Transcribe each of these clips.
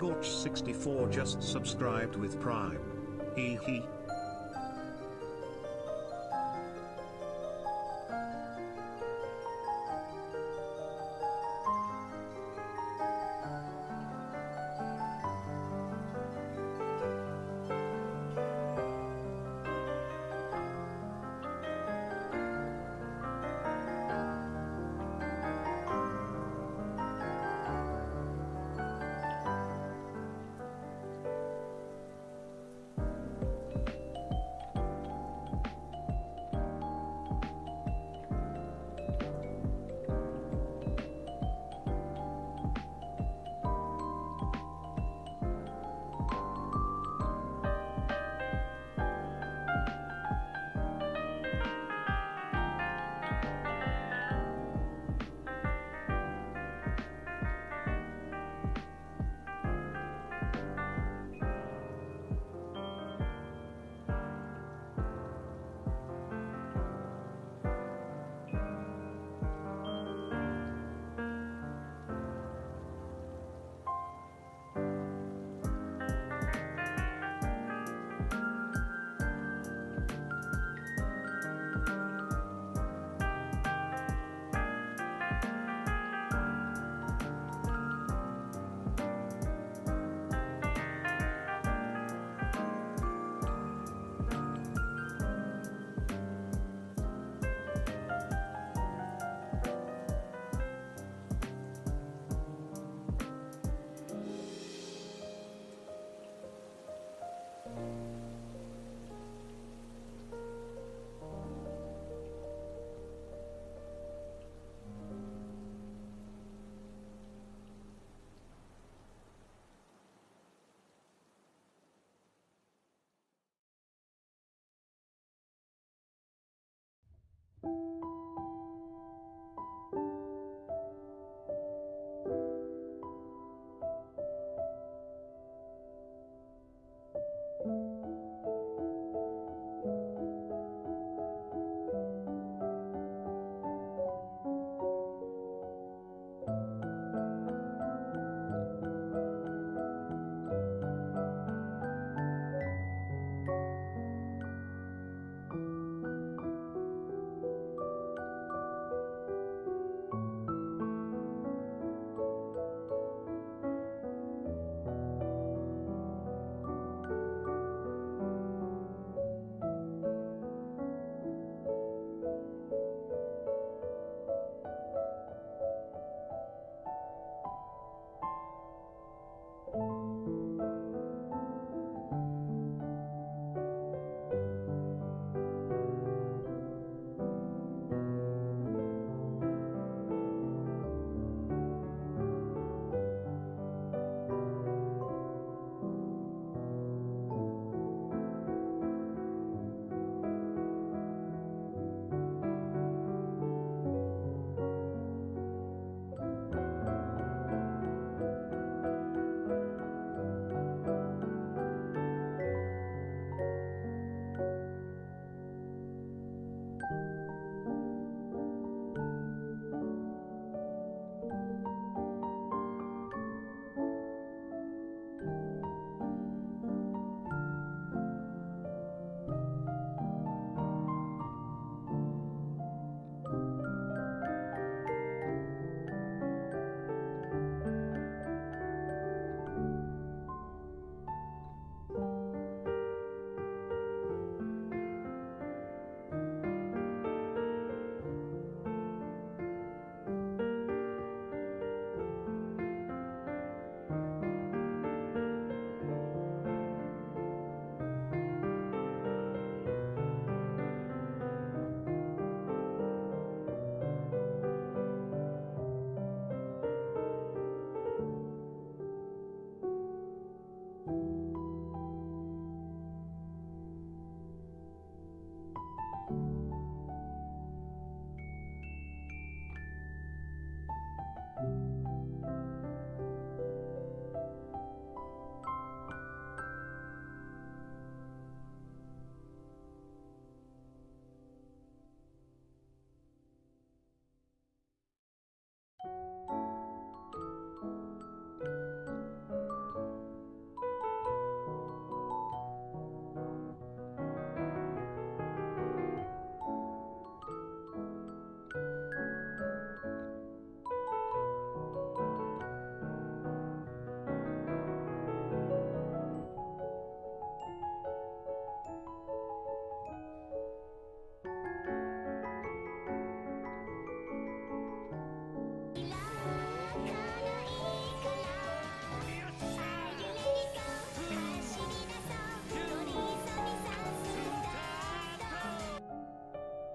Scorch64 just subscribed with Prime. Hee hee.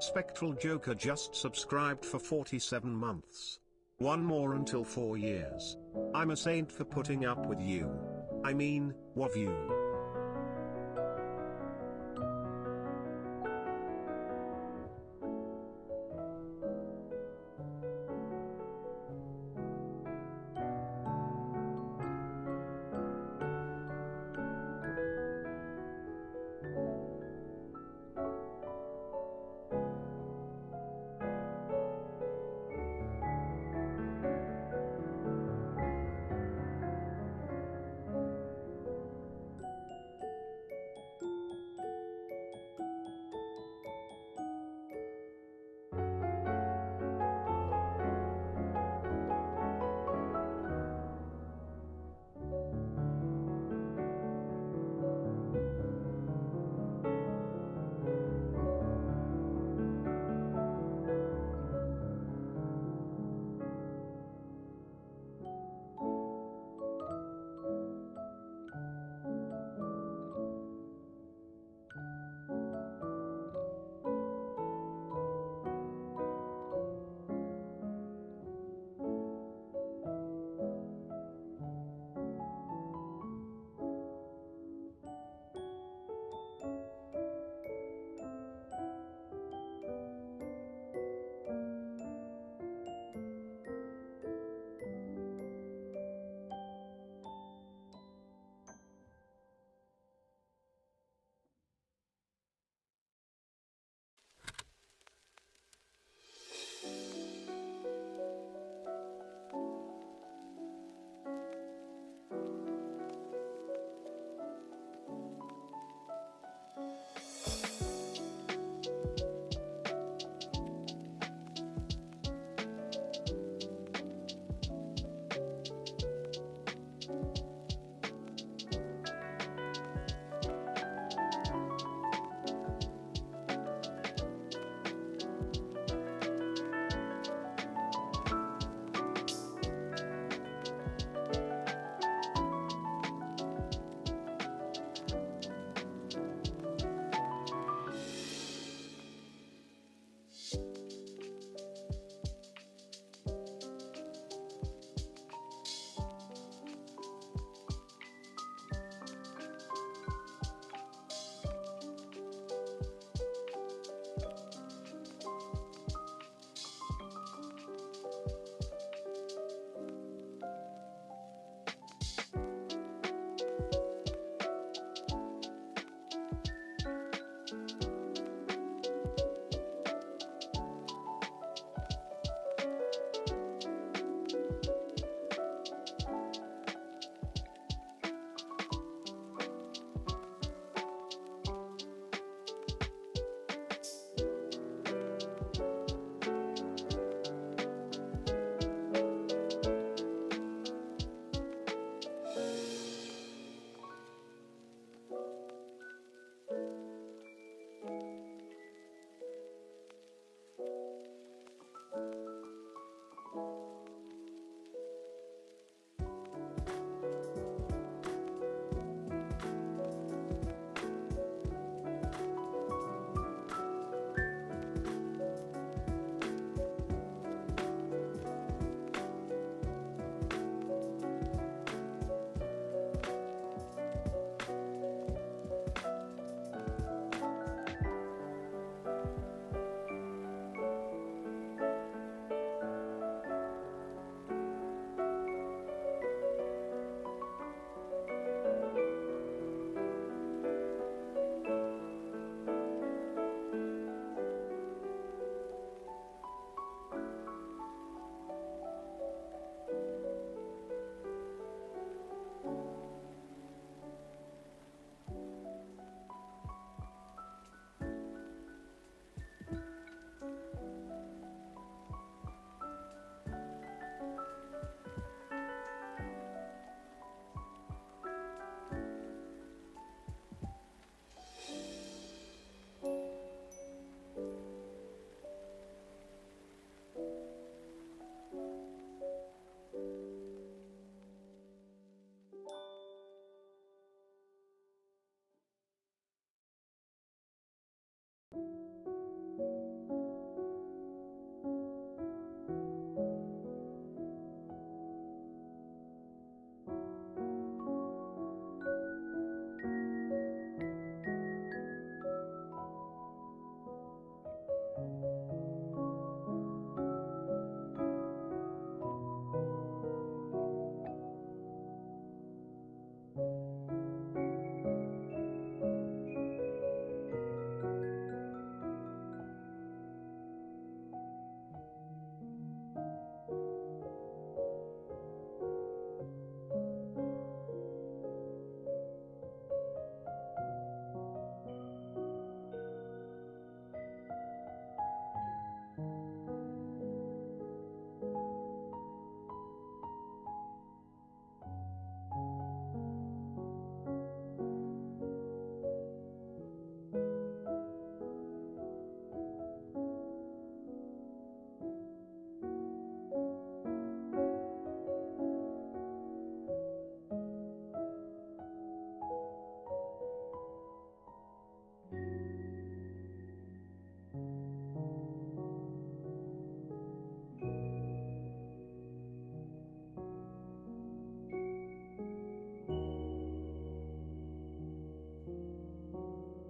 Spectral Joker just subscribed for 47 months. One more until 4 years. I'm a saint for putting up with you. I mean, love you.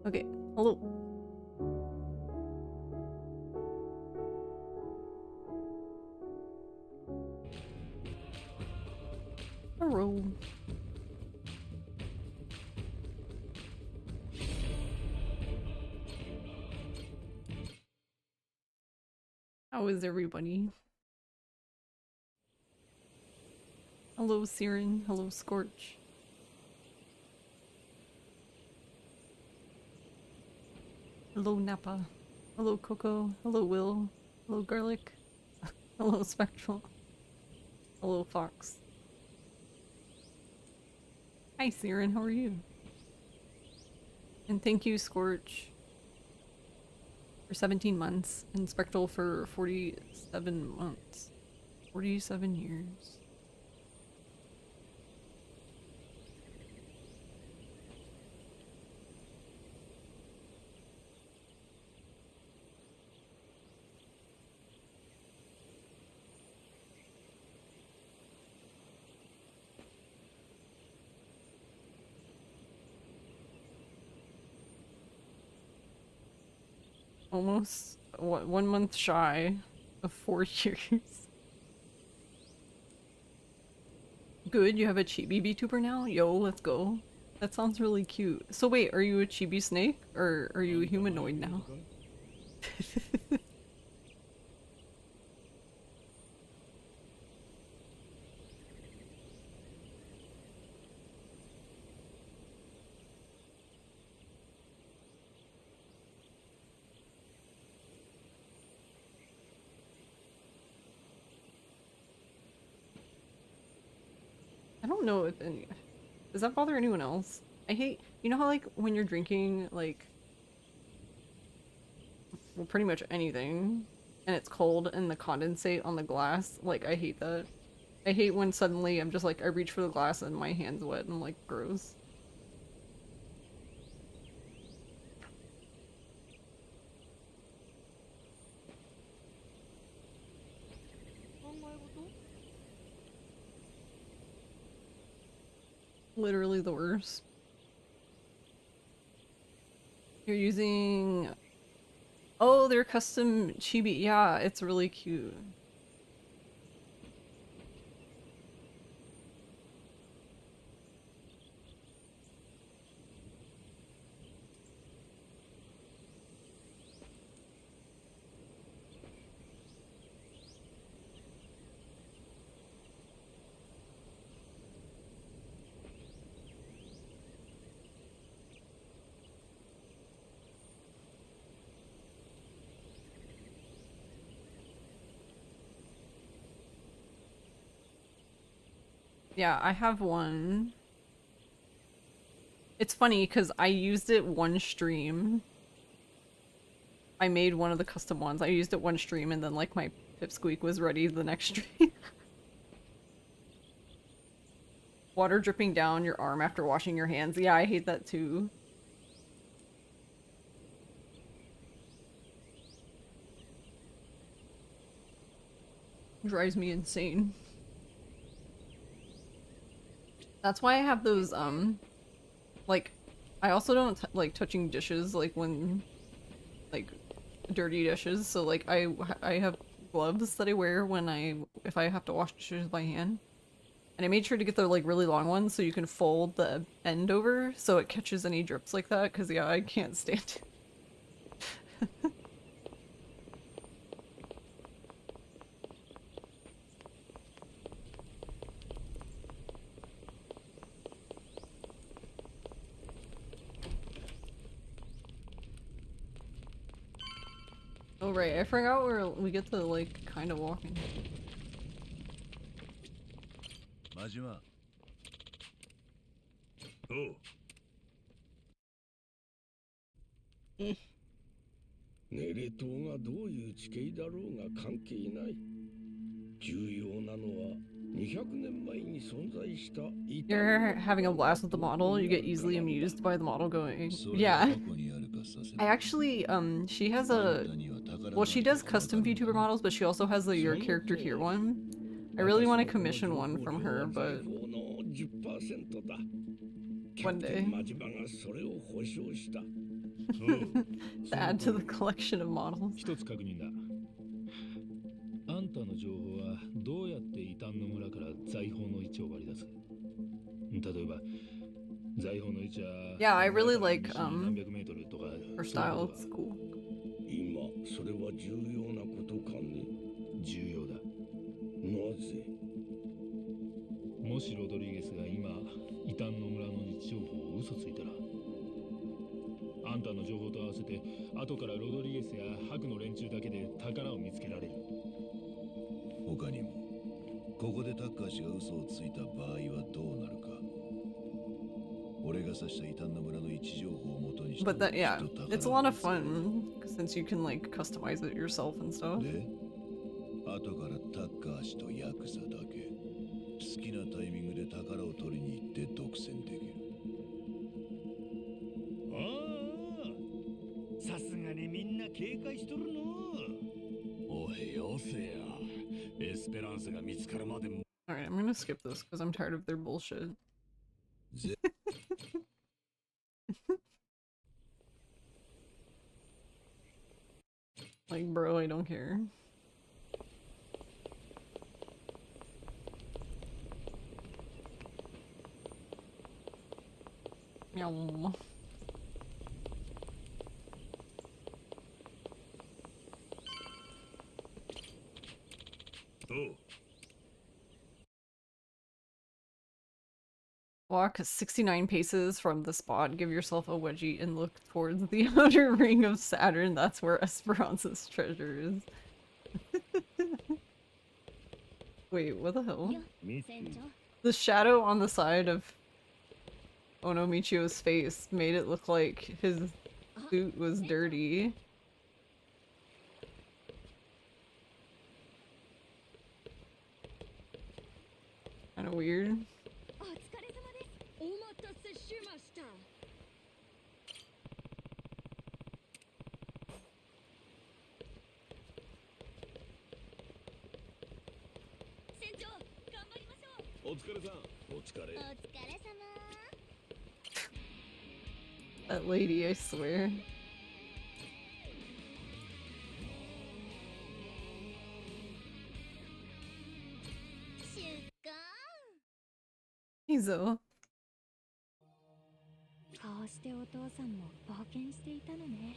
Okay, hello. Hello. How is everybody? Hello, Siren. Hello, Scorch. Hello, Nappa. Hello, Coco. Hello, Will. Hello, Garlic. Hello, Spectral. Hello, Fox. Hi, Siren. How are you? And thank you, Scorch, for 17 months, and Spectral for 47 months. 47 years. Almost 1 month shy of 4 years. Good, you have a chibi VTuber now? Yo, let's go. That sounds really cute. So wait, are you a chibi snake? Or are you a humanoid now? I don't know if any... Does that bother anyone else? I hate... You know how like when you're drinking like... Well, pretty much anything, and it's cold and the condensate on the glass? Like, I hate that. I hate when suddenly I'm just like, I reach for the glass and my hand's wet and I'm like, gross. Literally the worst. You're using... Oh, they're custom chibi. Yeah, it's really cute. Yeah, I have one. It's funny because I used it one stream. I made one of the custom ones. I used it one stream and then like my pipsqueak was ready the next stream. Water dripping down your arm after washing your hands. Yeah, I hate that too. Drives me insane. That's why I have those, like, I also don't like touching dishes, like, when, like, dirty dishes, so, like, I have gloves that I wear when if I have to wash dishes by hand. And I made sure to get the, like, really long ones so you can fold the end over so it catches any drips like that, because, yeah, I can't stand it. Oh right, I forgot where we get to like kind of walking. Majima. Oh. ネレ島がどういう地形だろうが関係ない。重要なのは200年前に存在した。 You're having a blast with the model, you get easily amused by the model going. Yeah. I actually, she has a... Well, she does custom VTuber models, but she also has the Your Character Here one. I really want to commission one from her, but... one day. To add to the collection of models. 一つ確認だ。あんたの情報はどうやって異端の村から財宝の位置を割り出す？例えば財宝の位置は Yeah, I really like 何百メートルとか her style. It's cool. 今それは重要なことかね。重要だ。なぜ？もしロドリゲスが今異端の村の位置情報を嘘ついたら、あんたの情報と合わせて後からロドリゲスやハクの連中だけで宝を見つけられる。他にもここでタッカー氏が嘘をついた場合はどうなるか。俺が指した異端の村の位置情報を元にして But that, yeah, it's a lot of fun since you can like customize it yourself and stuff. で、後からタッカー氏とヤクザだけ好きなタイミングで宝を取りに行って独占できる。ああ、さすがにみんな警戒しとるの。おいよせや。エスペランスが見つかるまでも。Alright, I'm gonna skip this because I'm tired of their bullshit. Like, bro, I don't care. Meow. Oh. Walk 69 paces from the spot, give yourself a wedgie, and look towards the outer ring of Saturn. That's where Esperanza's treasure is. Wait, what the hell? The shadow on the side of Onomichio's face made it look like his suit was dirty. Kinda weird. That lady, I swear. Izo. こうしてお父さんも冒険していたのね。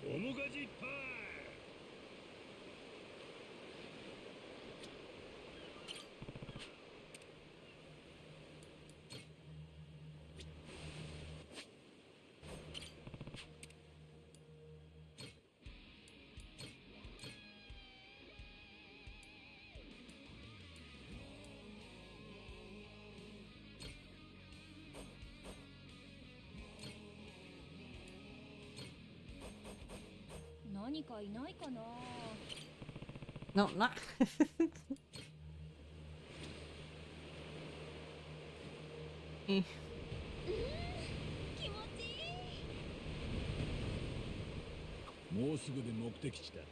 オモガジパイ。何かいないかな。 No, not. Eh. 気持ちいい。もうすぐで目的地だ。よ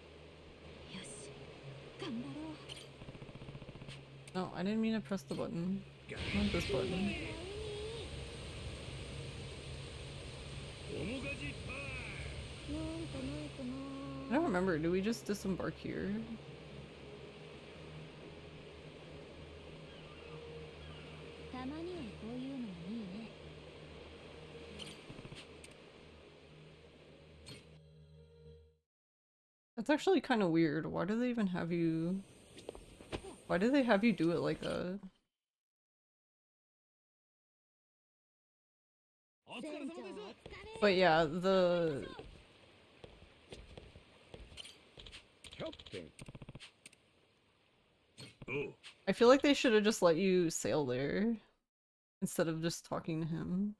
し、頑張ろう。 No, I didn't mean to press the button. Not this button. オモガジパイ。なんかないかな。 I don't remember. Do we just disembark here? たまにはこういうのもいいね。 That's actually kind of weird. Why do they even have you... Why do they have you do it like that? お疲れ様です。 But yeah, the... キャプテン。 Oh. I feel like they should have just let you sail there instead of just talking to him.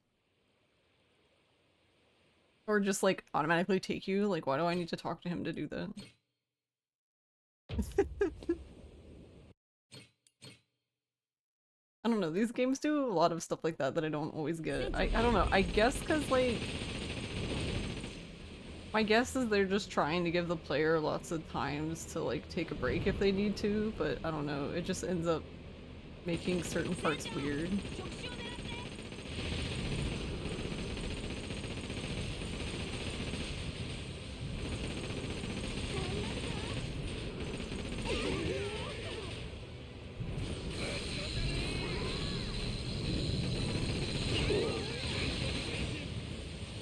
Or just like automatically take you. Like, why do I need to talk to him to do that? I don't know, these games do a lot of stuff like that that I don't always get. I don't know, I guess because like... My guess is they're just trying to give the player lots of times to like take a break if they need to, but I don't know, it just ends up making certain parts weird.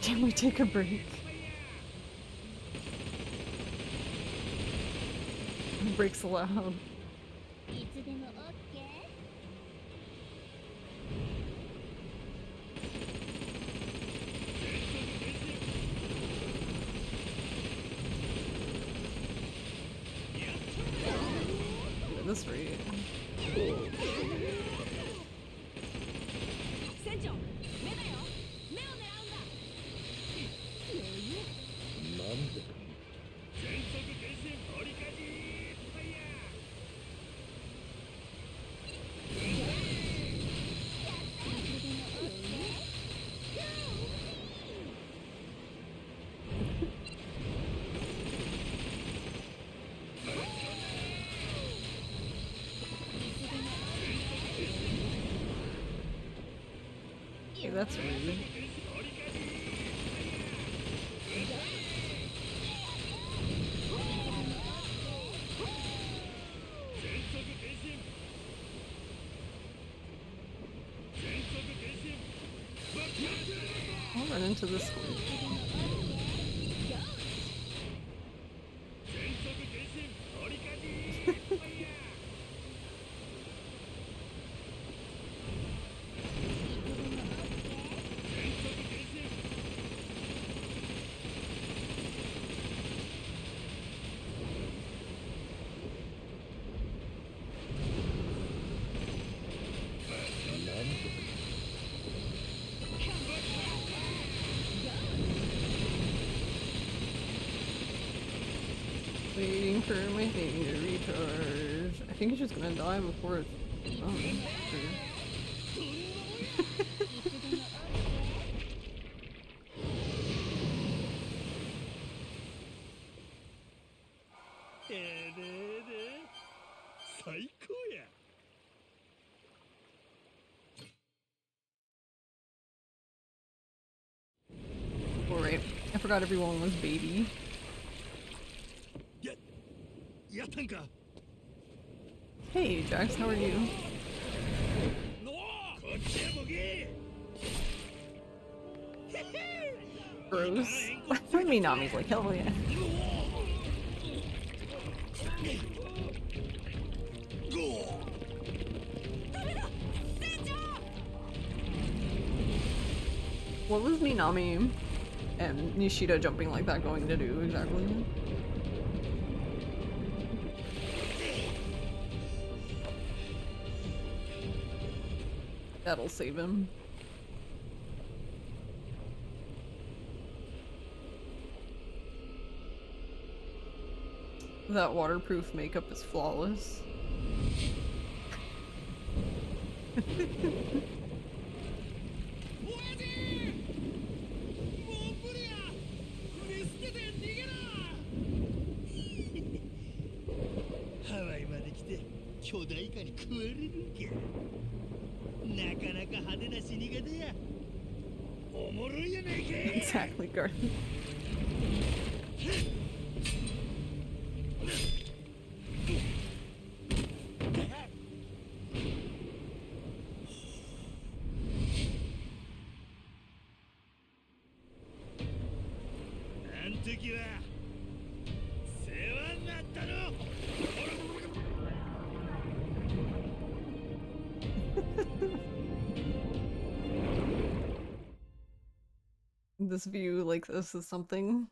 Can we take a break? Breaks allowed. いつでも OK? At this rate. 船長、目だよ。目を狙うんだ。なんで全速前進折りかじファイヤー Okay, that's rude. I'll run into this one. Waiting for my thing to recharge. I think it's just gonna die before it's done. Alright, I forgot everyone was baby. やったんか Hey Jax, how are you? こっちへボケ Gross. Minami's like, hell yeah. What was Minami and Nishida jumping like that going to do exactly? That'll save him. That waterproof makeup is flawless. ハワイまで来て巨大化に食われるんかなかなか派手な死に方やおもろいやないか Exactly, Garth. This view like this is something.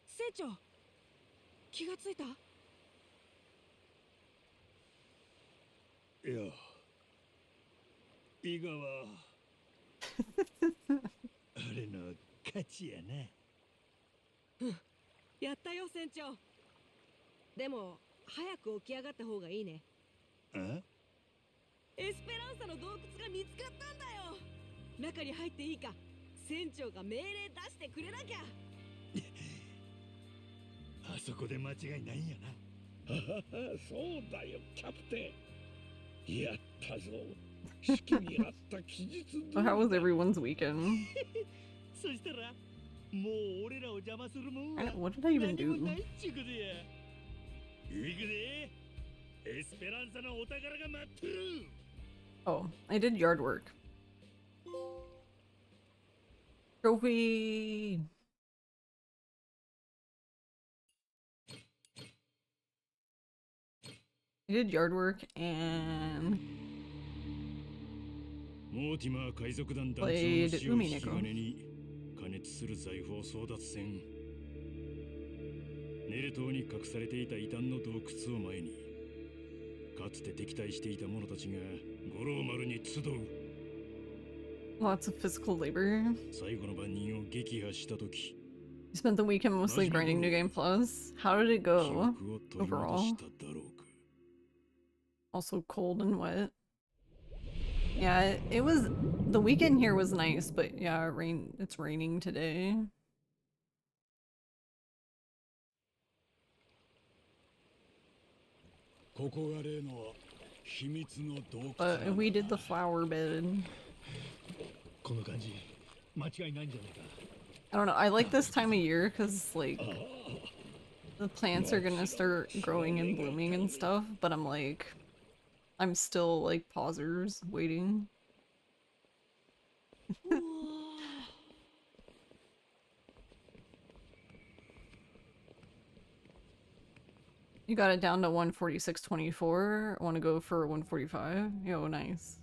船長、気がついた？いや伊賀はあれの勝ちやな。うん、やったよ船長。でも早く起き上がった方がいいね。あ？エスペランサの洞窟が見つかったんだよ。中に入っていいか船長が命令出してくれなきゃ。あそこで間違いないんやな。そうだよキャプテン。やったぞ。式にあった記述 So how was everyone's weekend? そしたらもう俺らを邪魔するもん What did I even 何も do? ないっちゅうことや。行くで。エスペランサのお宝が待ってる。 Oh, I did yard work. Trophy! I did yard work and モーティマー海賊団団長の played 死を引き Umiko. 金に加熱する財宝争奪戦。ネル島に隠されていた異端の洞窟を前にかつて敵対していた者たちが五郎丸に集う。 Lots of physical labor. 最後の番人を撃破したとき You spent the weekend mostly grinding New Game Plus. How did it 記 go? 憶を取り戻しただろうか。 Also cold and wet. Yeah, it was the weekend here was nice, but yeah, it's raining today. But we did the flower bed. この感じ間違いないんじゃないか。 I don't know, I like this time of year because like the plants are gonna start growing and blooming and stuff, but I'm still like pausers waiting. You got it down to 146.24. Want to go for 145? Yo, nice.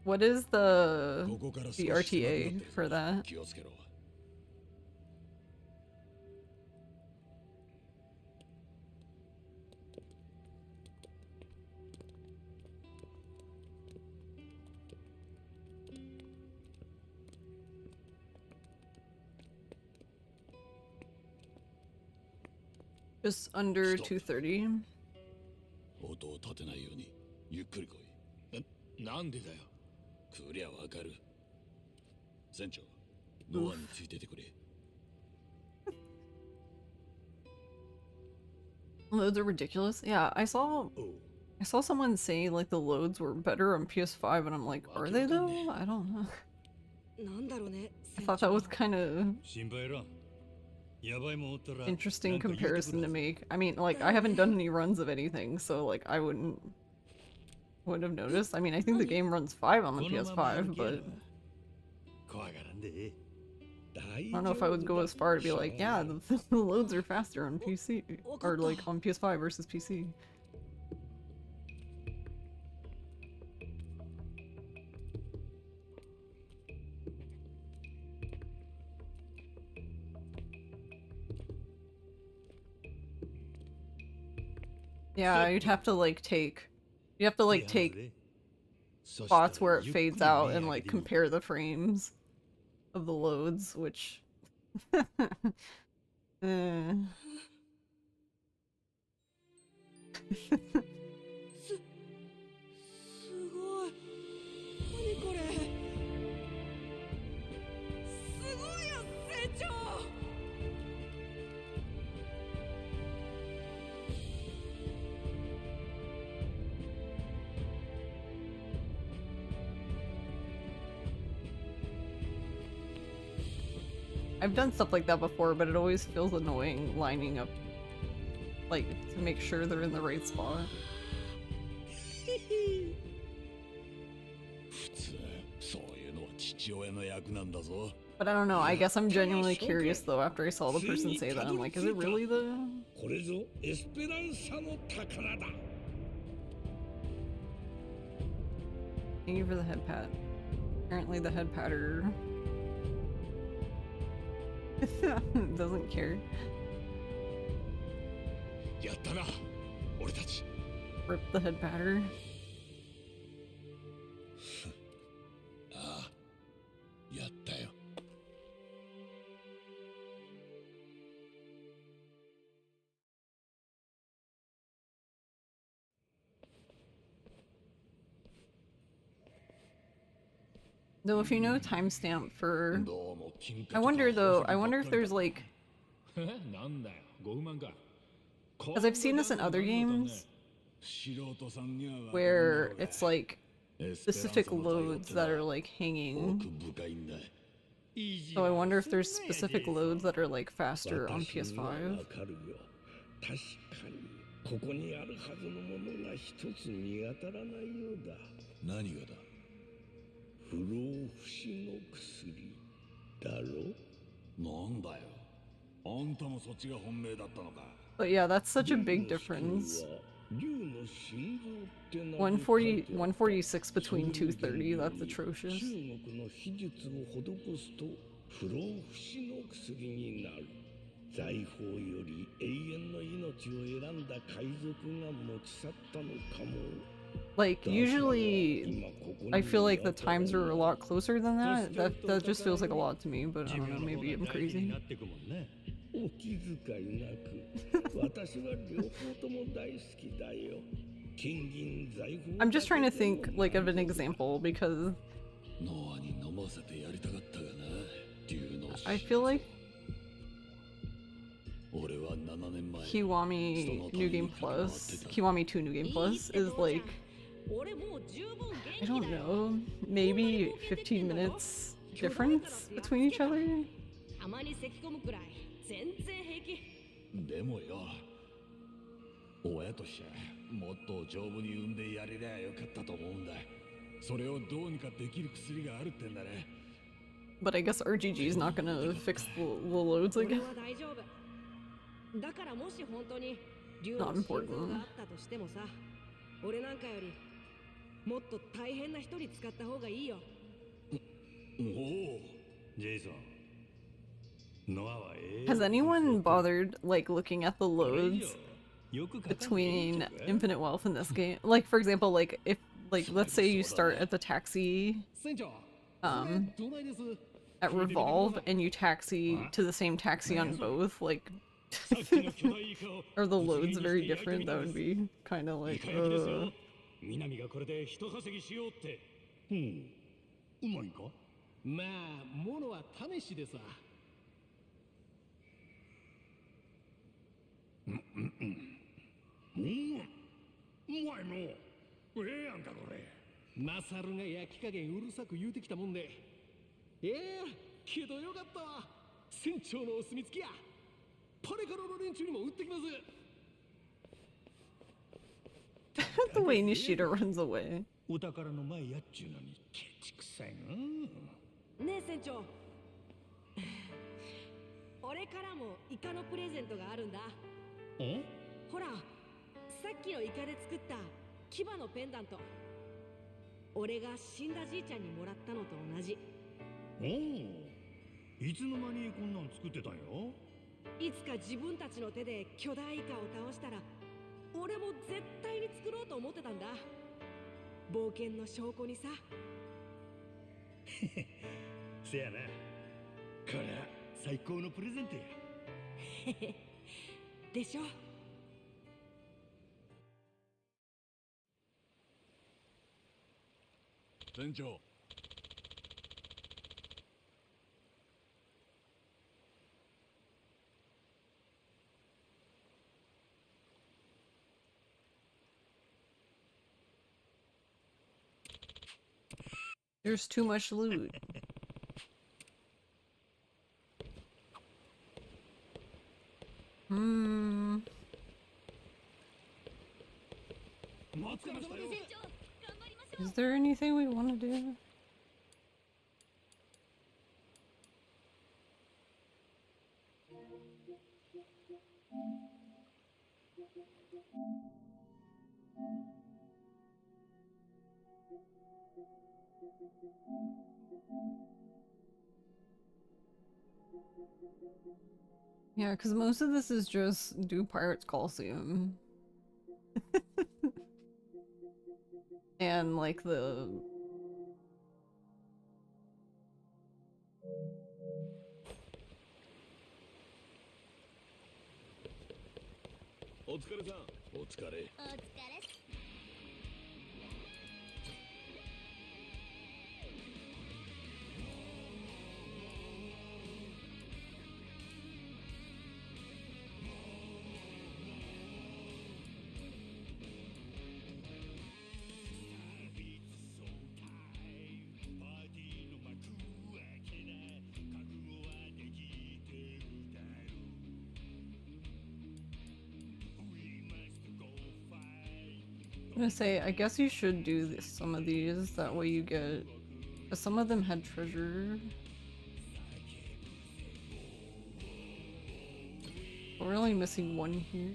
What is the RTA for that? Just under 230. 音を立てないようにゆっくり来い。なんでだよ。来りゃわかる。船長、ノアについててくれ。 Loads are ridiculous. Yeah, I saw someone say like the loads were better on PS5 and I'm like, are they though? I don't know. なんだろうね。 I thought that was kind of 心配らん。やばいもんおったら interesting comparison to make. I mean, like I haven't done any runs of anything, so like I wouldn't have noticed. I mean, I think the game runs 5 on the PS5, but 怖がらんで。 I don't know if I would go as far to be like, yeah, the loads are faster on PC or like on PS5 versus PC. Yeah, you'd have to like take spots where it fades out and like compare the frames of the loads, which I've done stuff like that before, but it always feels annoying lining up, like, to make sure they're in the right spot. But I don't know, I guess I'm genuinely curious though after I saw the person say that. I'm like, is it really the... Thank you for the head pat. Apparently the head patter doesn't care. Rip the head patter. Though if you know timestamp for... I wonder though, I wonder if there's like... Because I've seen this in other games, where it's like specific loads that are like hanging. So I wonder if there's specific loads that are like faster on PS5. ここにあるはずのものが一つ見当たらないようだ。何がだ？不老不死の薬だろ？なんだよ。あんたもそっちが本命だったのか。But yeah, that's such a big difference. 140, 146 between 230, that's atrocious. 中国の秘術を施すと不老不死の薬になる。財宝より永遠の命を選んだ海賊が持ち去ったのかも。Like, usually, I feel like the times are a lot closer than that. That just feels like a lot to me, but I don't know, maybe I'm crazy. I'm just trying to think, like, of an example, because I feel like Kiwami New Game Plus, Kiwami 2 New Game Plus is like, I don't know, maybe 15 minutes difference between each other? でもよ、親としてもっと丈夫に産んでやれりゃよかったと思うんだ。それをどうにかできる薬があるってんだね。But I guess RGG is not gonna fix the loads again. だからもし本当に竜の心臓があったとしてもさ、俺なんかよりもっと大変な人に使った方がいいよ。おお、ジェイソン。Has anyone bothered like looking at the loads between Infinite Wealth in this game? Like, for example, like if let's say you start at the taxi at Revolve and you taxi to the same taxi on both, like are the loads very different? That would be kind of likeうまいか？まあ、ものは試しでさ。うまいの。ええやんかこれ。マサルが焼き加減うるさく言うてきたもんで。けどよかったわ。船長のお墨付きや。パレカロの連中にも売ってきます。The way Nishida runs away. お宝の前やっちゅうのにケチくさいな。ねえ船長。俺からもイカのプレゼントがあるんだ。ほら、さっきのイカで作った牙のペンダント。俺が死んだじいちゃんにもらったのと同じ。おお、いつの間にこんなん作ってたんよ。いつか自分たちの手で巨大イカを倒したら、俺も絶対に作ろうと思ってたんだ。冒険の証拠にさ。せやな。これは最高のプレゼントや。でしょ。船長。There's too much loot. Is there anything we want to do? Yeah, because most of this is just do Pirates Coliseum. And like the... gonna say, I guess you should do some of these, that way you get... Some of them had treasure. We're only missing one here.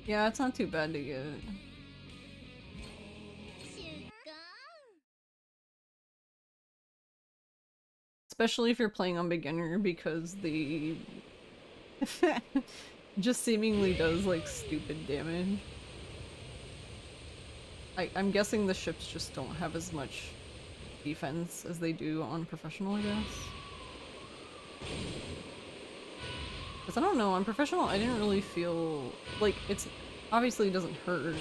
Yeah, it's not too bad to get. Especially if you're playing on beginner, because the just seemingly does like stupid damage. I'm guessing the ships just don't have as much defense as they do on professional, I guess. Because I don't know, on professional I didn't really feel like it's obviously it doesn't hurt,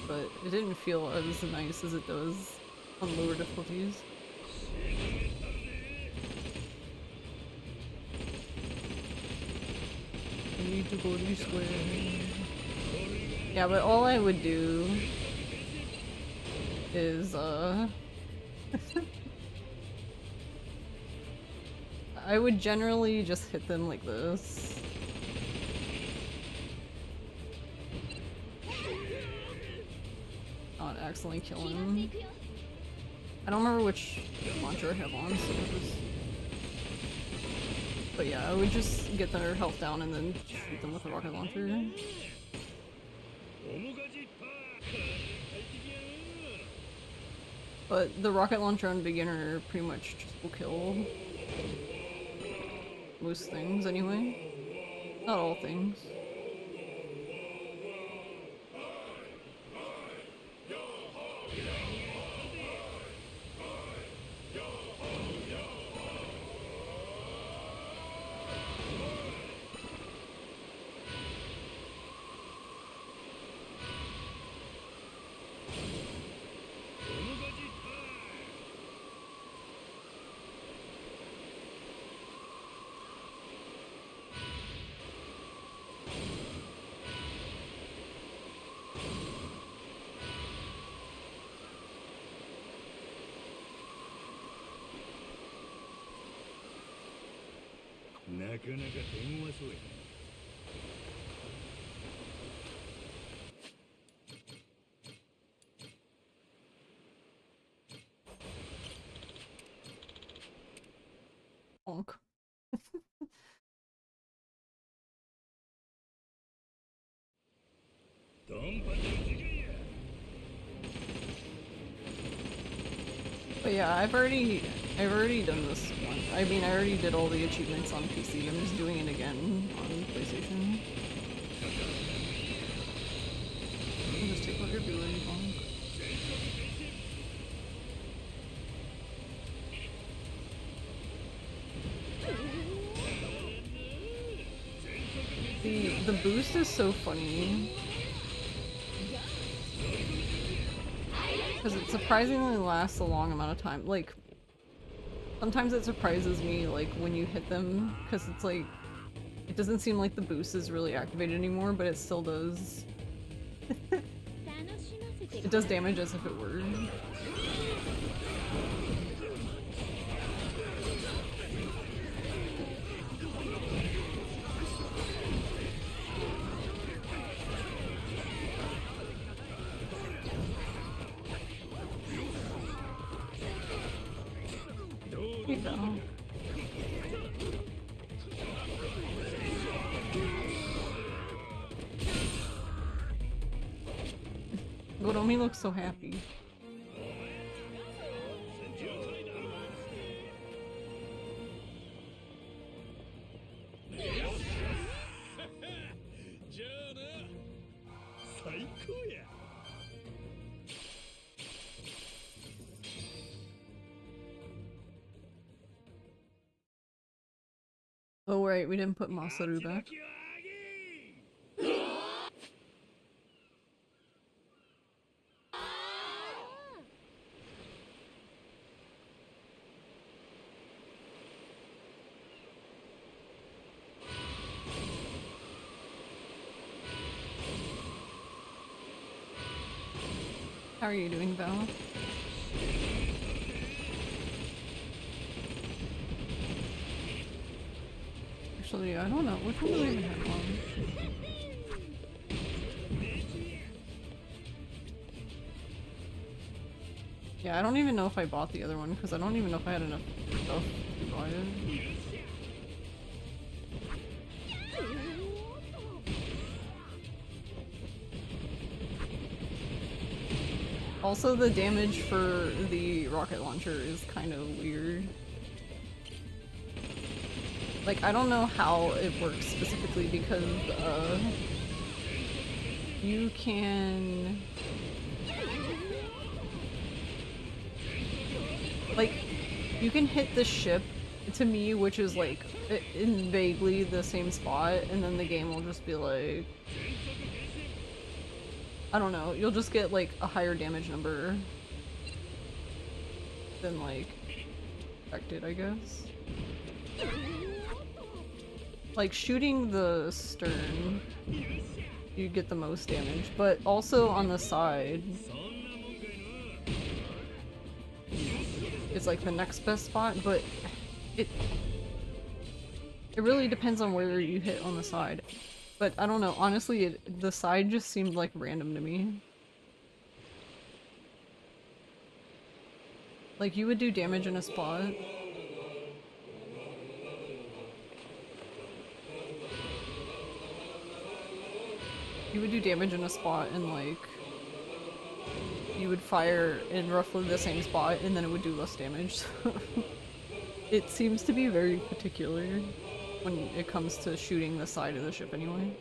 but it didn't feel as nice as it does on lower difficulties. I need to go this way. Yeah, but all I would do is I would generally just hit them like this. Not accidentally kill him. I don't remember which launcher I have on, so just... But yeah, I would just get their health down and then shoot them with a rocket launcher. But the rocket launcher on beginner pretty much just will kill most things anyway. Not all things. Honk. But yeah, I've already done this one. I mean, I already did all the achievements on PC. I'm just doing it again on PlayStation. I'll just take what you're doing, Bonk. The boost is so funny. Because it surprisingly lasts a long amount of time. Like, sometimes it surprises me, like, when you hit them, because it's like, it doesn't seem like the boost is really activated anymore, but it still does. It does damage as if it were. Goromi looks so happy. Oh right, we didn't put Masaru back. How are you doing, Val? Actually, I don't know. Which one do I even have on? Yeah, I don't even know if I bought the other one because I don't even know if I had enough stuff to buy it. Also, the damage for the rocket launcher is kind of weird. Like, I don't know how it works specifically because, you can... Like, you can hit the ship, to me, which is like, in vaguely the same spot, and then the game will just be like... I don't know, you'll just get like a higher damage number than like expected, I guess. Like shooting the stern, you get the most damage, but also on the side, it's like the next best spot, but it really depends on where you hit on the side. But I don't know, honestly, the side just seemed like random to me. Like, you would do damage in a spot. You would do damage in a spot and, like, you would fire in roughly the same spot and then it would do less damage. It seems to be very particular when it comes to shooting the side of the ship anyway.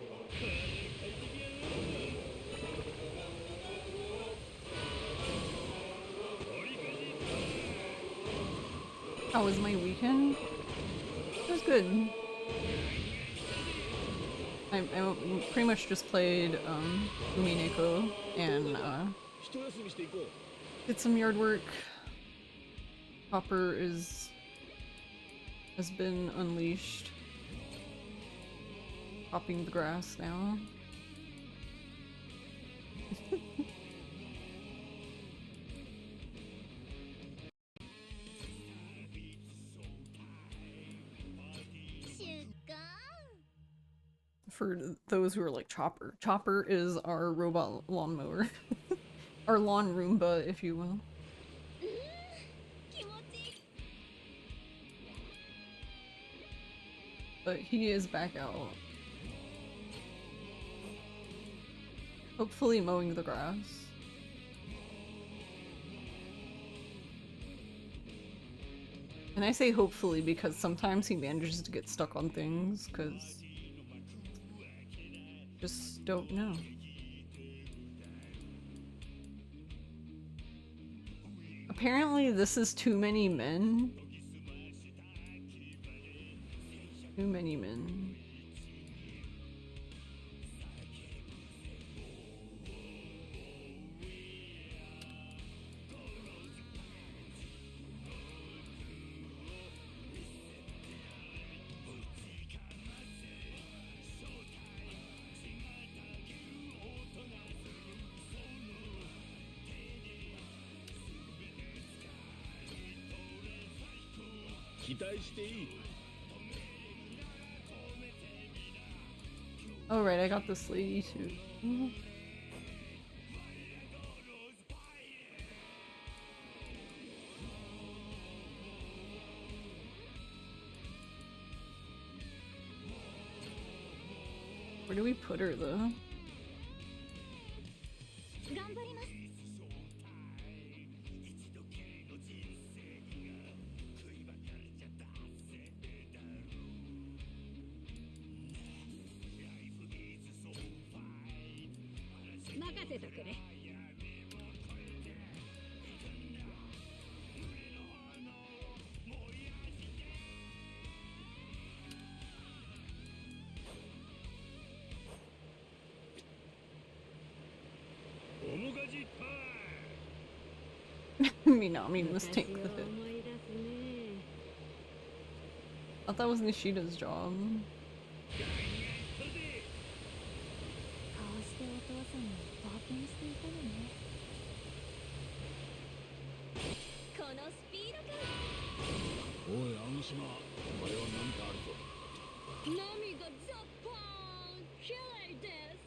How was my weekend? It was good. I pretty much just played Umineko and did some yard work. Hopper has been unleashed. Chopping the grass now. For those who are like Chopper. Chopper is our robot lawnmower. Our lawn Roomba, if you will. But he is back out. Hopefully mowing the grass. And I say hopefully because sometimes he manages to get stuck on things, because just don't know. Apparently this is too many men. Too many men. Oh right, I got this lady too. Where do we put her though? Minami must take the hit. I thought that was Nishida's job. 島、お前は何かあるぞ。涙ジャパン綺麗です。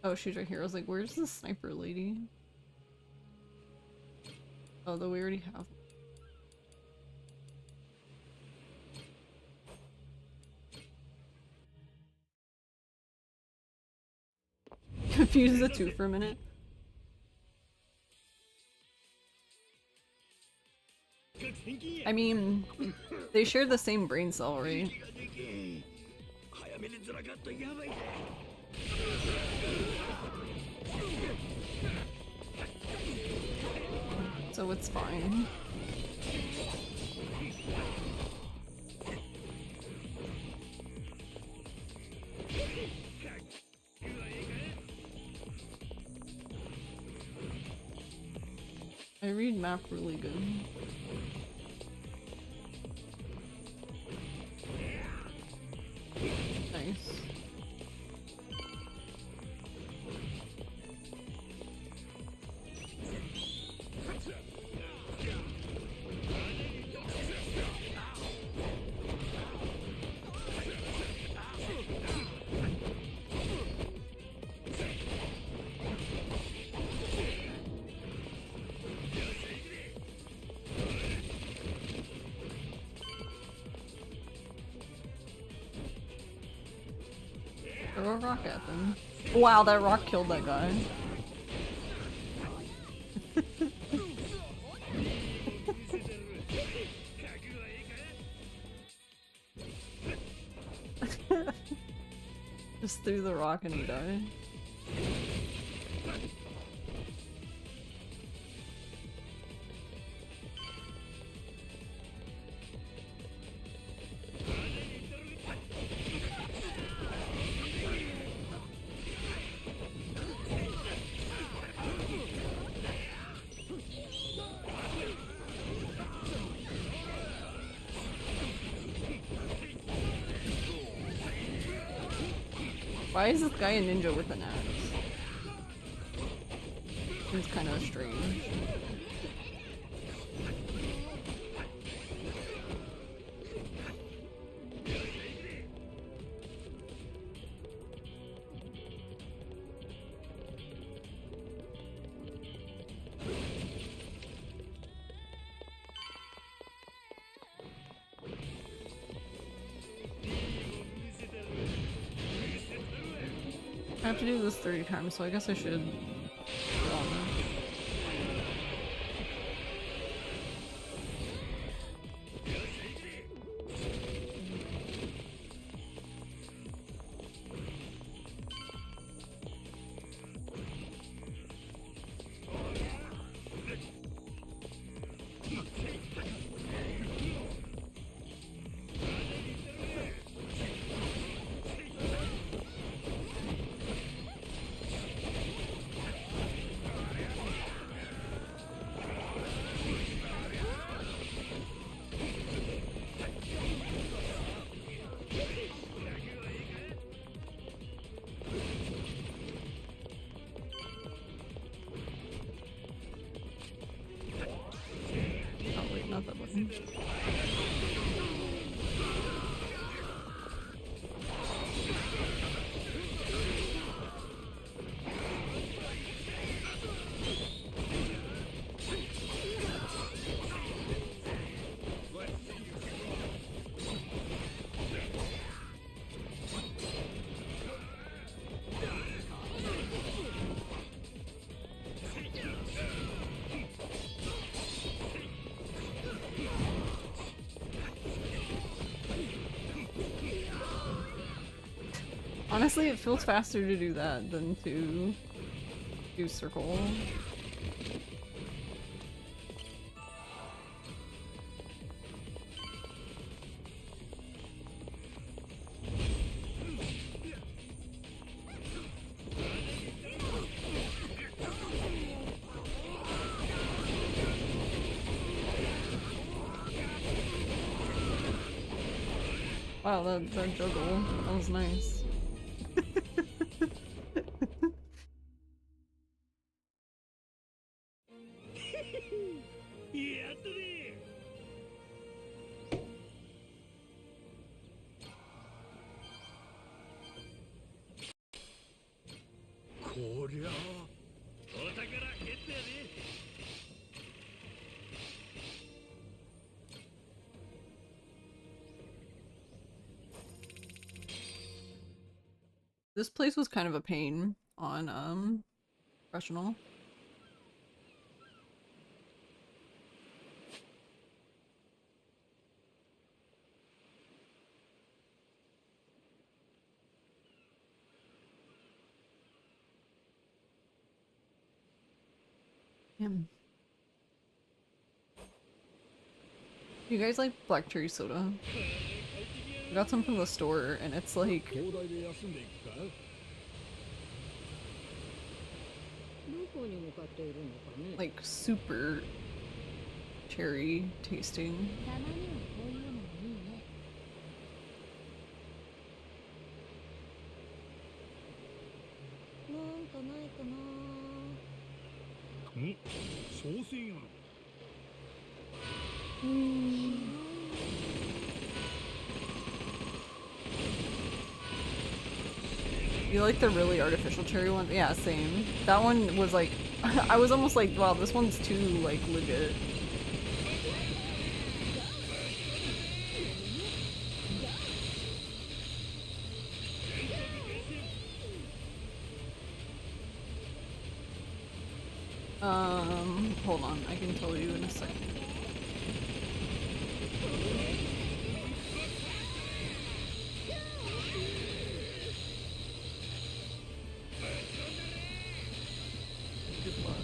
Oh, she's right here. I was like, where's the sniper lady? Oh, though we already have. Confused the two for a minute. I mean, they share the same brain cell, right? So it's fine. I read map really good. Nice. Throw a rock at them. Wow, that rock killed that guy. Just threw the rock and he died. Why is this guy a ninja with an axe? Seems kind of strange. I have to do this 30 times, so I guess I should. Honestly, it feels faster to do that than to do circle. Wow, that juggle. That was nice. This place was kind of a pain on professional. Damn. You guys like black cherry soda? I got some from the store and it's like super cherry tasting. You like the really artificial cherry one? Yeah, same. That one was like, I was almost like, wow, this one's too like legit. Hold on, I can tell you in a second. Good luck.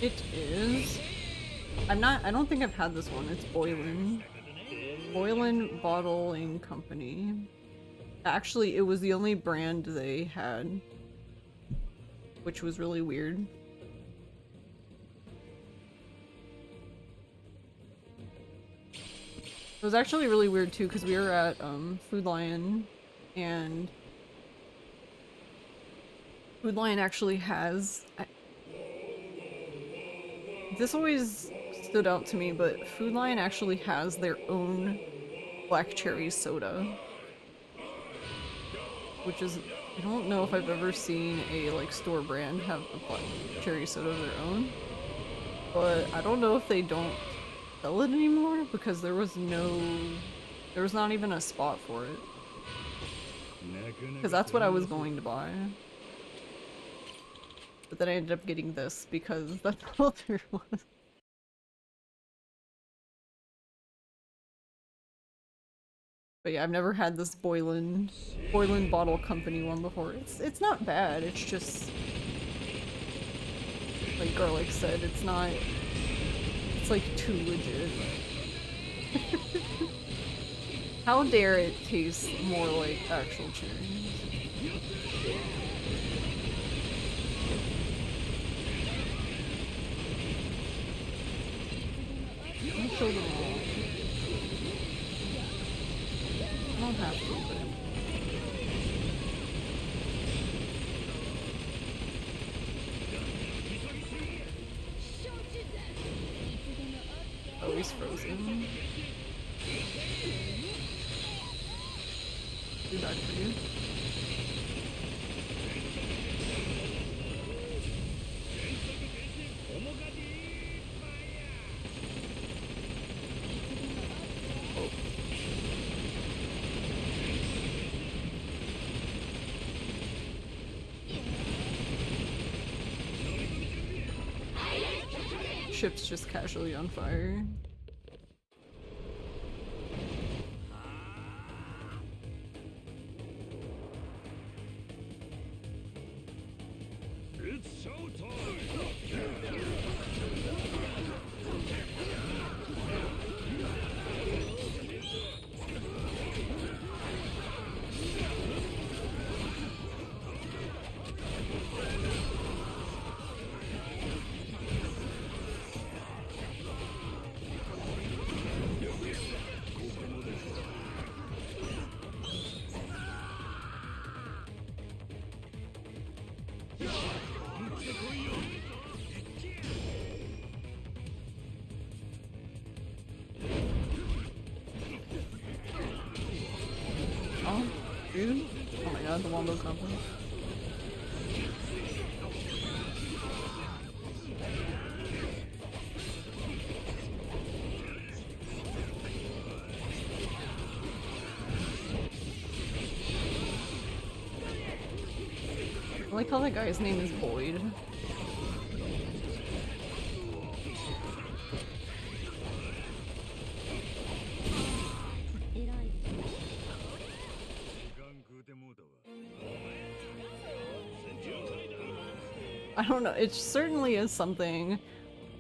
It is. I don't think I've had this one. It's Boylan. Boylan Bottling Company. Actually, it was the only brand they had, which was really weird. It was actually really weird too, because we were at Food Lion, and Food Lion actually has... This always stood out to me, but Food Lion actually has their own black cherry soda. Which is... I don't know if I've ever seen a like store brand have a black cherry soda of their own. But I don't know if they don't sell it anymore, because there was not even a spot for it. Because that's what I was going to buy. But then I ended up getting this because that's all there was. But yeah, I've never had this Boylan Bottle Company one before. It's not bad, it's just like Garlic said, it's like too legit. How dare it taste more like actual cherries? I'll show them all. I don't have to, but... Oh, he's frozen. Be back for you. Ship's just casually on fire. It's showtime! Dude? Oh my god, the Wombo combo. I like how that guy's name is Boyd. I don't know, it certainly is something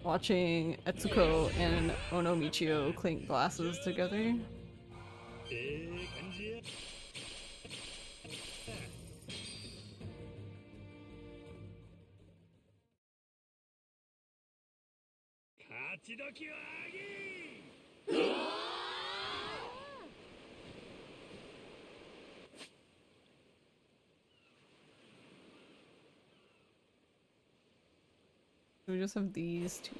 watching Etsuko and Onomichio clink glasses together. We just have these two.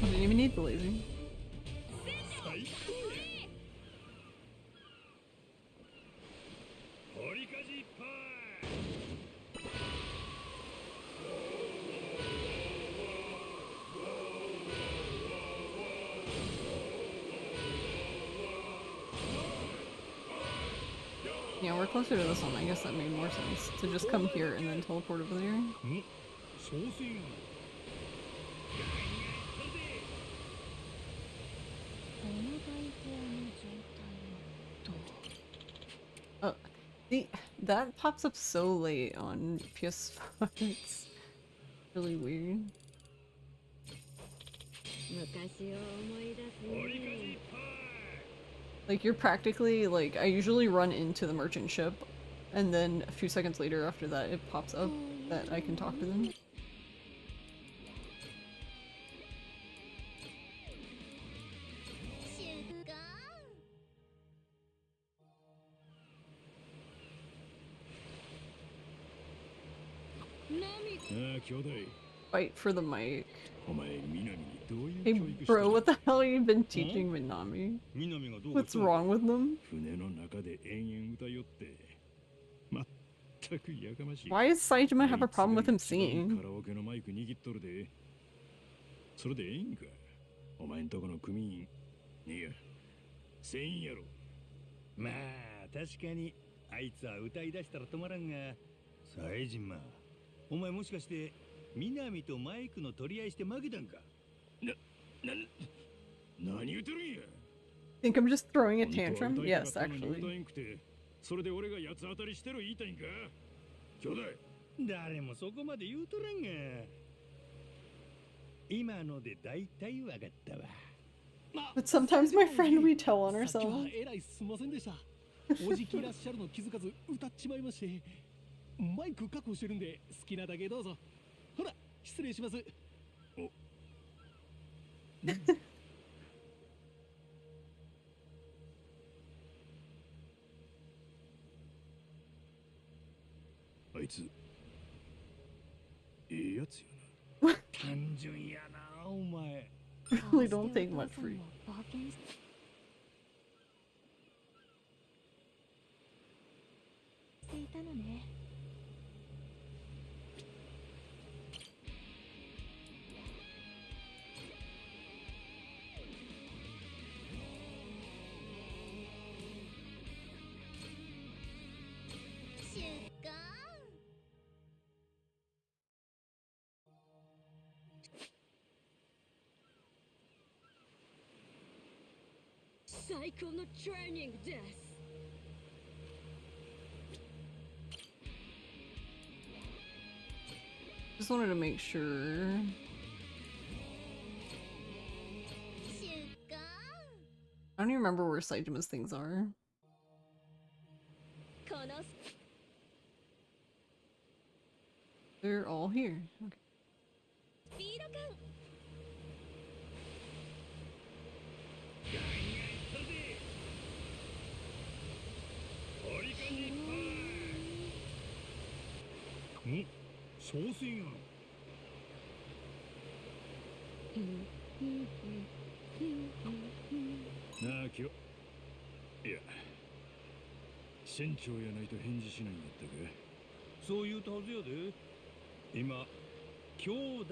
I didn't even need the laser. Yeah, we're closer to this one. I guess that made more sense to just come here and then teleport over there. Oh, that pops up so late on PS5. It's really weird. Like, you're practically, like, I usually run into the merchant ship, and then a few seconds later after that it pops up that I can talk to them. Fight for the mic. Hey bro, what the hell have you been teaching Minami? What's wrong with them? Why does Saitama have a problem with him singing? それでいいんかお前んとこの組員いや全員やろまあ確かにあいつは歌い出したら止まらんが冴島お前もしかして南とマイクの取り合いして負けたんか何言うてるんや Think I'm just throwing a tantrum? Yes, actually. それで俺が八つ当たりしてる言いたいんか兄弟誰もそこまで言うとらんが今ので大体わかったわ But sometimes my friend we tell on ourselves. えらいすみませんでしたおじきいらっしゃるの気づかず歌っちまいましてマイク確保してるんで好きなだけどうぞほら失礼しますおあいつええやつよな単純やなお前 Really don't take much for you. 最高のトレーニングです。Just wanted to make sure. I don't even remember where Saijima's things are. They're all here. Okay. Nakio. いや、船長やないと返事しないんやったか。そう言うたはずやで。今、兄弟っ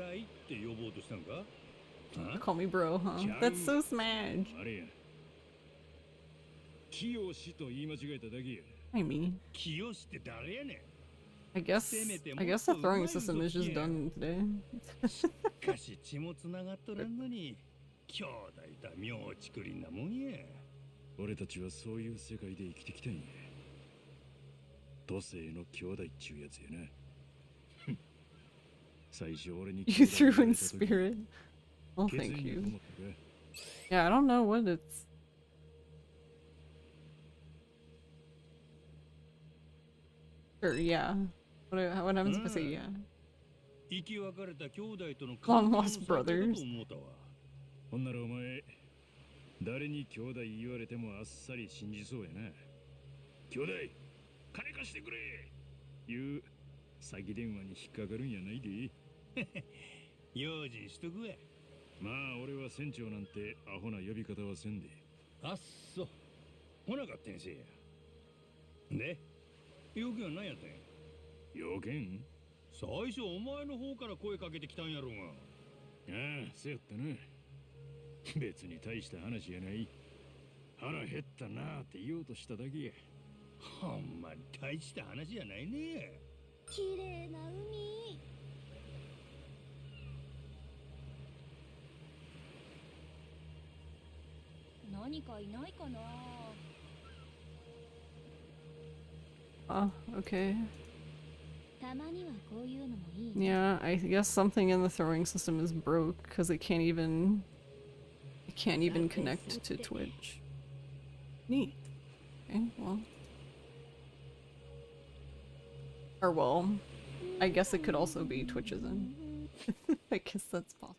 て呼ぼうとしたんか？ Call me bro, huh? That's so smash. あれや。清と言い間違えただけや。I mean, 清って誰やねん。I guess the throwing system is just done today. しかし血もつながっとらんのに、兄弟だ妙ちくりんなもんや。俺たちはそういう世界で生きてきたんや。土星の兄弟っちゅうやつやな。最初俺に You threw in spirit. Well, thank you. Yeah, I don't know what it's. Sure, yeah. What happens if I say yeah? 生き別れた兄弟との Long lost brothers. ほんならお前、誰に兄弟言われてもあっさり信じそうやな。兄弟、金貸してくれいう詐欺電話に引っかかるんやないで。用心しとくわ。まあ俺は船長なんてアホな呼び方はせんで。あっそ。ほなかったんせや。で、要件は何やったんや。要件？最初お前の方から声かけてきたんやろが。ああ、そうやったな。別に大した話やない。腹減ったなーって言おうとしただけや。ほんまに大した話やないね。綺麗な海。何かいないかな。Oh, okay. たまにはこういうのもいい。Yeah, I guess something in the throwing system is broke because it can't even connect to Twitch. Neat. Okay, well. Or well, I guess it could also be Twitch's in. I guess that's possible.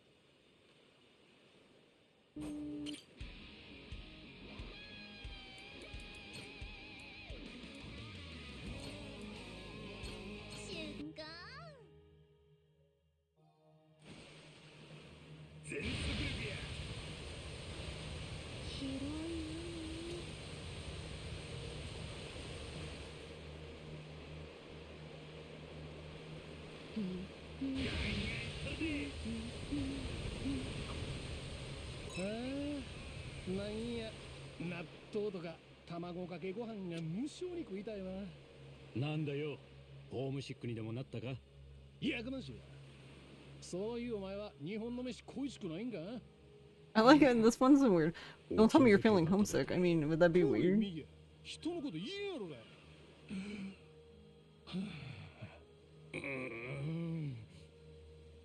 Nattoとか卵かけご飯が無性に食いたいわ。なんだよ、ホームシックにでもなったか。100万しよ。そういうお前は日本の飯恋しくないんか。 I like it. This one's weird. Don't tell me you're feeling homesick. I mean, would that be weird? 人のこと言えやろが。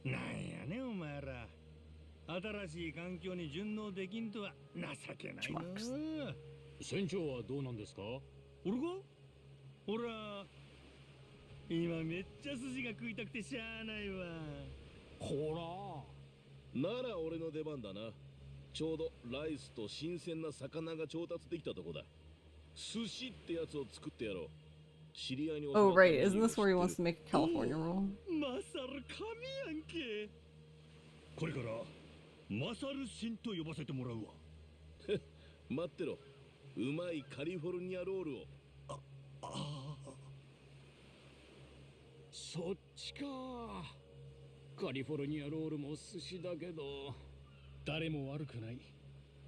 なんやねお前ら。新しい環境に順応できんとは情けないな。船長はどうなんですか？俺が？俺は今めっちゃ寿司が食いたくてしゃあないわ。ほら。なら俺の出番だな。ちょうどライスと新鮮な魚が調達できたとこだ。寿司ってやつを作ってやろう。知り合いに。 Oh right, isn't this where he wants to make a California roll? マサル神やんけ。これからマサルシンと呼ばせてもらうわ。待ってろ。うまいカリフォルニアロールを。そっちか。カリフォルニアロールも寿司だけど、誰も悪くない。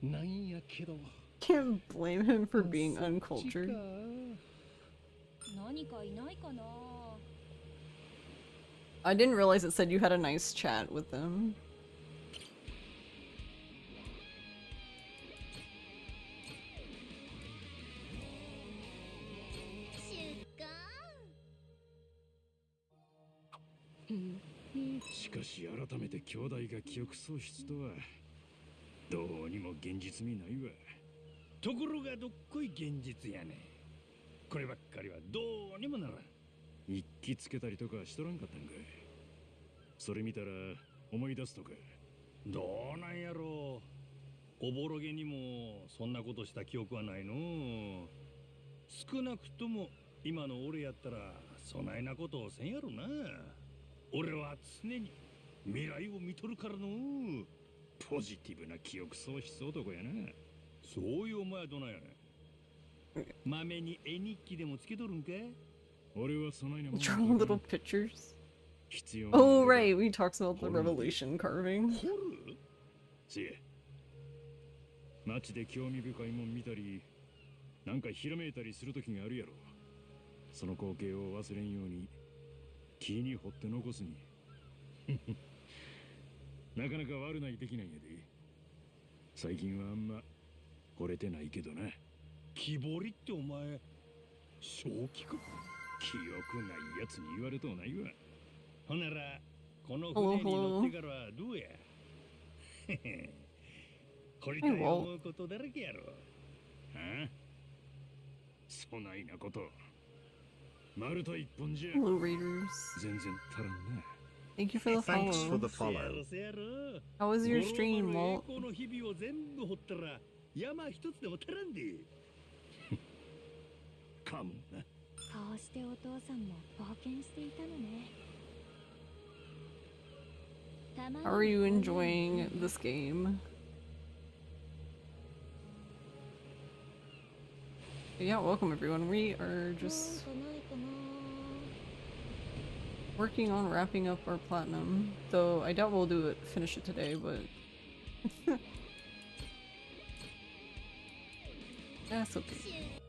なんやけど。Can't blame him for being uncultured. 何かいないかな。 I didn't realize it said you had a nice chat with them. しかし改めて兄弟が記憶喪失とはどうにも現実味ないわ。ところがどっこい現実やね。こればっかりはどうにもならん。一気つけたりとかしとらんかったんかい。それ見たら思い出すとか。どうなんやろう。おぼろげにもそんなことした記憶はないの。少なくとも今の俺やったらそないなことをせんやろな。俺は常に未来を見とるからの。ポジティブな記憶喪失男やな。そういうお前はどないやねん。まめに絵日記でもつけとるんか。俺はそないなもん。 Draw little pictures. 必要 Oh right, we talked about the revelation carving. 掘る。せや。街で興味深いもん見たり、なんかひらめいたりする時があるやろ。その光景を忘れんように木に掘って残すに。なかなか悪ないできないんやで。最近はあんま惚れてないけどな。木彫りってお前正気か。記憶ないやつに言われとうないわ。ほならこの船に乗ってからはどうや。これと思うことだらけやろ。はあ、そないなこと。丸太一本じゃ Hello, Raiders. 全然足らんな。Thank you for the Thanks for follow. the follow. How was your stream, Walt? この日々を全部掘ったら山一つでも足らんで。かもな。こうしてお父さんも冒険していたのね。 How are you enjoying this game? Yeah, welcome everyone. We are just working on wrapping up our platinum. Though I doubt we'll finish it today, but that's okay.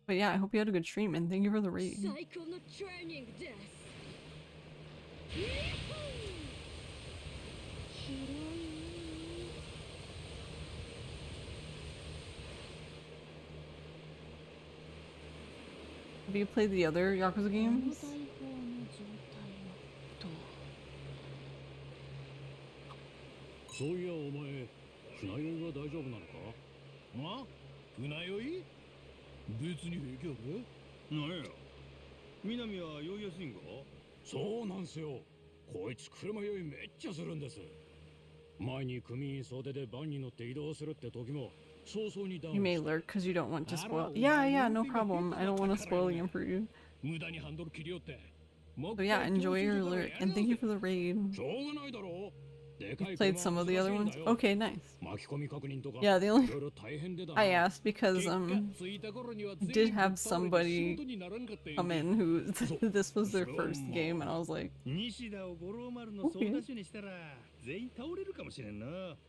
But yeah, I hope you had a good stream and thank you for the raid. Have you played the other Yakuza games? そういやお前、船酔いは大丈夫なのか。まあ、船酔い？別に平気やで。なんや、南は酔いやすいんか。そうなんすよ。こいつ車酔いめっちゃするんです。前に組員総出でバンに乗って移動するって時も早々にダウン。 You may lurk because you don't want to spoil. Yeah, no problem. I don't want to spoil the game for you. 無駄にハンドル切りよって。 So yeah, enjoy your lurk and thank you for the raid. しょうがないだろ。 You played some of the other ones? Okay, nice. Yeah, the only I asked because did have somebody come in who this was their first game and I was like, okay.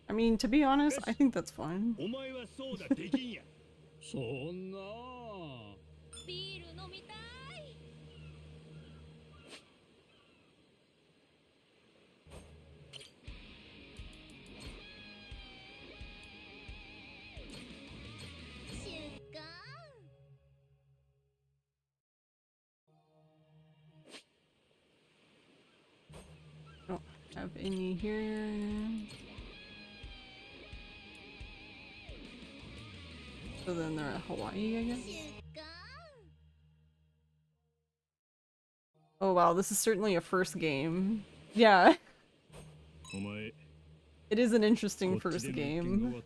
I mean, to be honest, I think that's fine. Don't have any here. So then they're at Hawaii, I guess. Oh wow, this is certainly a first game. Yeah. It is an interesting first game.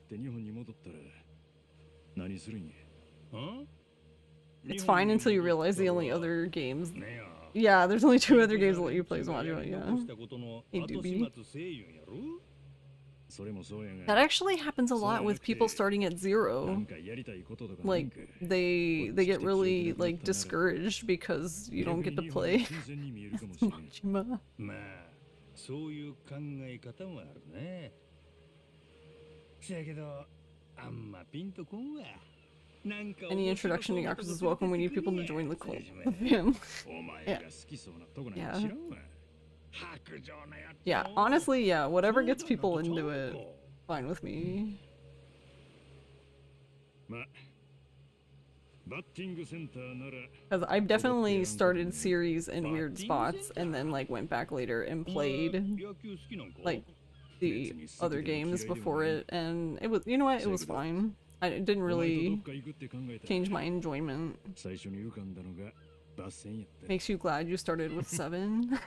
It's fine until you realize the only other games. Yeah, there's only 2 other games that let you play as Majo, yeah. Hey, doobie. That actually happens a lot with people starting at 0. Like, they get really, like, discouraged because you don't get to play as Majima. Any introduction to Yakuza is welcome. We need people to join the club. Yeah. Yeah. Yeah, honestly, yeah, whatever gets people into it, fine with me. Because I've definitely started series in weird spots and then like went back later and played like the other games before it, and it was, you know what, it was fine. It didn't really change my enjoyment. Makes you glad you started with 7.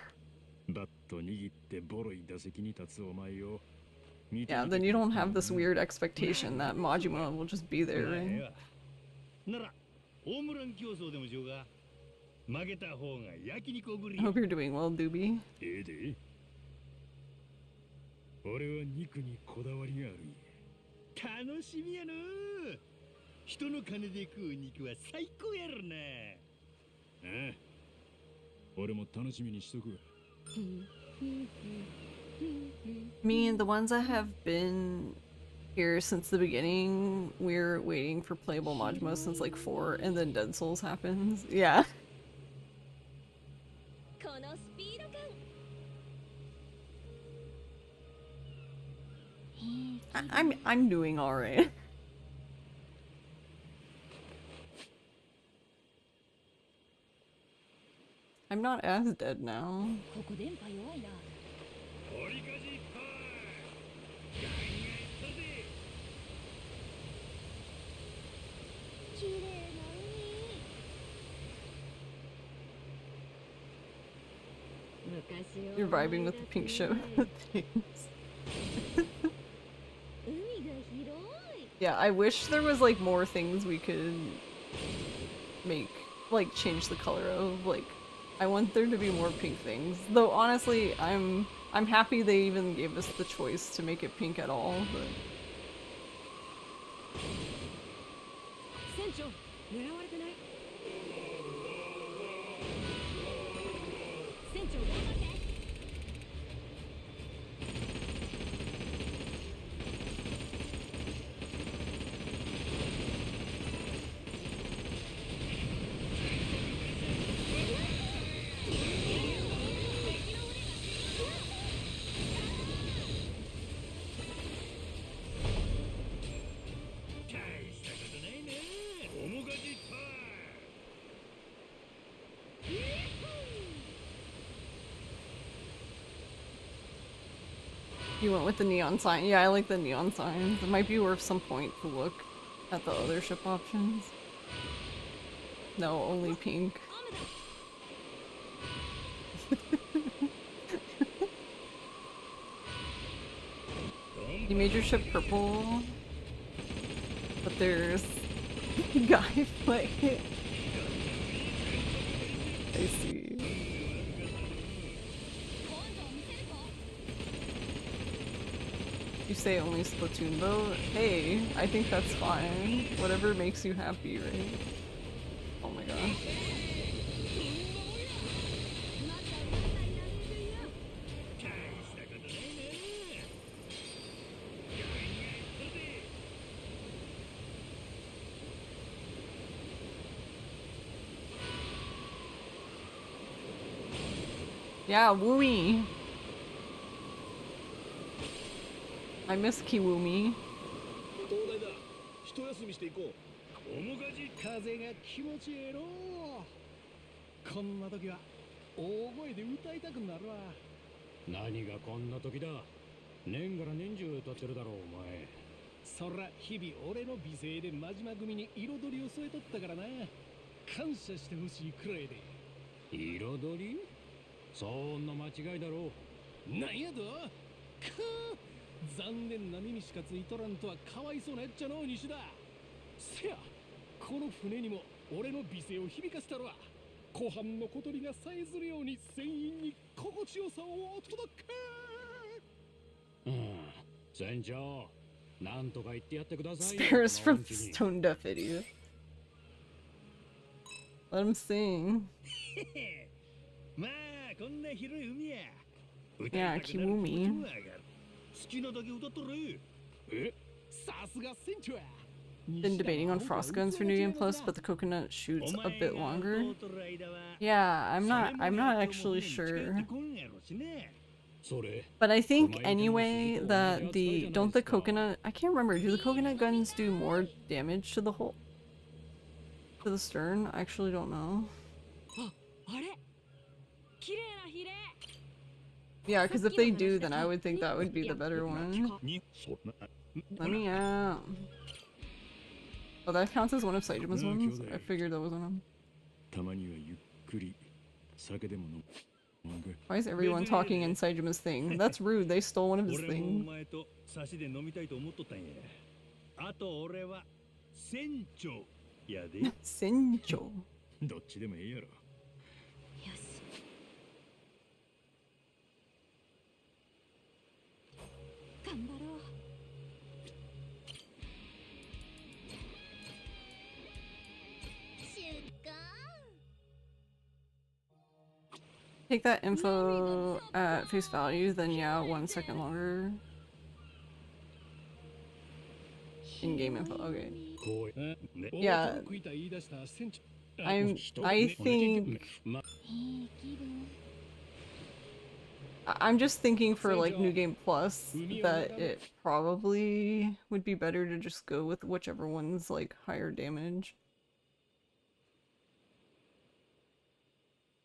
Yeah, then you don't have this weird expectation that Majima will just be there, right? I hope you're doing well, Doobie. 俺は肉にこだわりがあるんや。楽しみやの。人の金で食う肉は最高やろな。ああ、俺も楽しみにしとくわ。Me and the ones that have been here since the beginning, we're waiting for playable Majima since like 4, and then Dead Souls happens. Yeah. I'm doing alright. I'm not as dead now. You're vibing with the pink show things. Yeah, I wish there was like more things we could make, like change the color of. Like, I want there to be more pink things. Though honestly, I'm happy they even gave us the choice to make it pink at all. But... You went with the neon sign. Yeah, I like the neon signs. It might be worth some point to look at the other ship options. No, only pink. You made your ship purple, but there's a guy playing it. I see. You say only Splatoon though? Hey, I think that's fine. Whatever makes you happy, right? Oh my gosh. Yeah, Woomy! I miss Kiwumi. 東大だ。一休みしていこう。面がじ風が気持ちええろ。こんな時は大声で歌いたくなるわ。何がこんな時だ。年がら年中歌ってるだろうお前。そら日々俺の美声で真島組に彩りを添えとったからな。感謝してほしいくらいで。彩り？そんな間違いだろう。なんやと？残念な耳しかついとらんとはかわいそうなやっちゃの西だ。せや、この船にも俺の美声を響かせたるわ。湖畔の小鳥がさえずるように船員に心地よさをお届け。船長、なんとか言ってやってください。Stairs from Stone Deaf Idiot. Let him sing. まあこんな広い海や。Yeah, Kiwumi. 好きなだけ歌っとれ。え、さすが船長や。Been debating on frost guns for New Game Plus, but the coconut shoots a bit longer. Yeah, I'm not actually sure. But I think anyway that don't the coconut, I can't remember, do the coconut guns do more damage to the hull? To the stern? I actually don't know. Yeah, because if they do, then I would think that would be the better one. Let me out. Oh, that counts as one of Saijima's ones? I figured that was one of them. Why is everyone talking in Saijima's thing? That's rude, they stole one of his things. Sencho. どっちでもいいやろ。頑張ろう。出荷。 Take that info at face value, then yeah, 1 second longer. In-game info, okay. Yeah. I think... I'm just thinking for like New Game Plus that it probably would be better to just go with whichever one's like higher damage.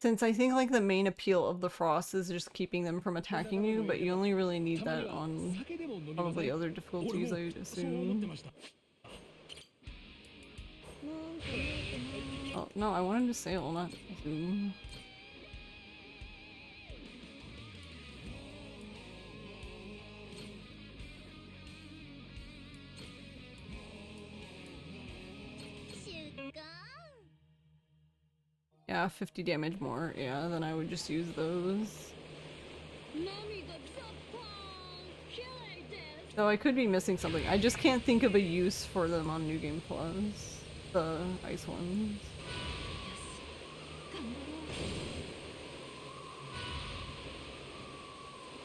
Since I think like the main appeal of the frost is just keeping them from attacking you, but you only really need that on probably other difficulties, I would assume. Oh, no, I wanted to sail, not zoom. Yeah, 50 damage more. Yeah, then I would just use those. Though I could be missing something. I just can't think of a use for them on New Game Plus. The ice ones.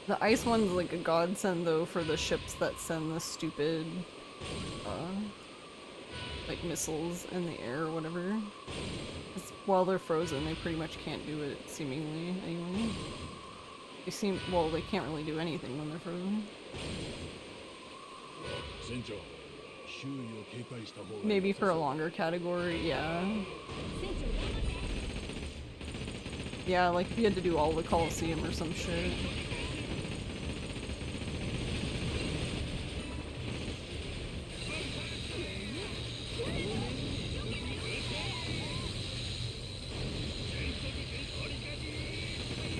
The ice one's like a godsend though for the ships that send the stupid like missiles in the air or whatever. 'Cause while they're frozen, they pretty much can't do it, seemingly, anyway. They seem- well, they can't really do anything when they're frozen. Maybe for a longer category, yeah. Yeah, like if you had to do all the Colosseum or some shit.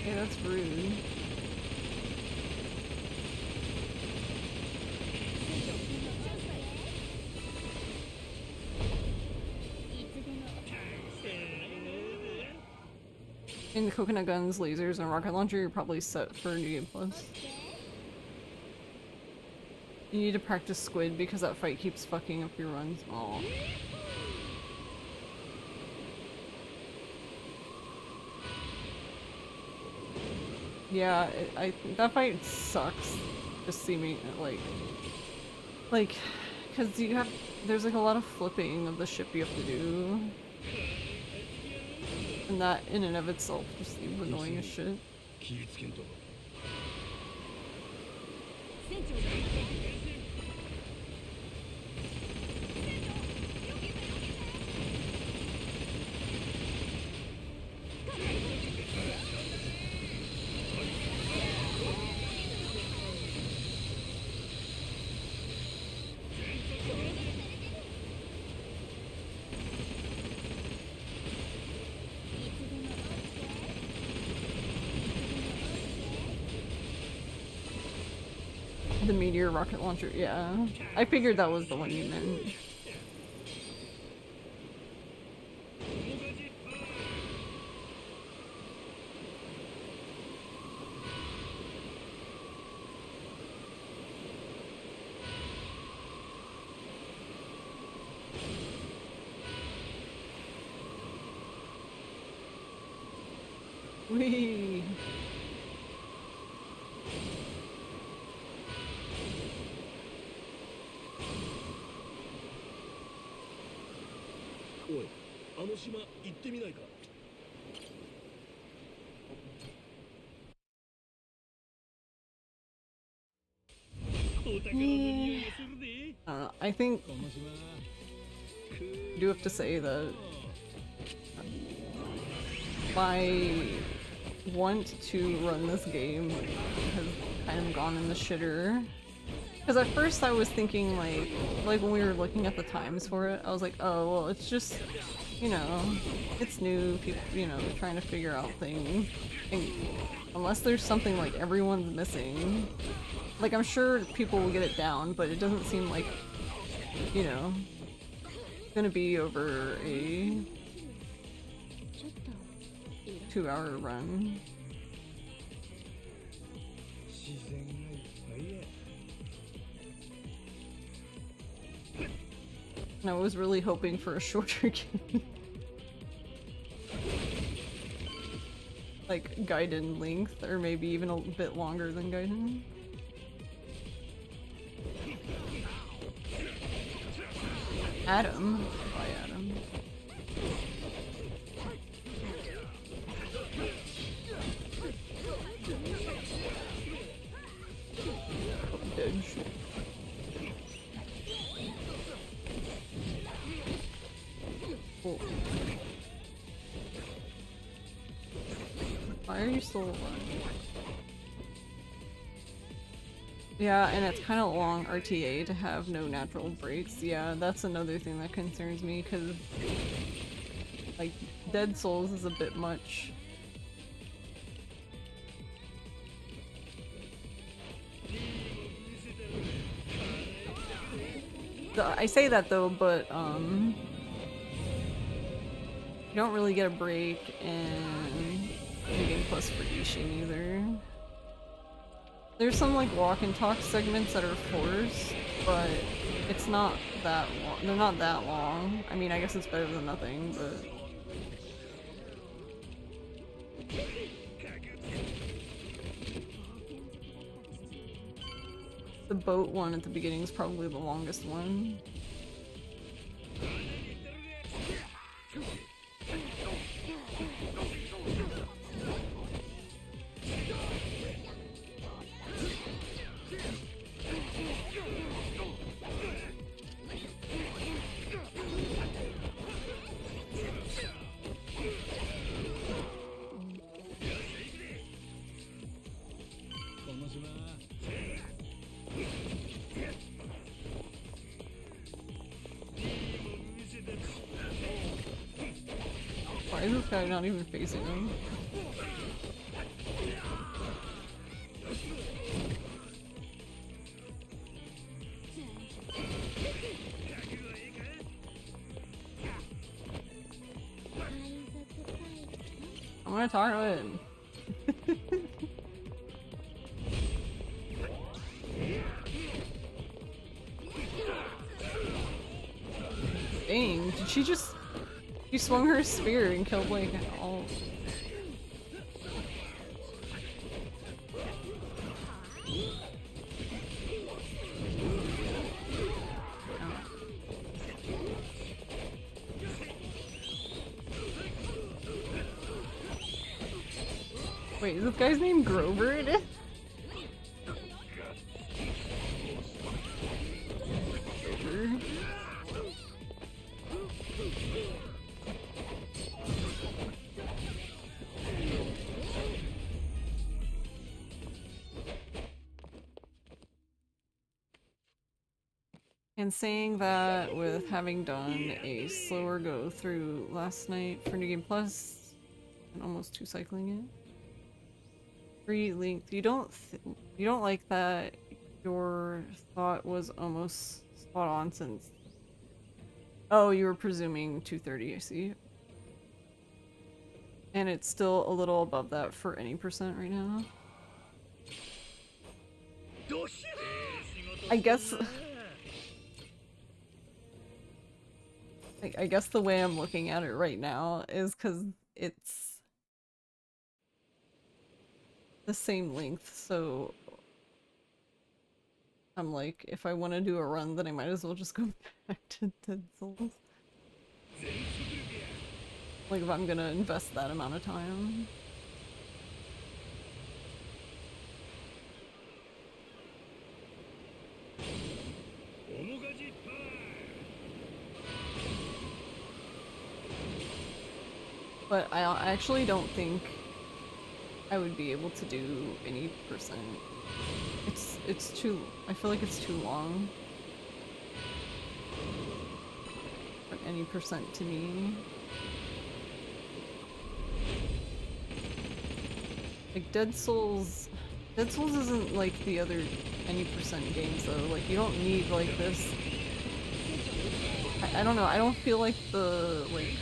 Yeah, that's rude. In the coconut guns, lasers, and rocket launcher, you're probably set for New Game Plus. You need to practice squid because that fight keeps fucking up your runs. Aww. Yeah, that fight sucks. Just seeming like, cause you have, there's like a lot of flipping of the ship you have to do. And that in and of itself just seems annoying as shit. The meteor rocket launcher, yeah. I figured that was the one you meant. Whee! I think I do have to say that my want to run this game has kind of gone in the shitter. Because at first I was thinking like when we were looking at the times for it, I was like, oh well, it's just, you know, it's new, people, you know, trying to figure out things. And unless there's something like everyone's missing, like I'm sure people will get it down, but it doesn't seem like, you know, it's gonna be over a 2-hour run. And I was really hoping for a shorter game. Like Gaiden length, or maybe even a bit longer than Gaiden. Adam. Bye, Adam. Dead shit. Cool. Why are you still alive? Yeah, and it's kind of long RTA to have no natural breaks. Yeah, that's another thing that concerns me, because like Dead Souls is a bit much. I say that though, but you don't really get a break in New Game Plus for Ishin either. There's some like walk and talk segments that are forced, but it's not that long. They're not that long. I mean, I guess it's better than nothing, but the boat one at the beginning is probably the longest one. Why is this guy not even facing him? I'm gonna talk to him. Dang, did she just... She swung her spear and killed like all... Wait, is this guy's name Grover? Grover. And saying that with having done a slower go through last night for New Game Plus and almost 2 cycling it. Free length. You don't like that your thought was almost spot on since... Oh, you were presuming 230, I see. And it's still a little above that for any percent right now. I guess... I guess the way I'm looking at it right now is because it's the same length, so I'm like, if I want to do a run, then I might as well just go back to Dead Souls. Like, if I'm gonna invest that amount of time. But I actually don't think I would be able to do any percent. It's too, I feel like it's too long. For any percent to me. Like Dead Souls isn't like the other any percent games though. Like you don't need like this. I don't know, I don't feel like the like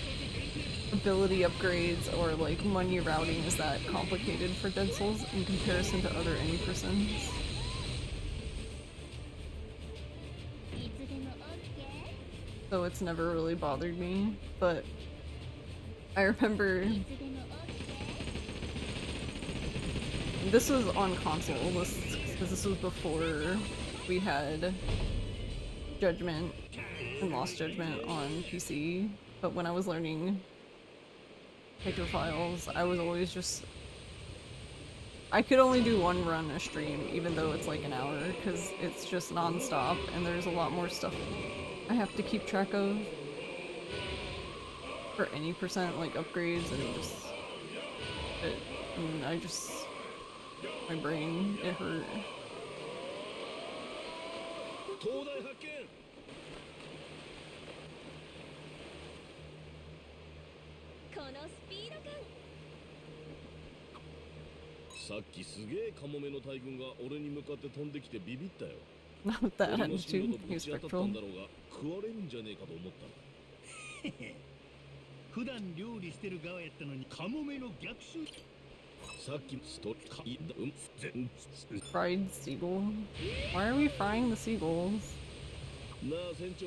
ability upgrades or like money routing is that complicated for Dead Souls in comparison to other any percents. So it's never really bothered me, but I remember this was on console, because this was before we had Judgment and Lost Judgment on PC, but when I was learning Files, I was always just... I could only do one run a stream, even though it's like an hour, because it's just non-stop, and there's a lot more stuff I have to keep track of for any percent, like upgrades, and just... and I just... my brain, it hurt. Not that attitude, he's spectral. 普段料理してる側やったのにカモメの逆襲。Fried seagull? Why are we frying the seagulls? なあ船長。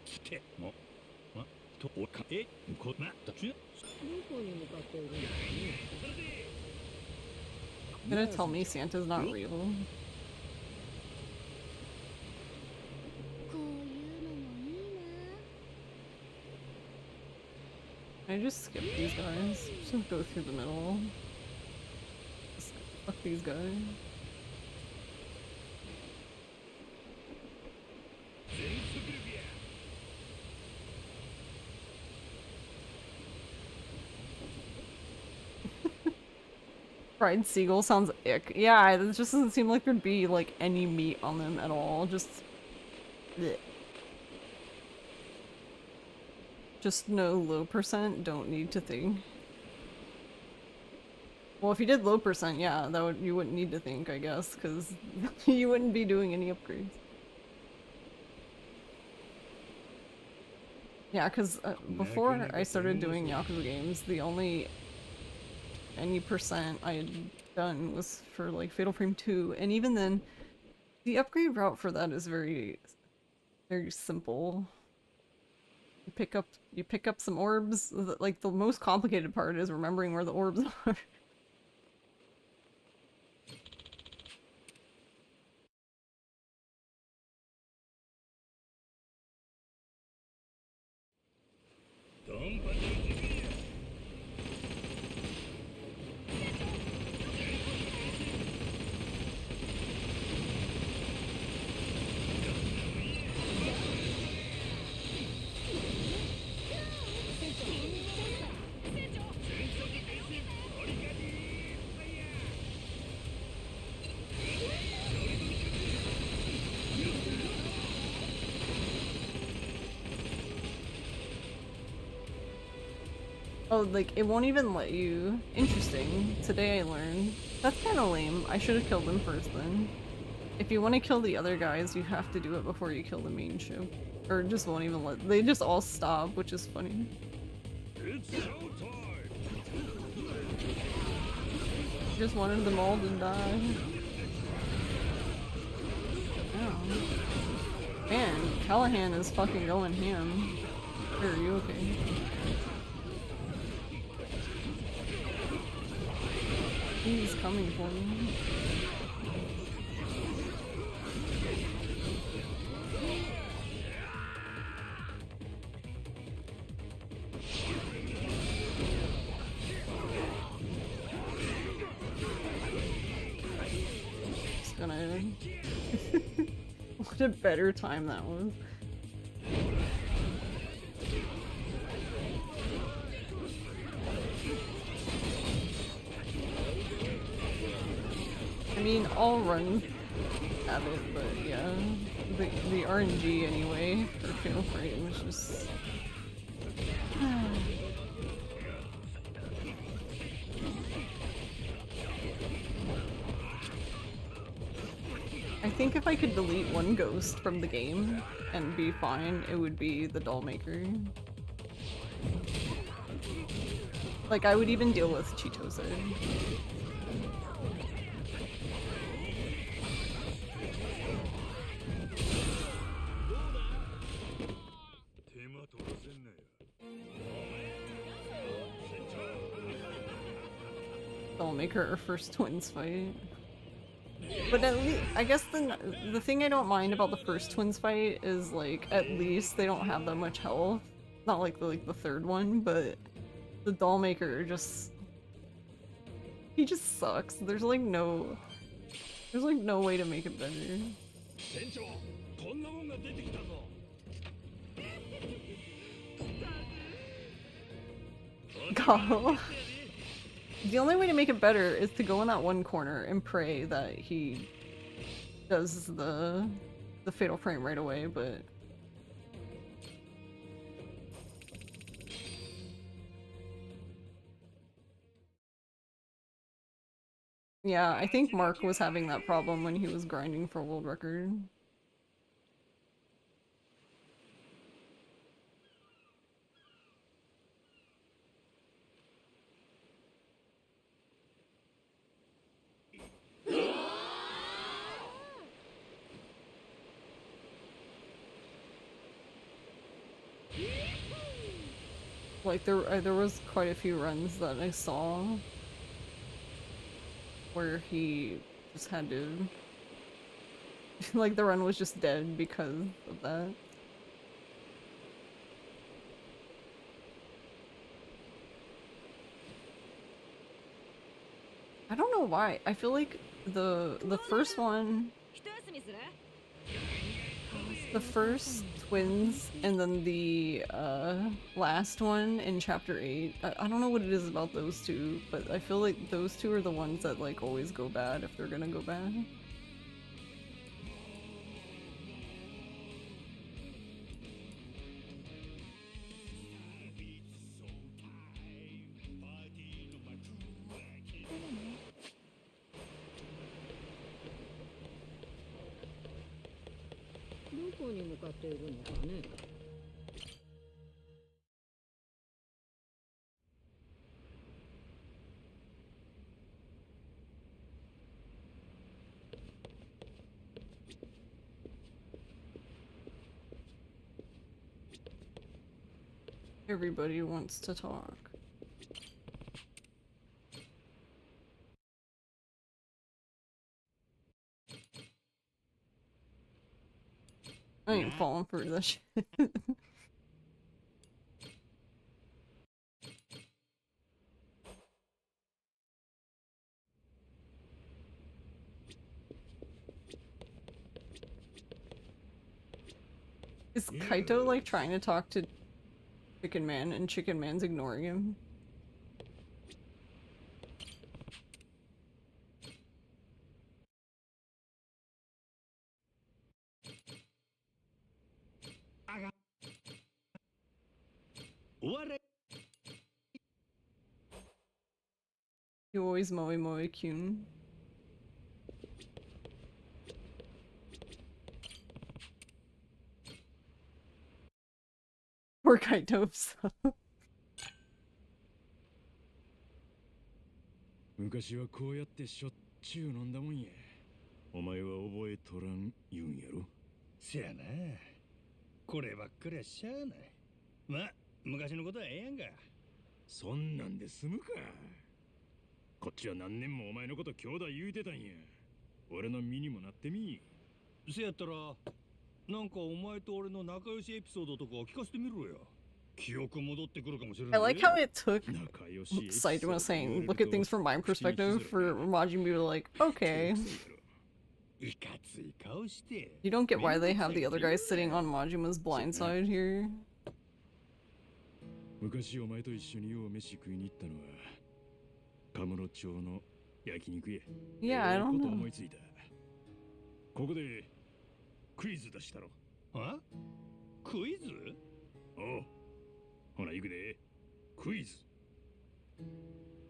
来ても。とおかえこなだち。どこに向かっているんだね。You're gonna tell me Santa's not real? Can I just skip these guys? Just go through the middle. Just fuck these guys. Fried seagull sounds ick. Yeah, it just doesn't seem like there'd be like any meat on them at all. Just... bleh. Just no low percent, don't need to think. Well, if you did low percent, yeah, that would, you wouldn't need to think, I guess, because you wouldn't be doing any upgrades. Yeah, because before I started doing Yakuza games, the only any percent I had done was for like Fatal Frame 2, and even then, the upgrade route for that is very, very simple. You pick up some orbs. Like the most complicated part is remembering where the orbs are. Oh, like, it won't even let you. Interesting. Today I learned. That's kinda lame. I should have killed them first then. If you want to kill the other guys, you have to do it before you kill the main ship. Or it just won't even let- they just all stop, which is funny. It's showtime. Just wanted them all to die. Oh. Man, Callahan is fucking going ham. Are you okay? He's coming for me. Just gonna What a better time that was. I mean, all runs have it, but yeah, the RNG anyway for Fatal Frame was just. I think if I could delete one ghost from the game and be fine, it would be the doll maker. Like, I would even deal with Chitose. Doll maker or first twins fight. But at least, I guess the thing I don't mind about the first twins fight is, like, at least they don't have that much health. Not like the third one, but the doll maker just, he just sucks. There's like no way to make it better. God. The only way to make it better is to go in that one corner and pray that he does the fatal frame right away, but yeah, I think Mark was having that problem when he was grinding for world record. Like, there was quite a few runs that I saw where he just had to like, the run was just dead because of that. I don't know why. I feel like the first one, the first twins, and then the last one in chapter 8. I don't know what it is about those two, but I feel like those two are the ones that like always go bad if they're gonna go bad. Everybody wants to talk. I ain't falling for this shit. Is Kaito like trying to talk to Chicken Man and Chicken Man's ignoring him? You always moe moe Kyun. Poor Kaito. 昔はこうやってしょっちゅう飲んだもんや。お前は覚えとらん言うんやろ。せやな。こればっかりはしゃあない。まあ、昔のことはええやんか。そんなんで済むか。こっちは何年もお前のこと兄弟言うてたんや。俺の身にもなってみ。せやったら、なんかお前と俺の仲良しエピソードとか聞かせてみろよ。記憶戻ってくるかもしれない。 I like how it took Saitama saying, look at things from my perspective, for Majin Buu to like, okay. You don't get why they have the other guy sitting on Majima's blind side here. 昔お前と一緒によう飯食いに行ったのはカムロ町の焼肉屋。 Yeah, I don't こと know. 思いついた。ここでクイズ出したろ。はクイズ？おう。ほな行くで。クイズ。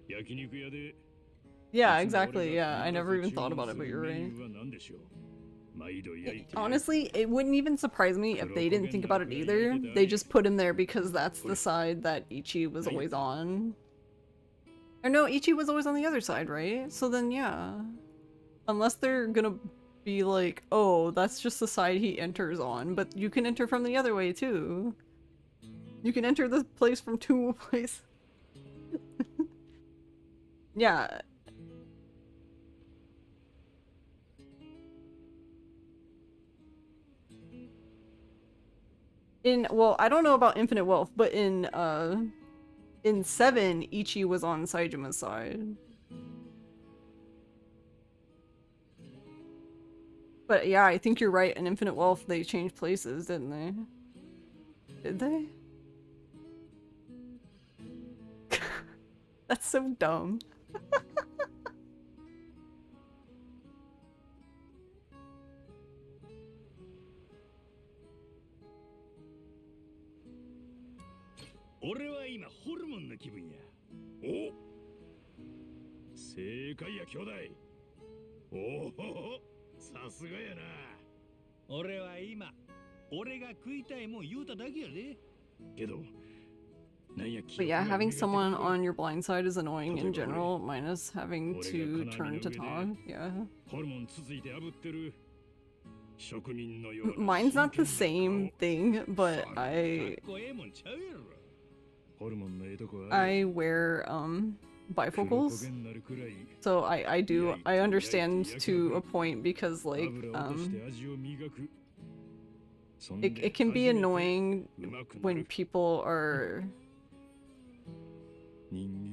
焼肉屋で。 Yeah, exactly. Yeah, I never even thought about it, but you're right. Honestly, it wouldn't even surprise me if they didn't think about it either. They just put him there because that's the side that Ichi was always on. Or no, Ichi was always on the other side, right? So then, yeah. Unless they're gonna be like, oh, that's just the side he enters on, but you can enter from the other way too. You can enter this place from two places. Yeah. Well, I don't know about Infinite Wealth, but in 7, Ichi was on Saijima's side. But yeah, I think you're right. In Infinite Wealth, they changed places, didn't they? Did they? That's so dumb. Oh. 俺は今ホルモンの気分や。お、正解や兄弟。おお、さすがやな。俺は今、俺が食いたいもん言うただけやで。けど、なんや But yeah, having someone on your blind side is annoying in general, minus having to turn to talk. Yeah. ホルモン続いて炙ってる。 Mine's not the same thing, but I wear bifocals, so I understand to a point because like it can be annoying when people are,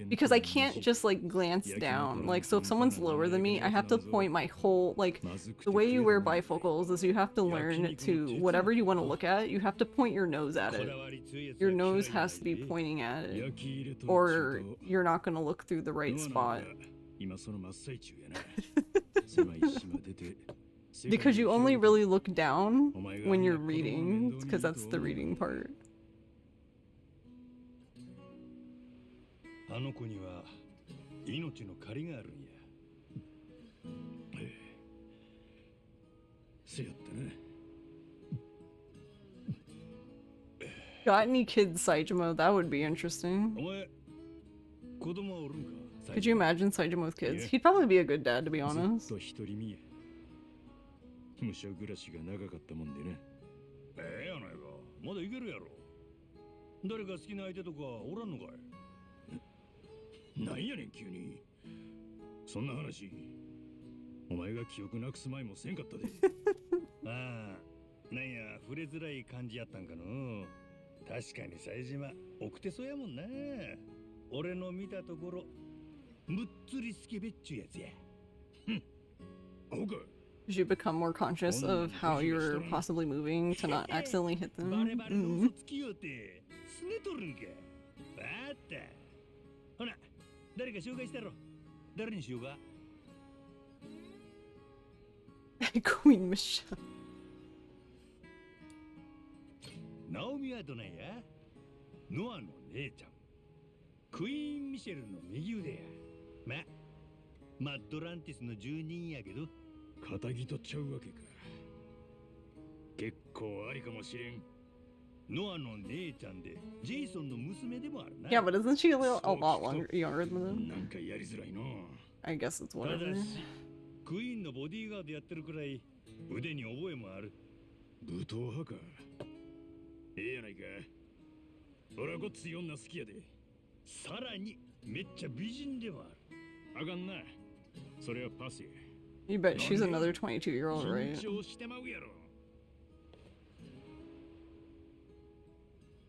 because I can't just like glance down. Like, so if someone's lower than me, I have to point my whole, like, the way you wear bifocals is you have to learn to, whatever you want to look at, you have to point your nose at it. Your nose has to be pointing at it, or you're not going to look through the right spot. Because you only really look down when you're reading, because that's the reading part. あの子には命の借りがあるんや。せやったな。Got any kids, Saijima? That would be interesting. お前、子供おるんか? Could you imagine Saijima with kids? He'd probably be a good dad, to be honest. ずっと一人身や。武者暮らしが長かったもんでな。やないか。まだいけるやろ。誰か好きな相手とかおらんのかい? なんやねん急に。そんな話、お前が記憶なくす前もせんかったで。ああ、なんや触れづらい感じやったんかの。確かに冴島、奥手そうやもんな。俺の見たところ、むっつりスケベっちゅうやつや。アホか。You should become more conscious of how you're possibly moving to not accidentally hit them. バレバレの嘘つきよってすねとるんか。バーッタ。ほな。誰か紹介したろ。誰にしようか? Queen Michelle. ナオミはどないや? ノアの姉ちゃん。クイーン・ミシェルの右腕や。マッドランティスの住人やけど。仇とちゃうわけか。結構ありかもしれん。ノアの姉ちゃんでジェイソンの娘でもあるな。 Yeah, but isn't she a lot younger than them? なんかやりづらいな。I guess it's whatever. クイーンのボディーガードやってるくらい腕に覚えもある。武闘派か。やないか。俺はごっつい女好きやで。さらにめっちゃ美人でもある。あかんな。それはパスや。 You bet she's another 22-year-old, right?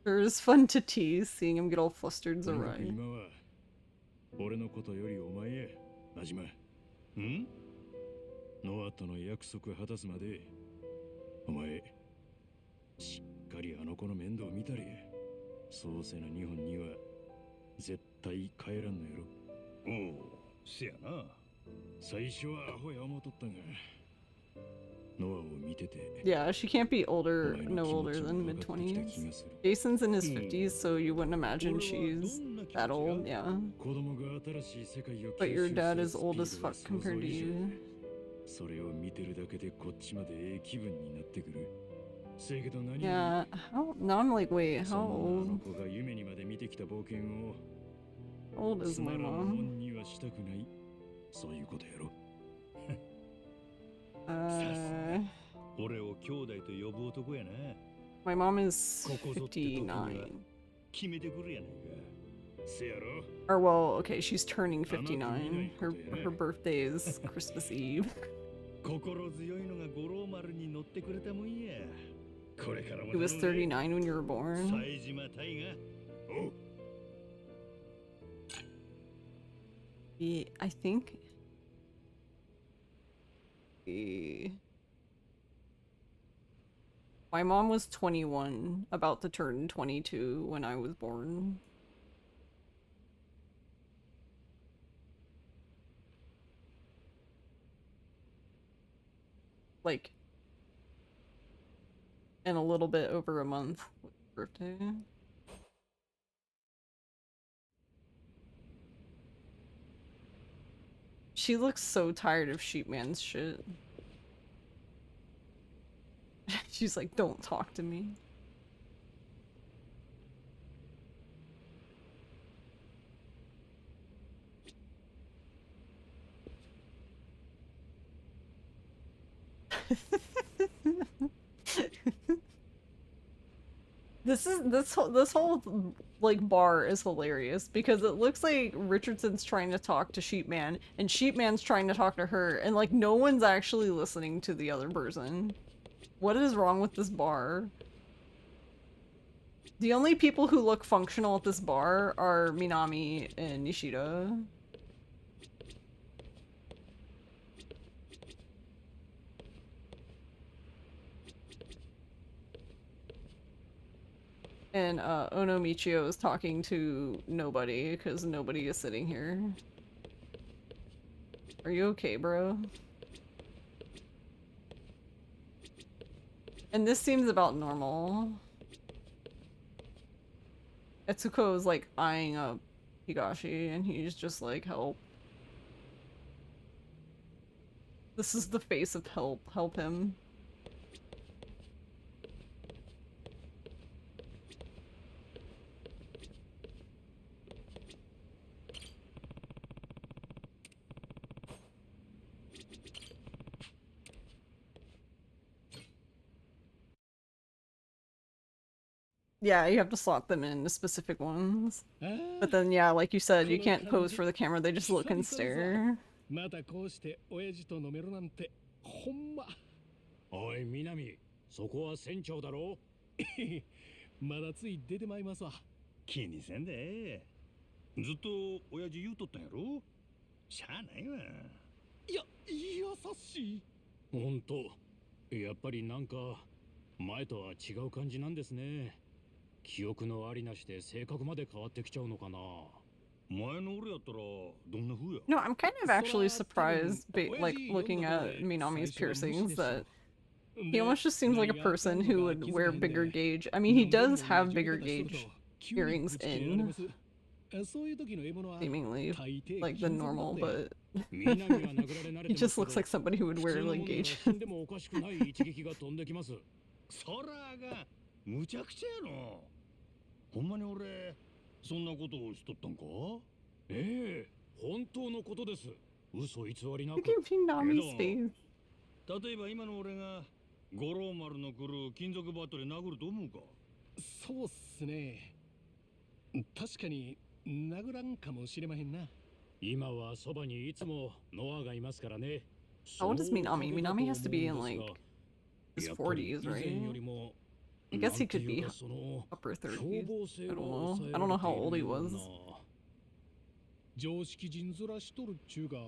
Sure is fun to tease, seeing him get all flustered is alright. 俺のことよりお前や、真島。ノアとの約束果たすまでお前しっかりあの子の面倒見たりそうせな日本には絶対帰らんのやろ。おう、せやな。最初はアホや思っとったがノアを見てて Yeah, she can't be older, no older than mid-20s. Jason's in his 50s, so you wouldn't imagine she's that old, yeah. But your dad is old as fuck compared to you. それを見てるだけでこっちまでええ気分になってくる。せやけど何 Yeah, now I'm like, wait, how old? 子が夢にまで見てきた冒険を How old is my つまらん mom? もんにはしたくない。そういうことやろ。俺を兄弟と呼ぶ男やな。 My mom is 59. 決めてくるやないか。せやろ。 Or well, okay, she's turning 59. Her birthday is Christmas Eve. 心強いのが五郎丸に乗ってくれたもんや。これからも He was 39 when you were born. 冴島大河。おう。 Yeah, I think. My mom was 21, about to turn 22 when I was born. Like, in a little bit over a month with birthday. She looks so tired of Sheepman's shit. She's like, don't talk to me. This whole like bar is hilarious because it looks like Richardson's trying to talk to Sheepman and Sheepman's trying to talk to her and like no one's actually listening to the other person. What is wrong with this bar? The only people who look functional at this bar are Minami and Nishida. And Ono Michio is talking to nobody because nobody is sitting here. Are you okay, bro? And this seems about normal. Etsuko is like eyeing up Higashi and he's just like, help. This is the face of help. Help him. Yeah, you have to slot them in the specific ones. But then, yeah, like you said, you can't pose for the camera, they just look and stare. またこうして親父と飲めるなんてほんま。おい南、そこは船長だろ。まだつい出てまいますわ。気にせんで。ずっと親父言うとったんやろ。しゃあないわ。いや、優しい。ほんと、やっぱりなんか前とは違う感じなんですね。記憶のありなしで性格まで変わってきちゃうのかな。 No, I'm kind of actually surprised, like, looking at Minami's piercings, that he almost just seems like a person who would wear bigger gauge. I mean, he does have bigger gauge earrings in, seemingly, like, the normal, but he just looks like somebody who would wear, like, gauge. そんなことをしとったんか？ええ、本当のことです。嘘偽りなく。Look at Minami's face. 例えば今の俺が五郎丸の来る金属バットで殴ると思うか？そうっすね。確かに殴らんかもしれまへんな。今はそばにいつもノアがいますからね。How old is Minami? Minami has to be in like his 40s, right? I guess he could be upper 30s. I don't know. I don't know how old he was. 常識人面しとるっちゅうが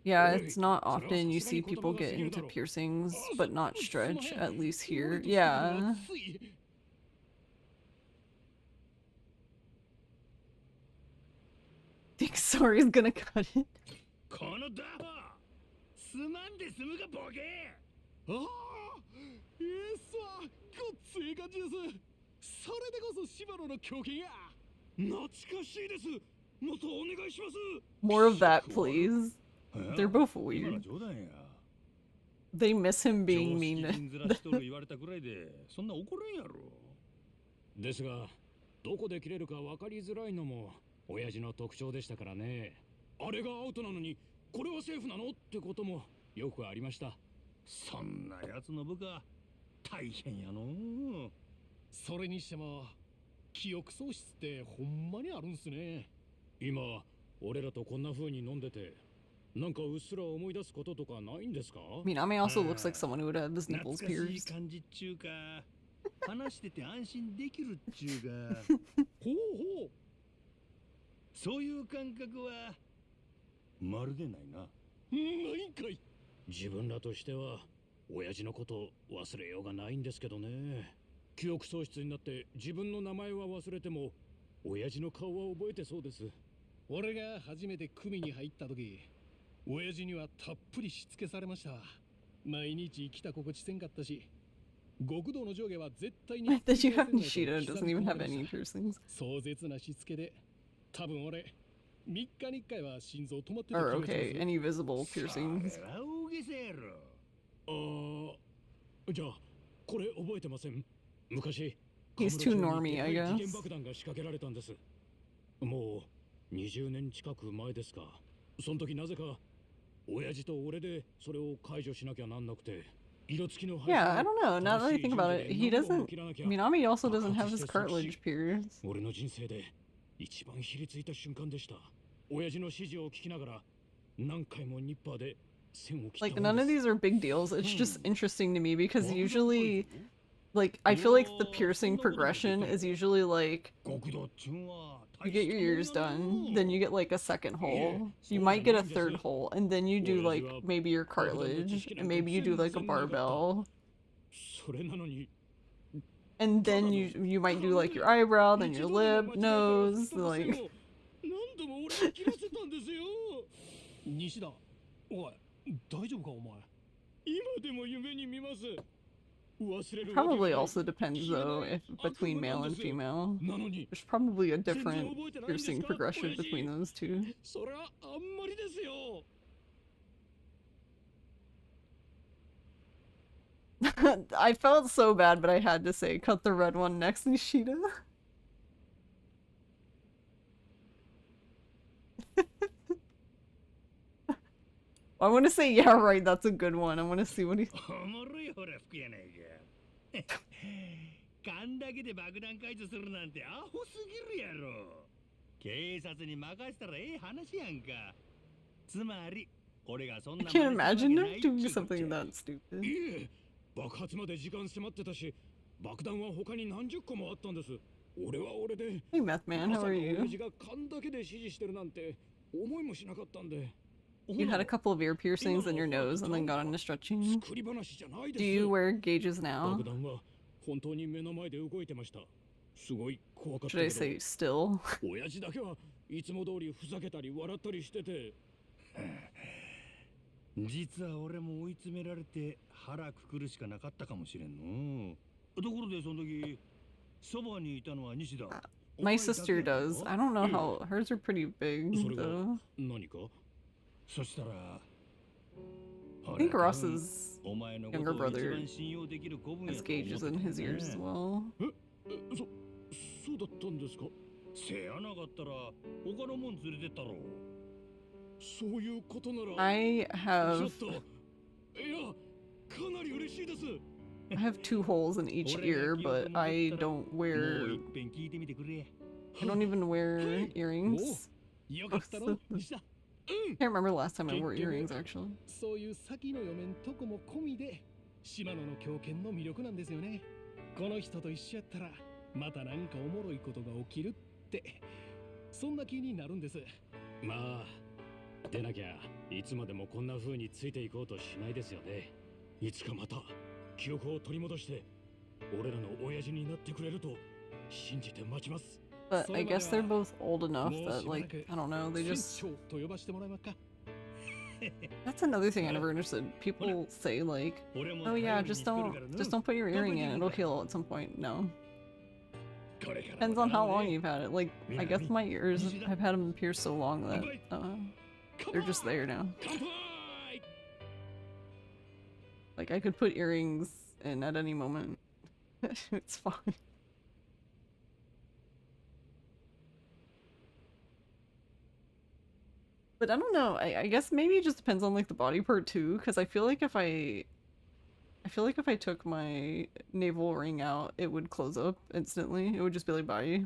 Yeah, it's not often you see people get into piercings, but not stretch, at least here. Yeah. Think Sorry's gonna cut it. このダホすまんで済むがボケ。ああ、さ、ごっつい感じです。それでこそ柴野の狂犬や。懐かしいです。もっとお願いします。More of that, please. They're both weird. They miss him being mean to 言われたぐらいでそんな怒れんやろ。ですが、どこで切れるか分かりづらいのも親父の特徴でしたからね。あれがアウトなのに、これはセーフなのってこともよくありました。そんなやつの部下大変やの。それにしても記憶喪失ってほんまにあるんすね。今俺らとこんな風に飲んでて、なんかうっすら思い出すこととかないんですか？ I mean, Ami also looks like someone who would have his nipples 懐かしい pierced. 感じっちゅうか、話してて安心できるっちゅうか。ほうほう。そういう感覚はまるでないな。ないんかい。自分らとしては親父のこと忘れようがないんですけどね。記憶喪失になって自分の名前は忘れても親父の顔は覚えてそうです。俺が初めて組に入った時、親父にはたっぷりしつけされました。毎日生きた心地せんかったし、極道の上下は絶対に That you have Nishida doesn't even have any piercings. 壮絶なしつけで、多分俺3日に1回は心臓止まってた Or 気がします。 okay, any visible piercings. それは大げさやろ。じゃあこれ覚えてません？昔 He's too normy, I 時 guess. 限爆弾が仕掛けられたんです。もう20年近く前ですか。その時なぜか親父と俺でそれを解除しなきゃなんなくて。Yeah, I don't know. Now that I think about it, he doesn't. Minami also doesn't have his cartilage pierced. 俺の人生で一番ひりついた瞬間でした。親父の指示を聞きながら何回もニッパーで線を切ったんです。Like, none of these are big deals. It's just interesting to me because usually, like, I feel like the piercing progression is usually like you get your ears done, then you get like a second hole, you might get a third hole, and then you do like maybe your cartilage, and maybe you do like a barbell, and then you might do like your eyebrow, then your lip, nose, like. 西田、おい、大丈夫かお前。今でも夢に見ます。 Probably also depends though if between male and female. There's probably a different piercing progression between those two. I felt so bad, but I had to say, cut the red one next, Nishida. I want to say, yeah, right, that's a good one. I want to see what he... 勘だけで爆弾解除するなんてアホすぎるやろ。警察に任せたらええ話やんか。つまり、俺がそん I な can't imagine him doing something that stupid. いえ、爆発まで時間迫ってたし、爆弾は他に何十個もあったんです。俺は俺で。 Hey, Meth Man, how are you? 親父が勘だけで指示してるなんて思いもしなかったんで。 You had a couple of ear piercings in your nose and then got into stretching. Do you wear gauges now? Should I say still? 親父だけはいつも通りふざけたり笑ったりしてて。実は俺も追い詰められて腹くくるしかなかったかもしれんの。ところでその時そばにいたのは西田。My sister does. I don't know how hers are pretty big though. 何か? そしたら I think Ross's younger brother has gauges in his ears as well. そうだったんですか? せやなかったら他のもん連れてったろ。そういうことなら I have ちょっといやかなり嬉しいです。 I have 2 holes in each ear, but I don't wear I don't even wear earrings. I can't remember the last time I wore earrings actually. そういう先の読めんとこも込みで島野の狂犬の魅力なんですよね。この人と一緒やったらまたなんかおもろいことが起きるってそんな気になるんです。まあでなきゃいつまでもこんな風についていこうとしないですよね。いつかまた記憶を取り戻して俺らの親父になってくれると信じて待ちます。 But I guess they're both old enough that, like, I don't know, they just... と呼ばせてもらえますか。 That's another thing I never understood. People say, like, oh yeah, just don't put your earring in, it'll heal at some point. No. Depends on how long you've had it. Like, I guess my ears, I've had them pierced so long that, they're just there now. Like, I could put earrings in at any moment. It's fine. But I don't know, I guess maybe it just depends on, like, the body part too, because I feel like if I took my navel ring out, it would close up instantly. It would just be like, bye.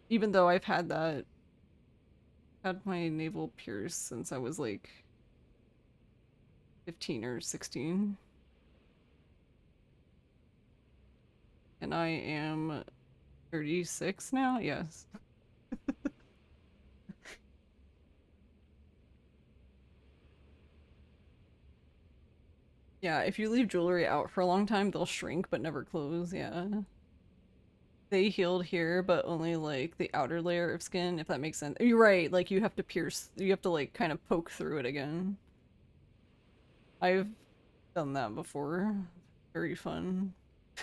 Even though I've had my navel pierced since I was like 15 or 16. And I am 36 now? Yes. Yeah, if you leave jewelry out for a long time, they'll shrink but never close, yeah. They healed here, but only like the outer layer of skin, if that makes sense. You're right, like you have to pierce, you have to like kind of poke through it again. I've done that before. Very fun. I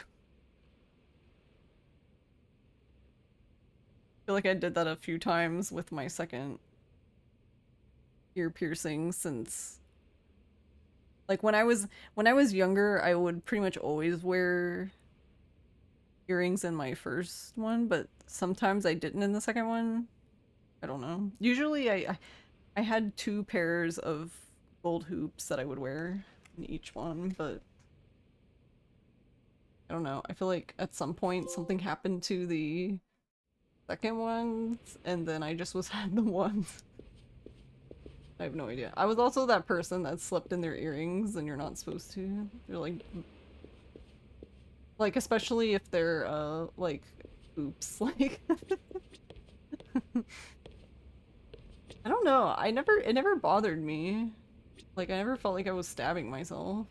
feel like I did that a few times with my second ear piercing since, like, when I was younger, I would pretty much always wear earrings in my first one, but sometimes I didn't in the second one. I don't know. Usually I had 2 pairs of gold hoops that I would wear in each one, but I don't know. I feel like at some point something happened to the second ones, and then I just was had the ones. I have no idea. I was also that person that slept in their earrings, and you're not supposed to. They're like especially if they're like, oops, like I don't know. It never bothered me. Like, I never felt like I was stabbing myself.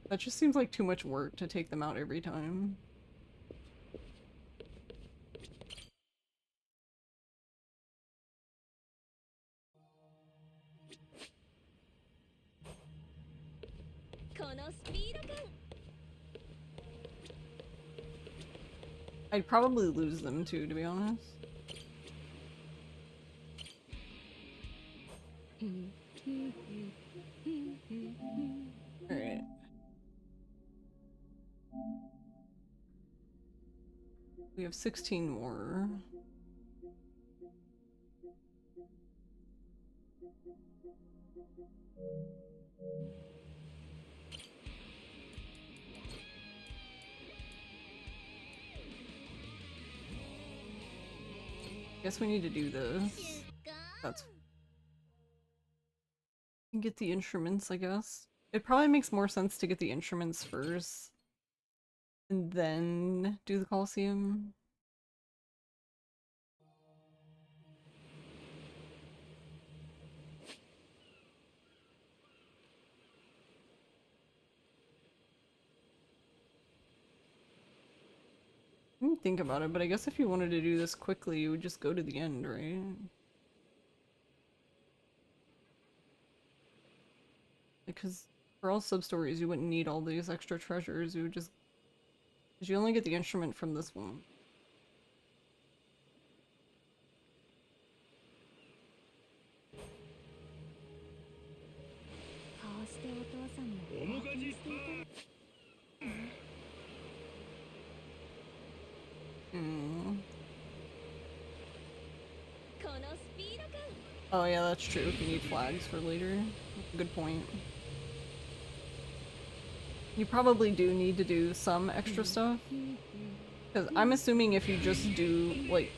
That just seems like too much work to take them out every time. I'd probably lose them too, to be honest. Alright. We have 16 more. Guess we need to do this. That's... Get the instruments, I guess. It probably makes more sense to get the instruments first, and then do the Colosseum. I didn't think about it, but I guess if you wanted to do this quickly, you would just go to the end, right? Because for all sub-stories, you wouldn't need all these extra treasures, you would just... Because you only get the instrument from this one. Oh yeah, that's true, if you need flags for later. Good point. You probably do need to do some extra stuff. Because I'm assuming if you just do, like,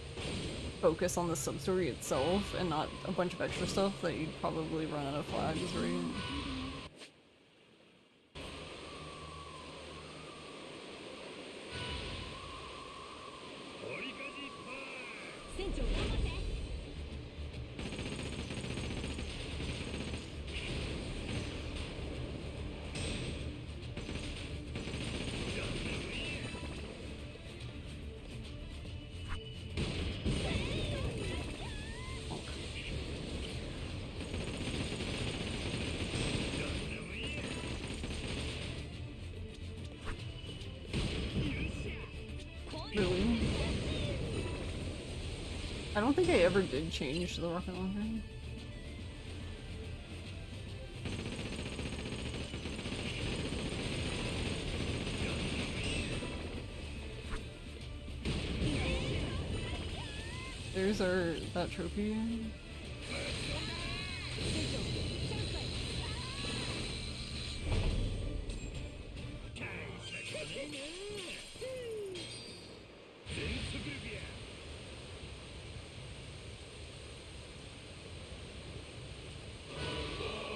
focus on the sub-story itself and not a bunch of extra stuff, that you'd probably run out of flags, right? I don't think I ever did change the rocket launcher. There's that trophy.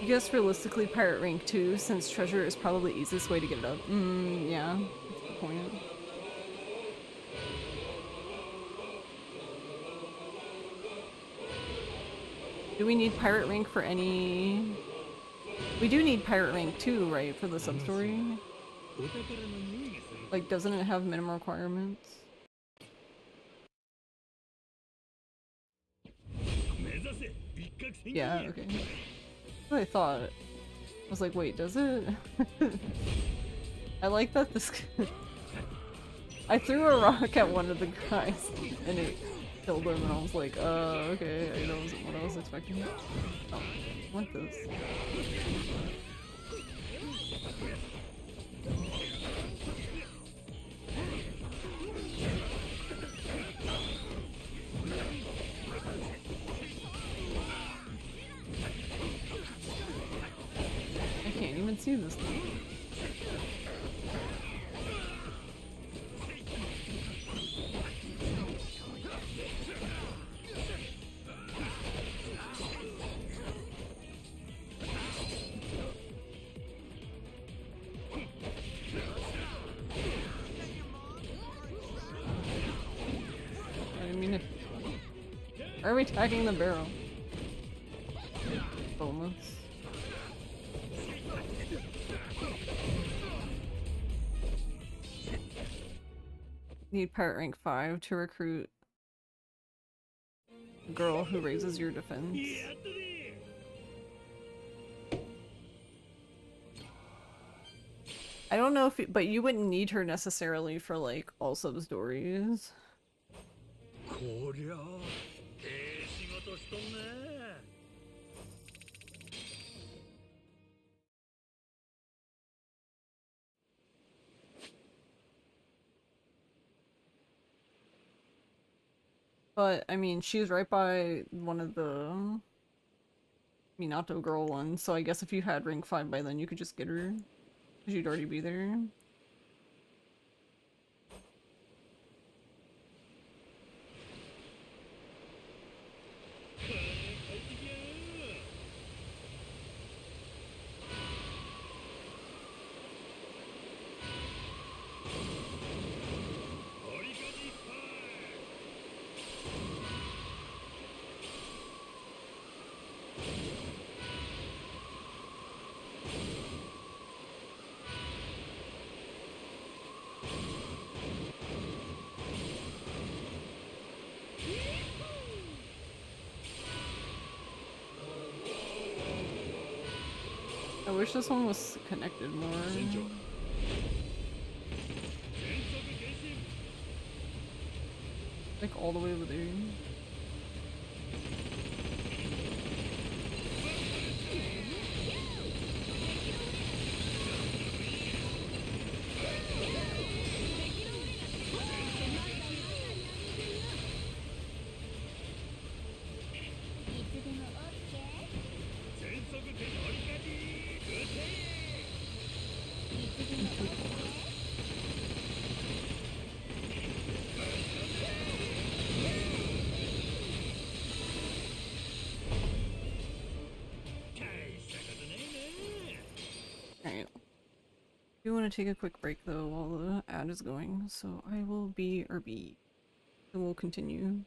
I guess realistically Pirate Rank 2, since treasure is probably the easiest way to get it up. Yeah, that's the point. Do we need Pirate Rank for any... We do need Pirate Rank 2, right, for the sub-story? Like, doesn't it have minimum requirements? Yeah, okay. That's what I thought. I was like, wait, does it? I like that this... I threw a rock at one of the guys, and it killed him, and I was like, okay, I know that wasn't what I was expecting. Oh, I want this. I can't even see this thing. I mean, why are we tagging the barrel? Bonus. Need Pirate Rank 5 to recruit a girl who raises your defense. I don't know if but you wouldn't need her necessarily for like all sub stories. But, I mean, she's right by one of the Minato girl ones, so I guess if you had rank 5 by then, you could just get her. Because you'd already be there. I wish this one was connected more. Like all the way over there. I do want to take a quick break though while the ad is going, so I will be RB and we'll continue.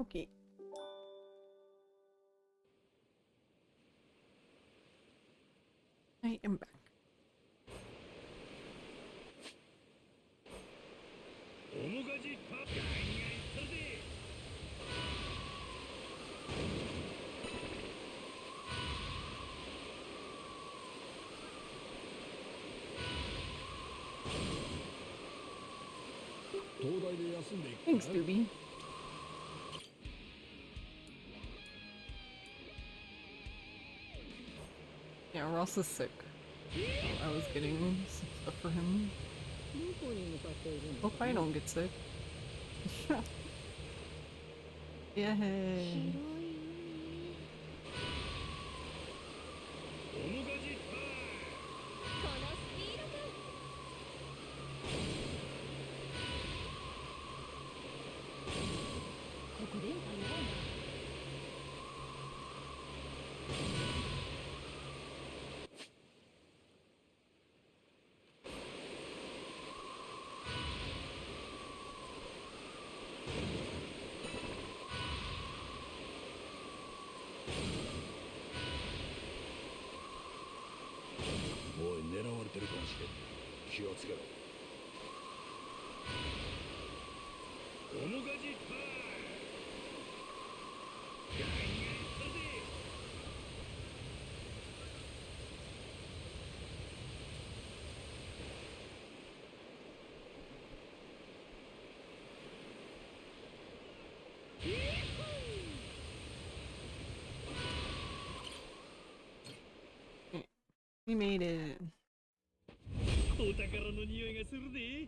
okie. I am back. Thanks, Doobie. Yeah, Ross is sick. I was getting some stuff for him. Hope I don't get sick. Yay! We made it. お宝の匂いがするで。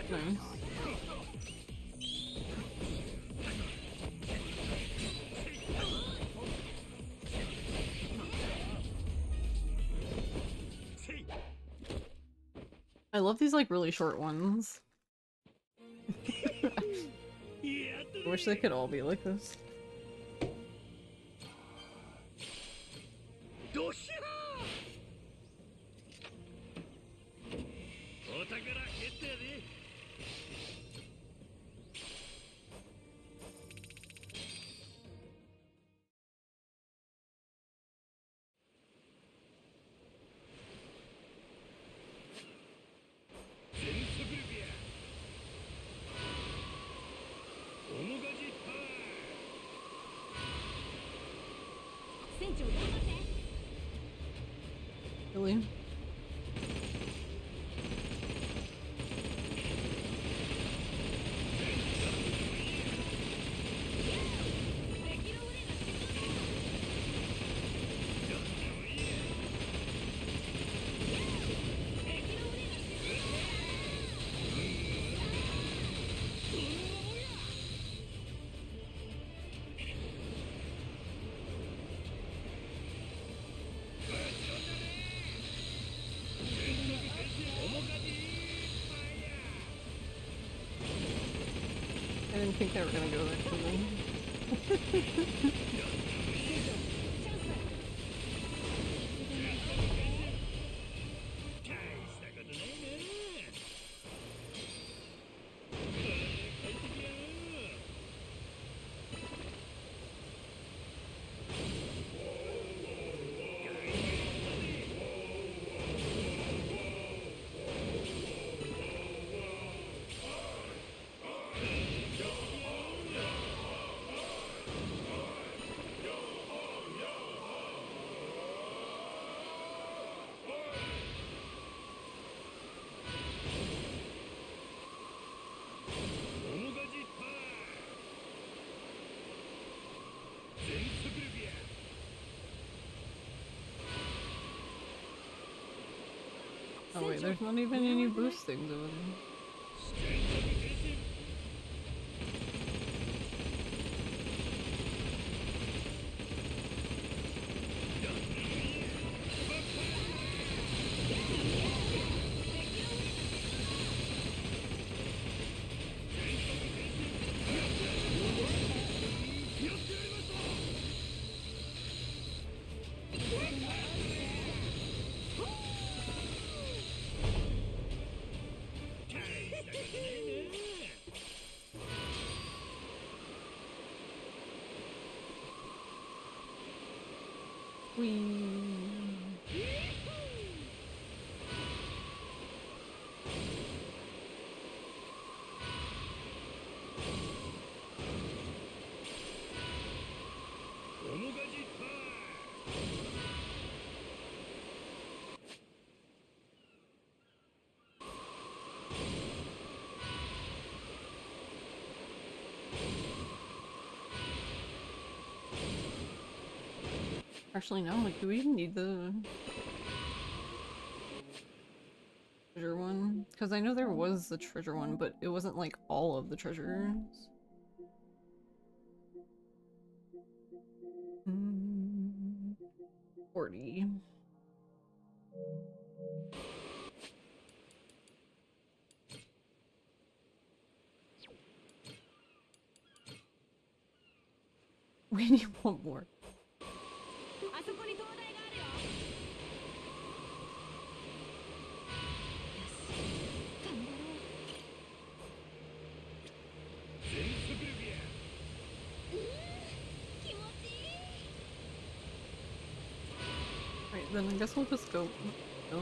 Nice. I love these like really short ones. I wish they could all be like this. Really? I didn't think they were gonna go there for me. Oh wait, there's not even any boost things over there. Whee! Actually, no, like, do we even need the treasure one? Because I know there was the treasure one, but it wasn't like all of the treasures. 40. We need one more. あそこに灯台があるよ。頑張ろう。全速力や。気持ちいい。 Right, then I guess we'll just go. Go.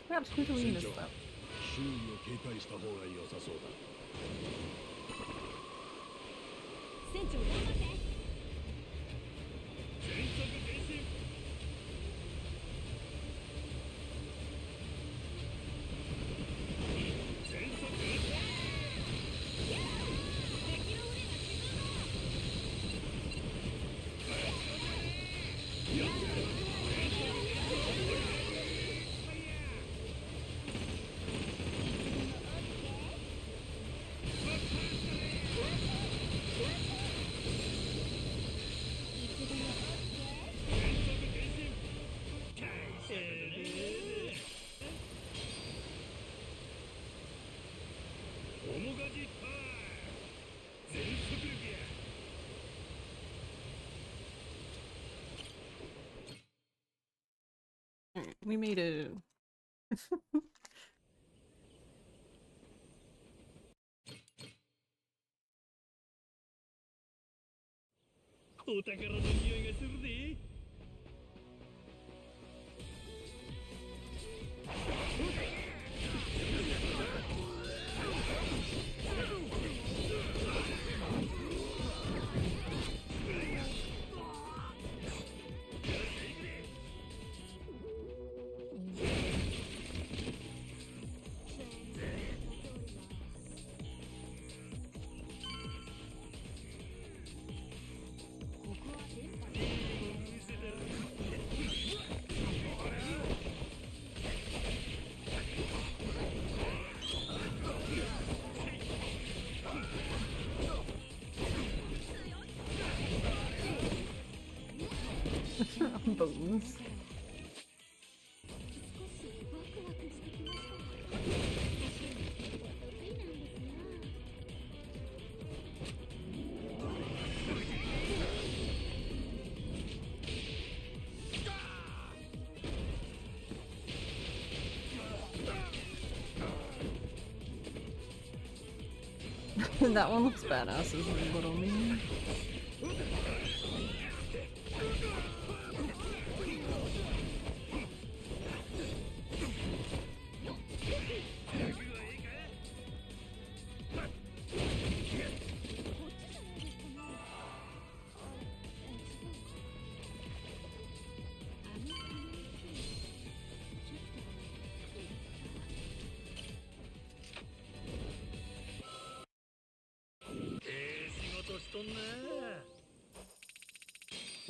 Perhaps completely missed that. 周囲を警戒した方が良さそうだ。船長頑張って。全速前進。全速。敵の船がAlright, we made it. お宝の匂いがするで。Bones. That one looks badass, isn't it, little me?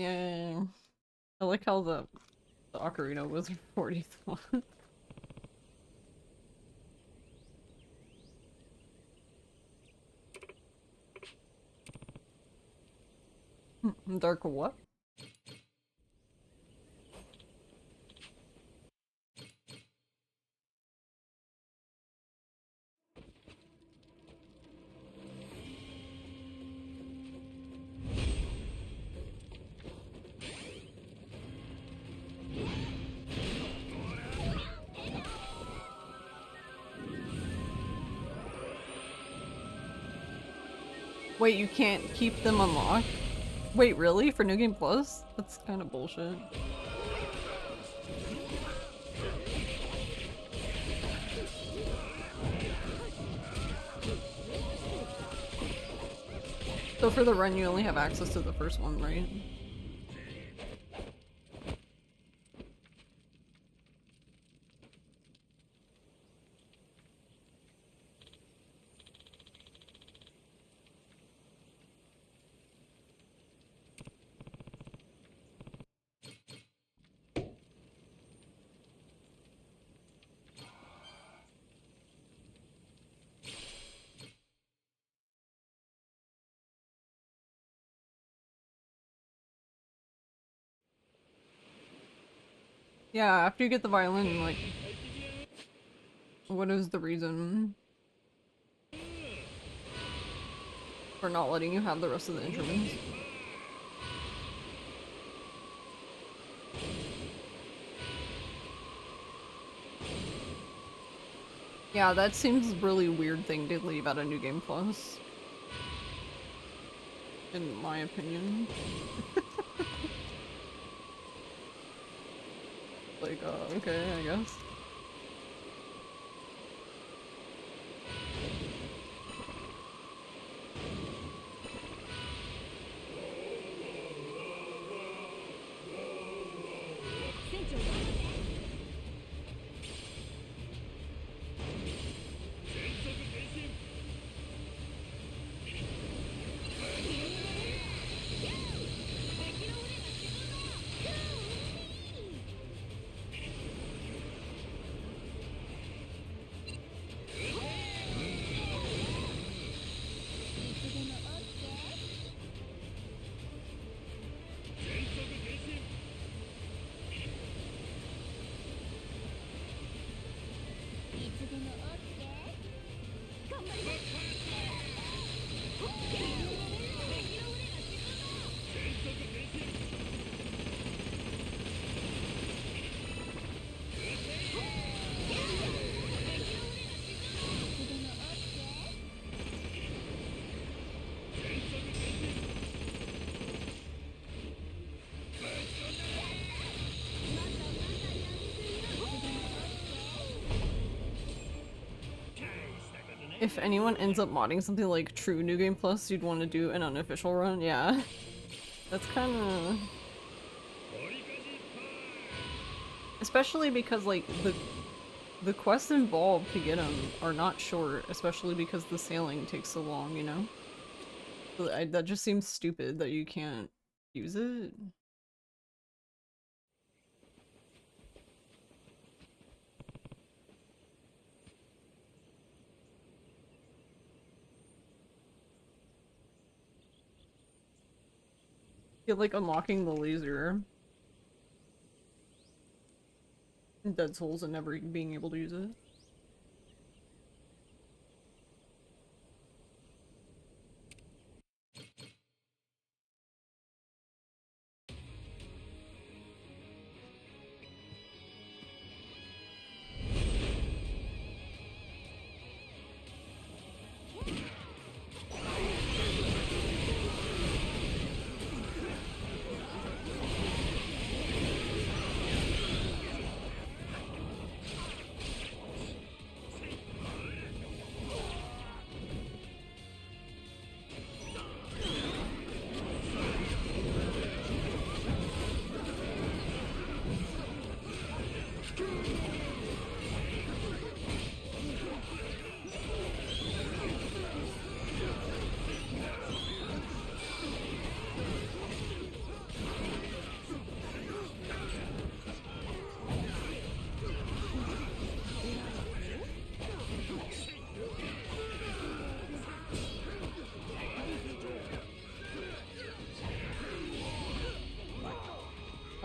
Yeah. I like how the ocarina was her 40th one. Dark what? Wait, you can't keep them unlocked? Wait, really? For New Game Plus? That's kind of bullshit. So for the run, you only have access to the first one, right? Yeah, after you get the violin, like, what is the reason for not letting you have the rest of the instruments? Yeah, that seems really weird thing to leave out a New Game Plus. In my opinion. Like, okay, I guess. If anyone ends up modding something like true New Game Plus, you'd want to do an unofficial run, yeah. That's kind of... Especially because, like, the quests involved to get them are not short, especially because the sailing takes so long, you know? So that just seems stupid that you can't use it. Feel like unlocking the laser in Dead Souls and never being able to use it.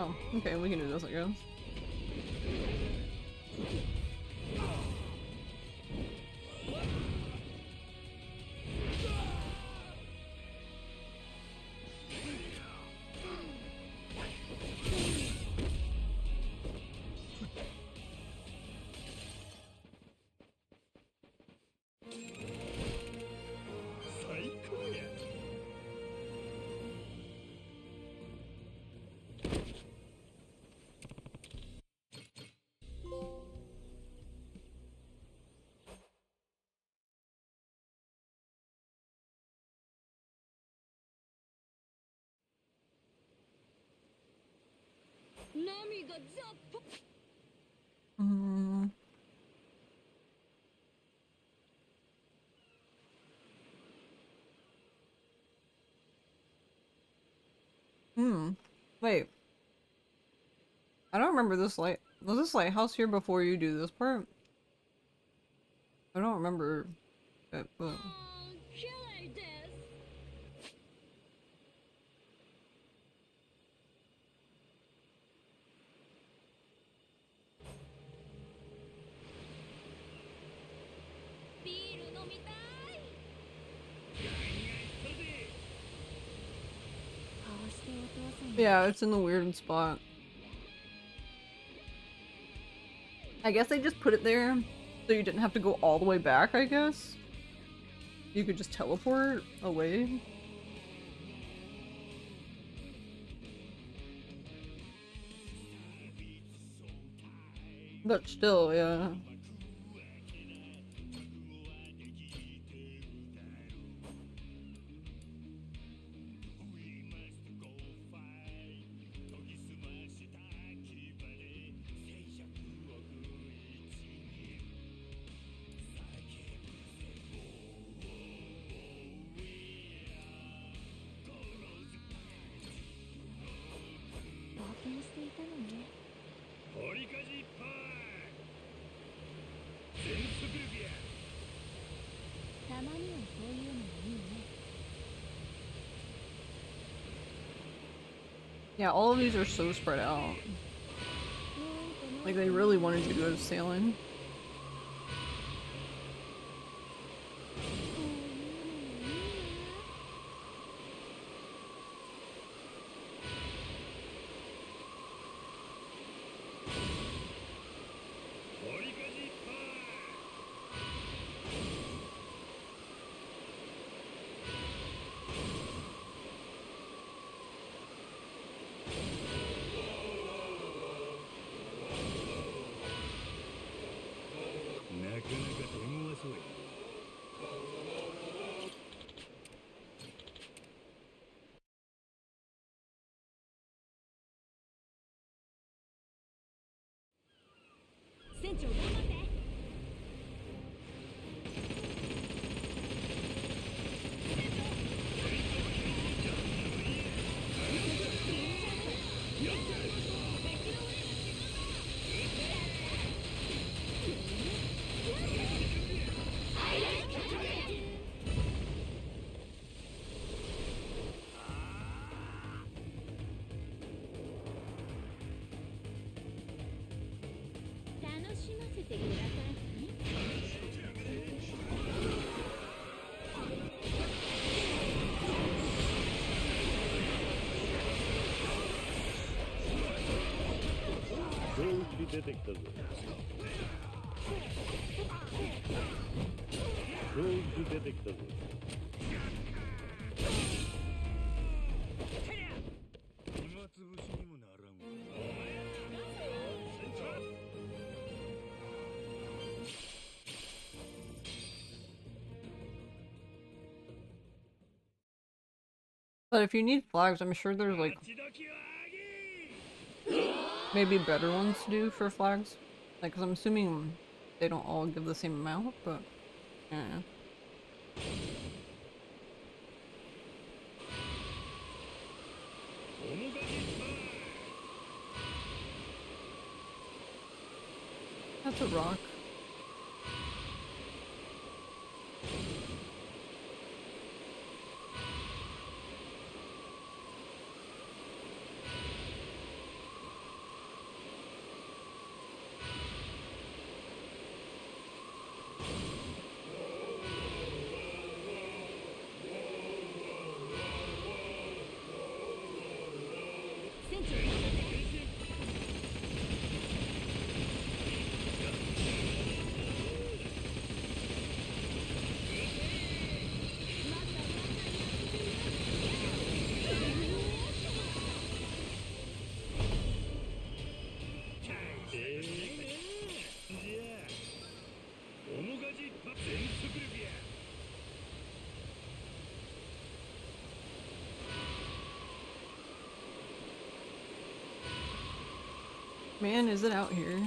Oh, okay, we can do this, I guess. Mm. Hmm. Wait. I don't remember this light. Was this lighthouse here before you do this part? I don't remember it, but... Yeah, it's in the weird spot. I guess they just put it there so you didn't have to go all the way back, I guess? You could just teleport away? But still, yeah. Yeah, all of these are so spread out. Like, they really wanted you to go sailing. But if you need flags, I'm sure there's like maybe better ones to do for flags. Like, cause I'm assuming they don't all give the same amount, but yeah. That's a rock. Man, is it out here?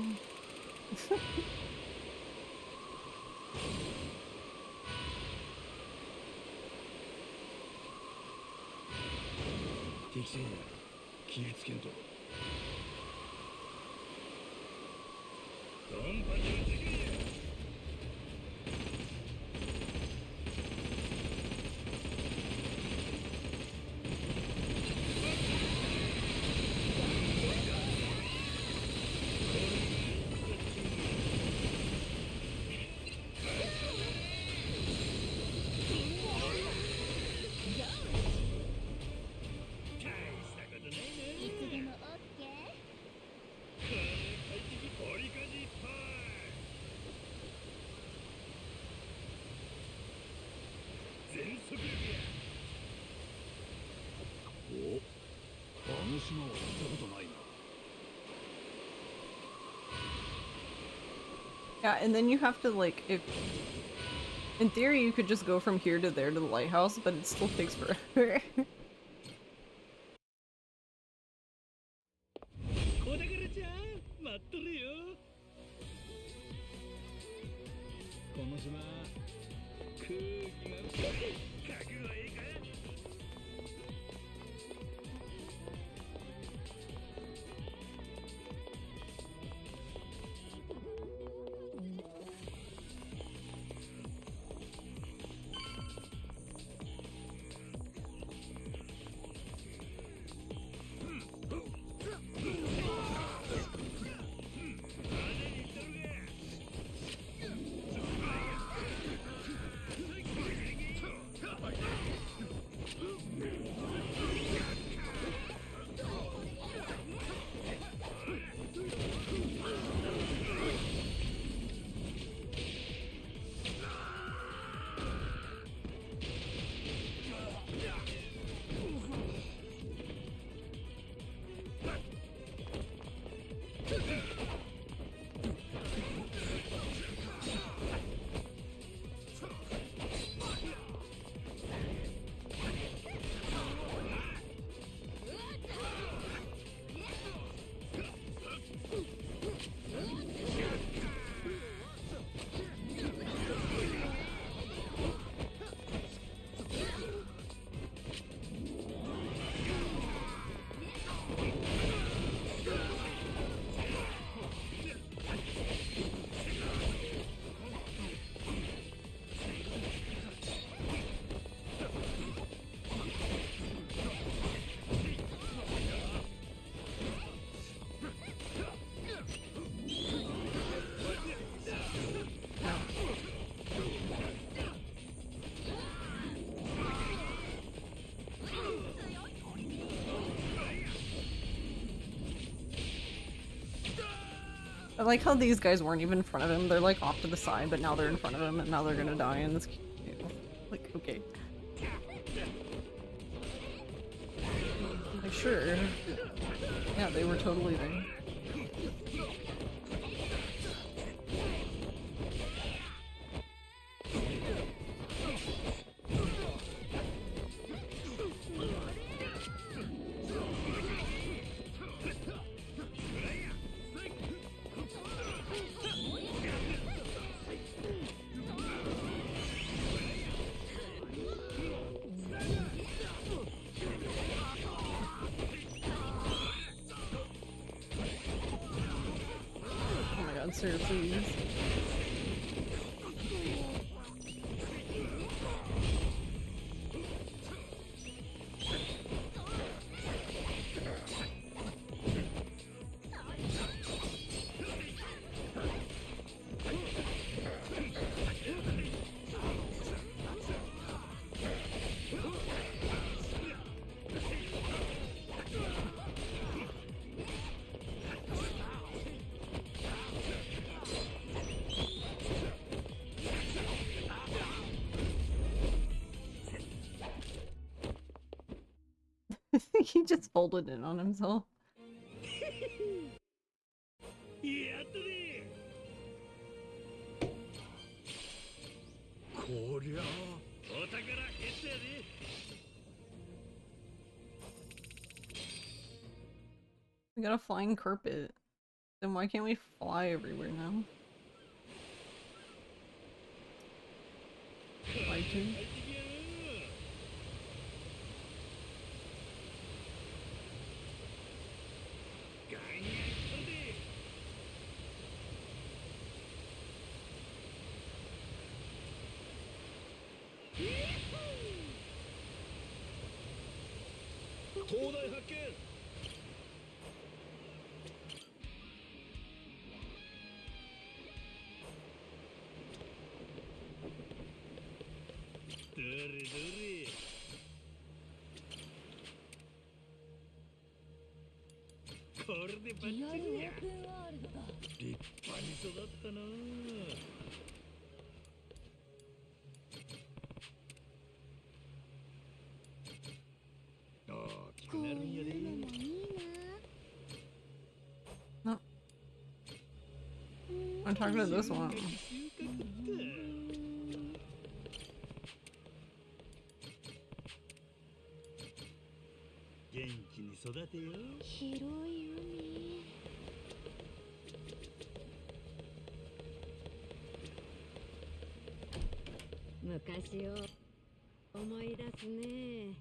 Yeah, and then you have to like, if in theory you could just go from here to there to the lighthouse, but it still takes forever. I like how these guys weren't even in front of him. They're like off to the side, but now they're in front of him and now they're gonna die and it's like, okay. Like, sure. Yeah, they were totally there. Sir, please. He just folded in on himself. こりゃお宝ゲットやで。We got a flying carpet. Then why can't we fly everywhere now? Why too? 東大発見。どれどれ。これでバッチリや。立派に育ったな。大きくなるんやで。No. I'm talking to this one. 元気に育てよ。広い海。昔を思い出すね。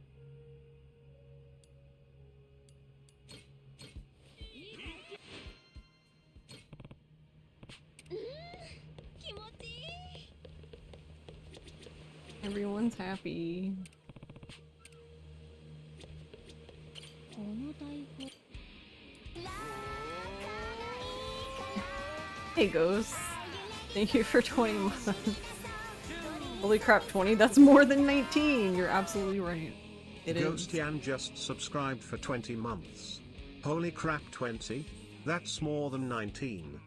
気持ちいい。 Everyone's happy. この太鼓。 Hey Ghost. Thank you for 20 months. Holy crap, 20? That's more than 19! You're absolutely right. It is. Ghostian just subscribed for 20 months. Holy crap, 20? That's more than 19.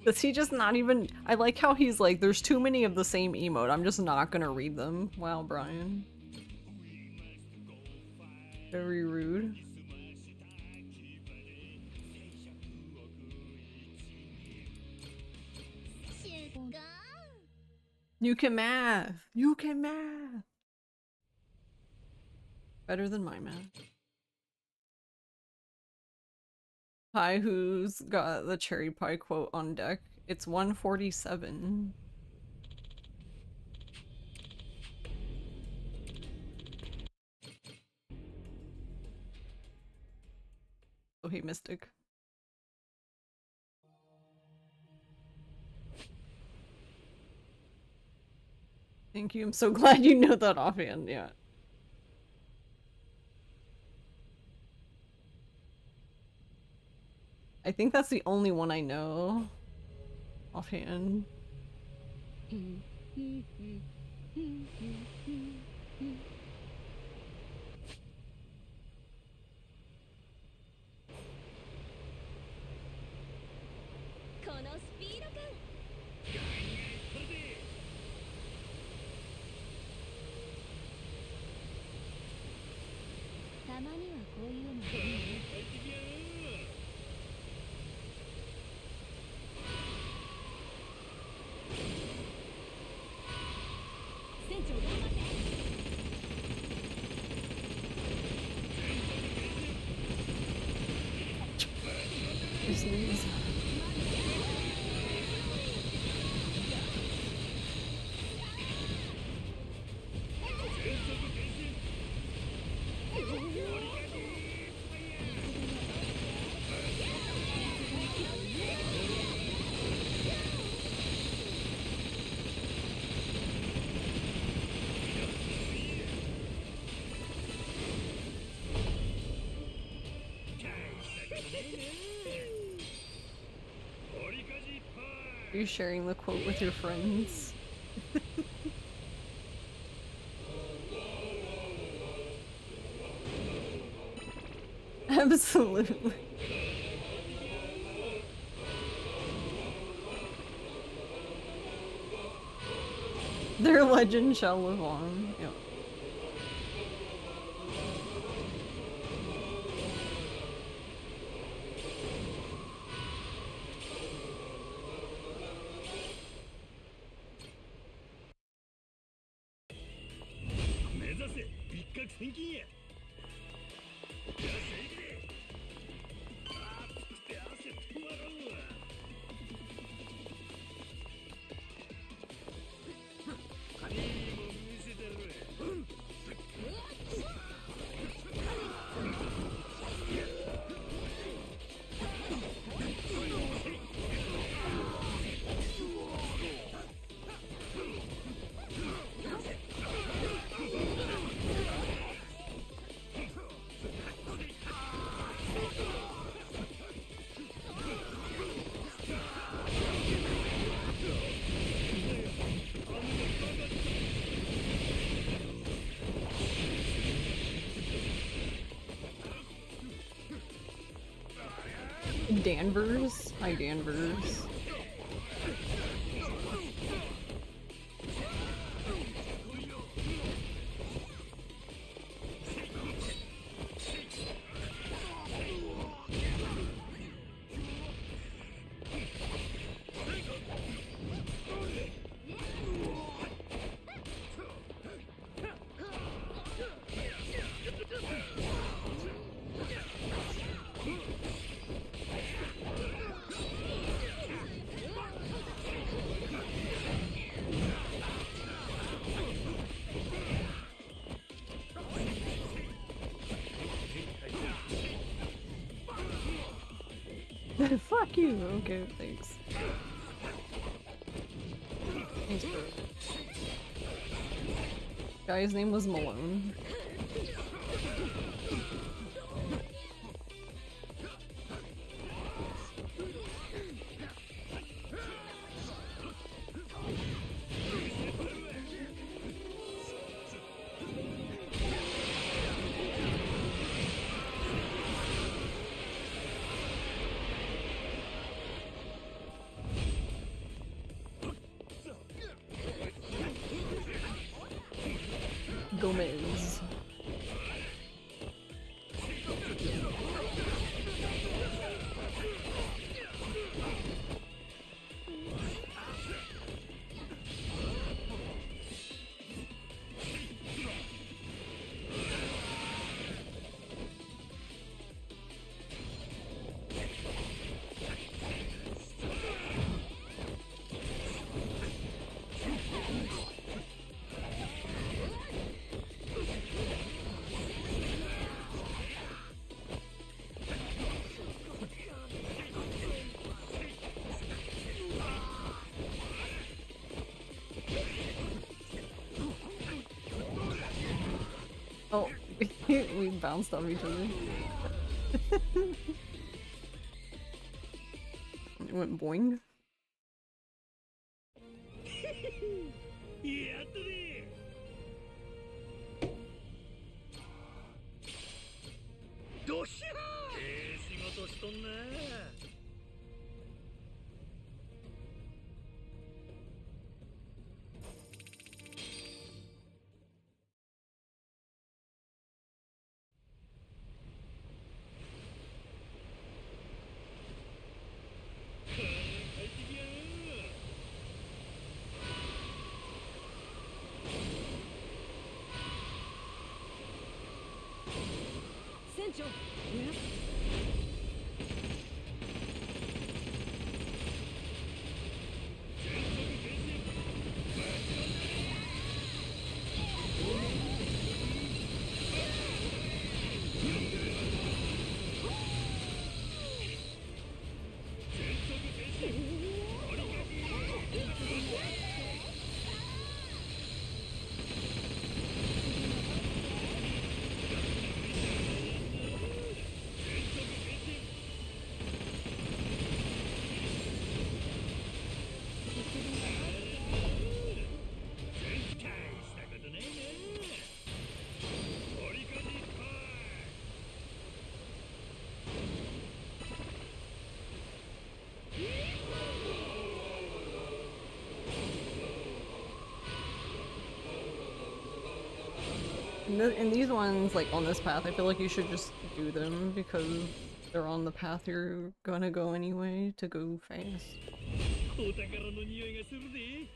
Does he just not even- I like how he's like, there's too many of the same emote, I'm just not gonna read them. Wow, Brian. Very rude. You can math! You can math! Better than my math. Hi, who's got the cherry pie quote on deck? It's 147. Oh, hey, Mystic. Thank you, I'm so glad you know that offhand, yeah. I think that's the only one I know offhand. このスピード感。たまにはこういうのもいいね。船長頑張って。 Just lose. Are you sharing the quote with your friends? Absolutely. Their legend shall live on. Yep. 刻千金や。よっしゃ行け。暑くて汗止まらんわ。いいもん見せてる。Danvers? Hi, Danvers. Fuck you! Okay, thanks. Thanks, bro. Guy's name was Malone. Gomez. Oh, we bounced off each other. It went boing. やったね。どっしゃー。仕事しとんな。船長、And these ones, like on this path, I feel like you should just do them because they're on the path you're gonna go anyway to go fast. お宝の匂いがするぜ。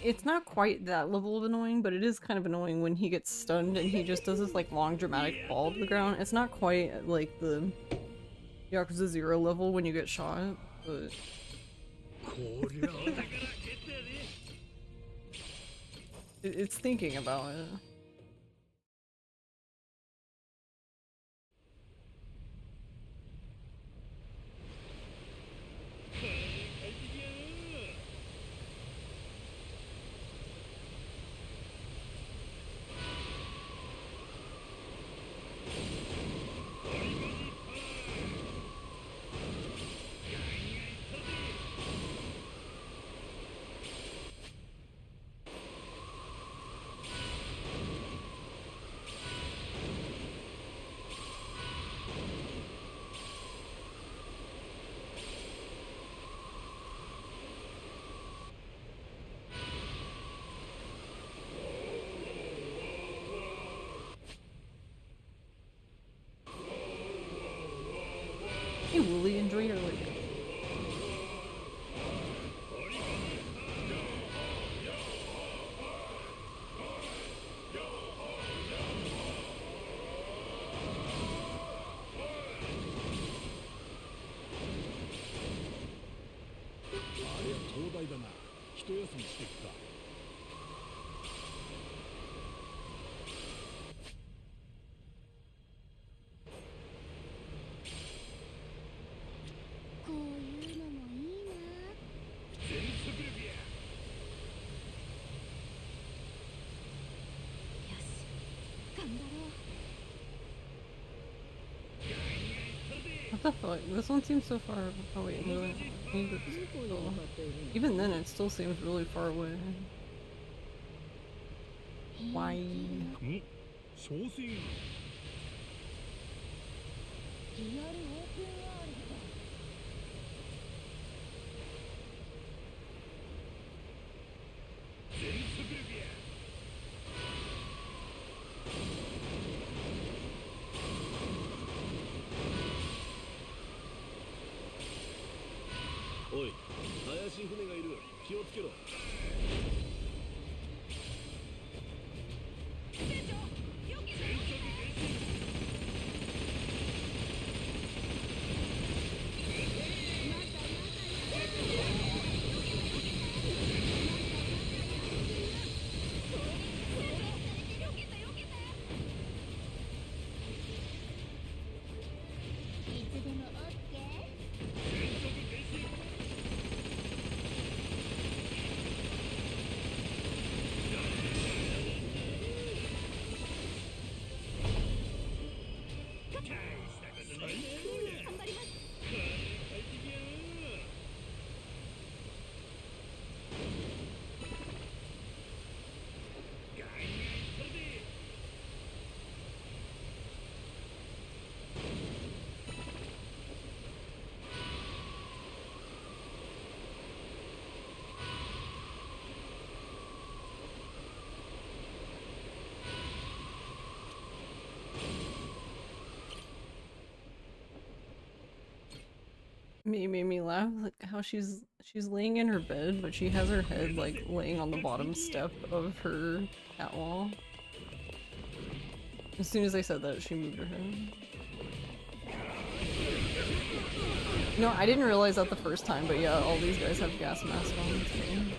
It's not quite that level of annoying, but it is kind of annoying when he gets stunned and he just does this like long dramatic fall to the ground. It's not quite like the Yakuza 0 level when you get shot, but it's thinking about it. Hey Wooly, enjoy your like. What the fuck? This one seems so far. Oh wait, no. Even then, it still seems really far away. Why?おい、怪しい船がいる。気をつけろ。Made me laugh, like how she's laying in her bed, but she has her head like laying on the bottom step of her cat wall. As soon as I said that, she moved her head. No, I didn't realize that the first time, but yeah, all these guys have gas masks on. So.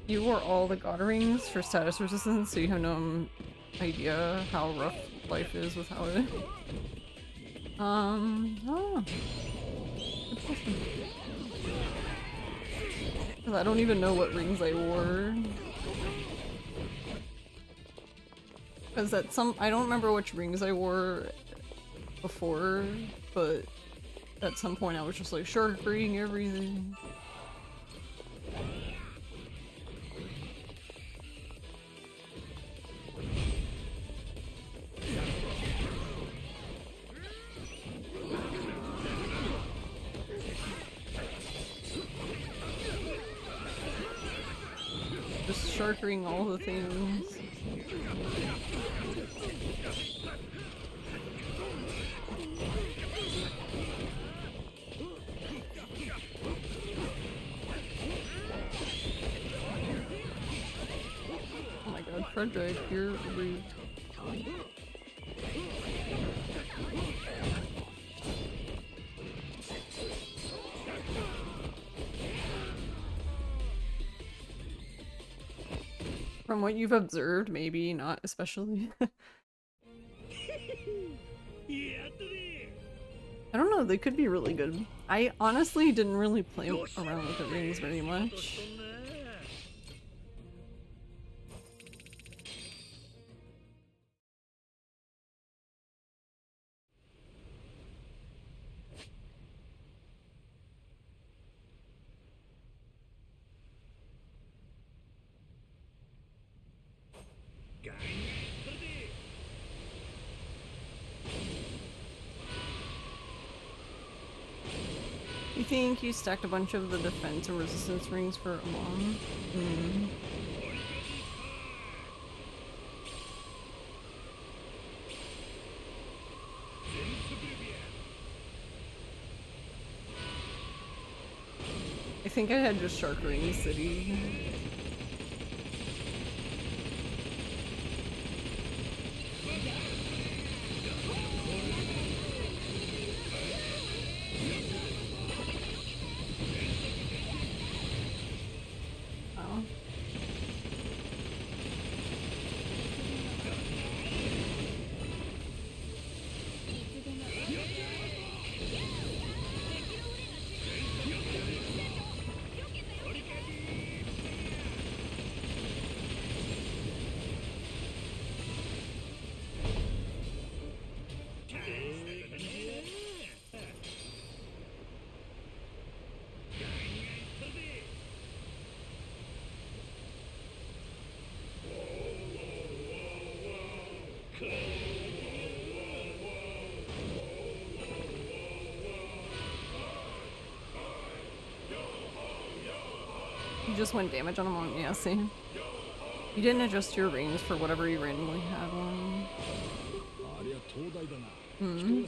You wore all the god rings for status resistance, so you have no idea how rough life is without it. Oh. Good question. 'Cause I don't even know what rings I wore. Because I don't remember which rings I wore before, but at some point I was just like shark ring everything. Just shark ring all the things. Oh my god, Frederick, you're rude. From what you've observed, maybe, not especially. I don't know, they could be really good. I honestly didn't really play around with the rings very much. You think you stacked a bunch of the defense and resistance rings for Amon? Hmm. I think I had just Shark Ring City. Oh. You just went damage on him on, yeah, same. You didn't adjust your rings for whatever you randomly had one. Hmm.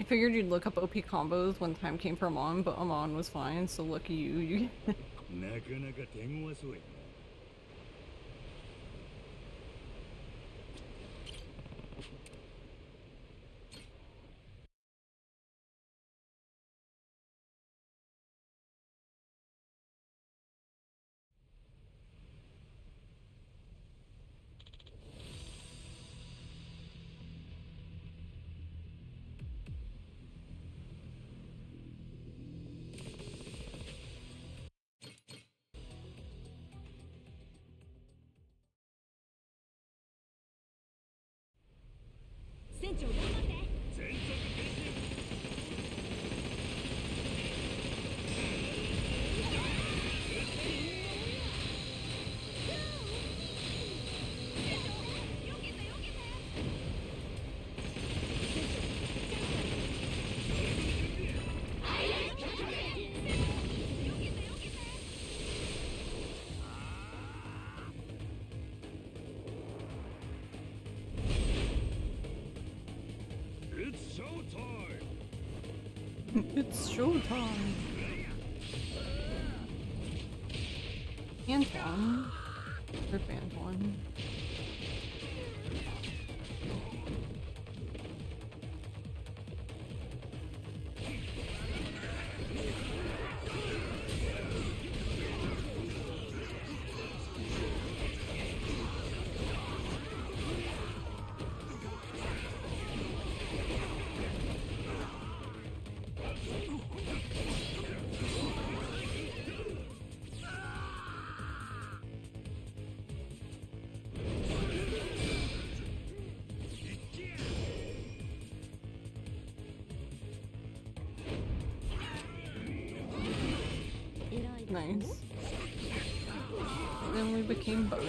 I figured you'd look up OP combos when time came for Amon, but Amon was fine, so lucky you. It's showtime. Antoine. Rip Antoine. Nice. Then we became boats.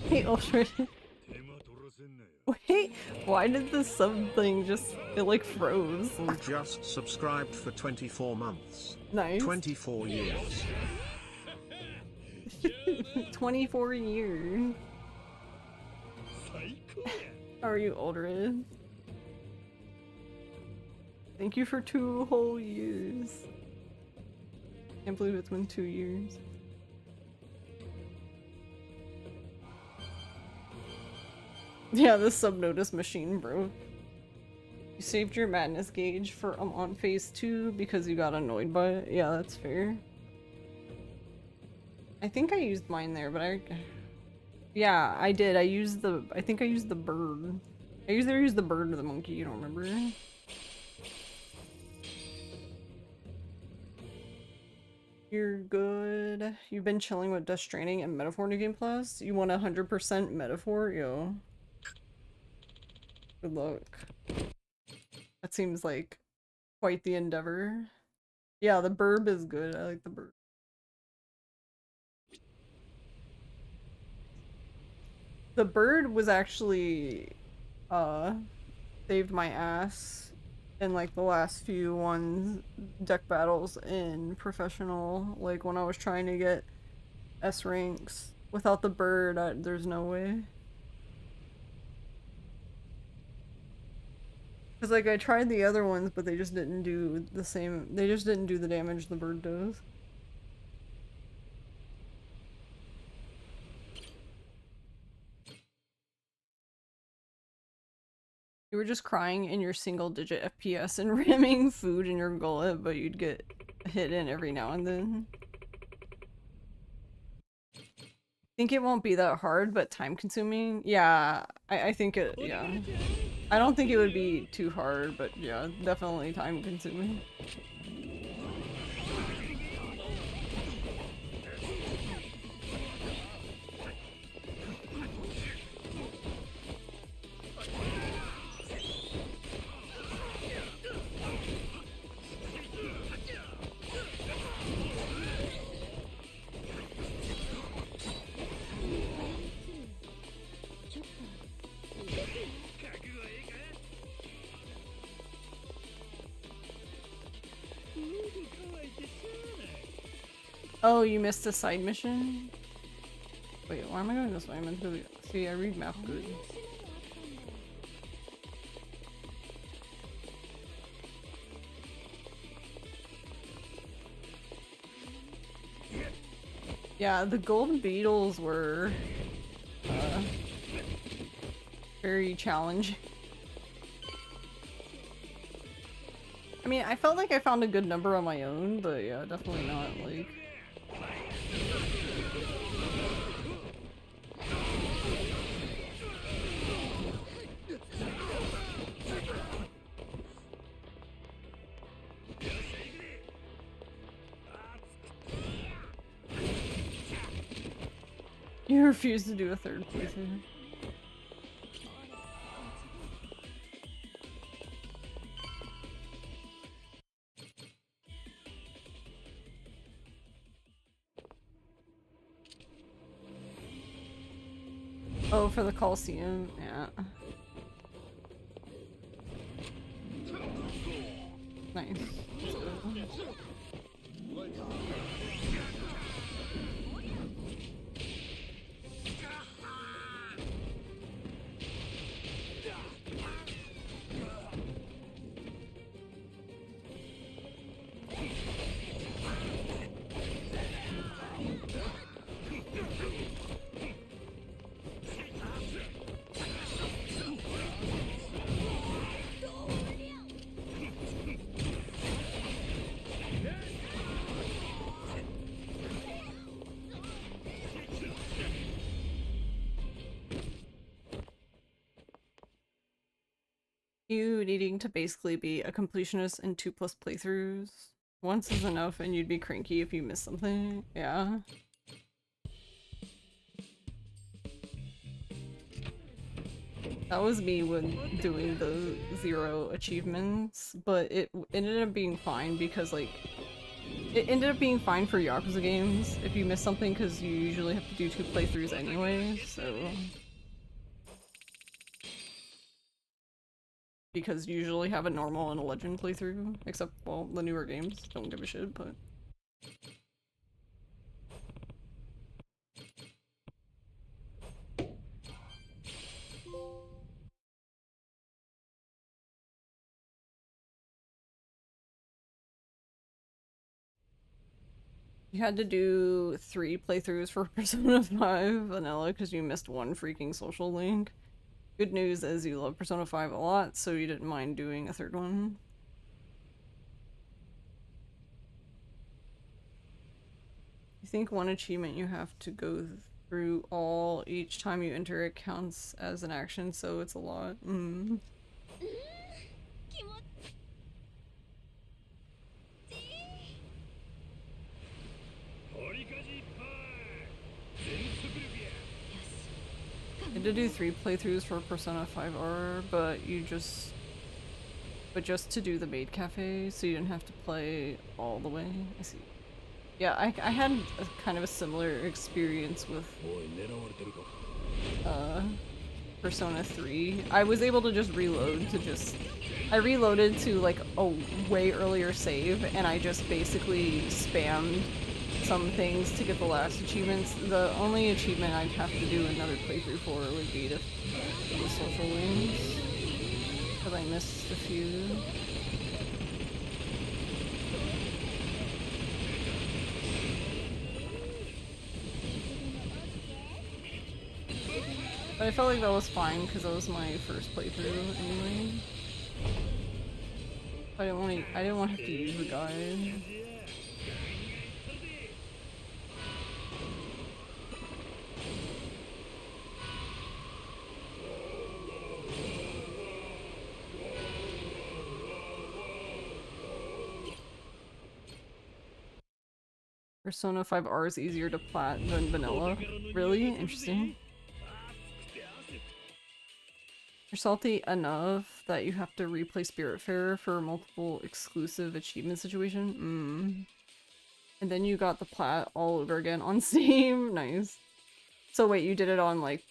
Hey, Ultra. Wait, why did the sub thing just, it like froze? Just subscribed for 24 months. Nice. 24 years. 24 years. How are you, Aldred? Thank you for 2 whole years. Can't believe it's been 2 years. Yeah, the subnotice machine broke. You saved your madness gauge for on phase 2 because you got annoyed by it. Yeah, that's fair. I think I used mine there, but yeah, I did. I think I used the bird. I either used the bird or the monkey, you don't remember? You're good. You've been chilling with Death Stranding and Metaphor New Game Plus? You want 100% Metaphor? Yo. Good luck. That seems like quite the endeavor. Yeah, the burb is good. I like the burb. The bird was actually saved my ass in like the last few deck battles in professional, like when I was trying to get S ranks. Without the bird, there's no way. Cause like I tried the other ones, but they just didn't do the same. They just didn't do the damage the bird does. You were just crying in your single-digit FPS and ramming food in your gullet, but you'd get hit in every now and then. I think it won't be that hard, but time-consuming. Yeah, I think it. Yeah. I don't think it would be too hard, but yeah, definitely time-consuming. Oh, you missed a side mission? Wait, why am I going this way? I'm meant to see, I read map good. Yeah, the golden beetles were very challenging. I mean, I felt like I found a good number on my own, but yeah, definitely not like... You refuse to do a third playthrough. Oh, for the Coliseum, yeah. Nice. You needing to basically be a completionist in 2+ playthroughs. Once is enough and you'd be cranky if you miss something. Yeah. That was me when doing the 0 achievements, but it ended up being fine because, like, it ended up being fine for Yakuza games if you miss something because you usually have to do 2 playthroughs anyway, so... Because you usually have a normal and a legend playthrough, except, well, the newer games don't give a shit, but... You had to do 3 playthroughs for Persona 5 Vanilla because you missed one freaking social link. Good news is you love Persona 5 a lot, so you didn't mind doing a 3rd one. You think one achievement you have to go through all each time you enter it counts as an action, so it's a lot. I had to do 3 playthroughs for Persona 5R, but just to do the maid cafe, so you didn't have to play all the way. I see. Yeah, I had kind of a similar experience with Persona 3. I was able to just reload I reloaded to like a way earlier save, and I just basically spammed some things to get the last achievements. The only achievement I'd have to do another playthrough for would be the social wings, because I missed a few. But I felt like that was fine because that was my first playthrough anyway. I didn't want to have to use the guide. Persona 5R is easier to plat than vanilla. Really? Interesting. You're salty enough that you have to replay Spiritfarer for multiple exclusive achievement situation? And then you got the plat all over again on Steam? Nice. So wait, you did it on like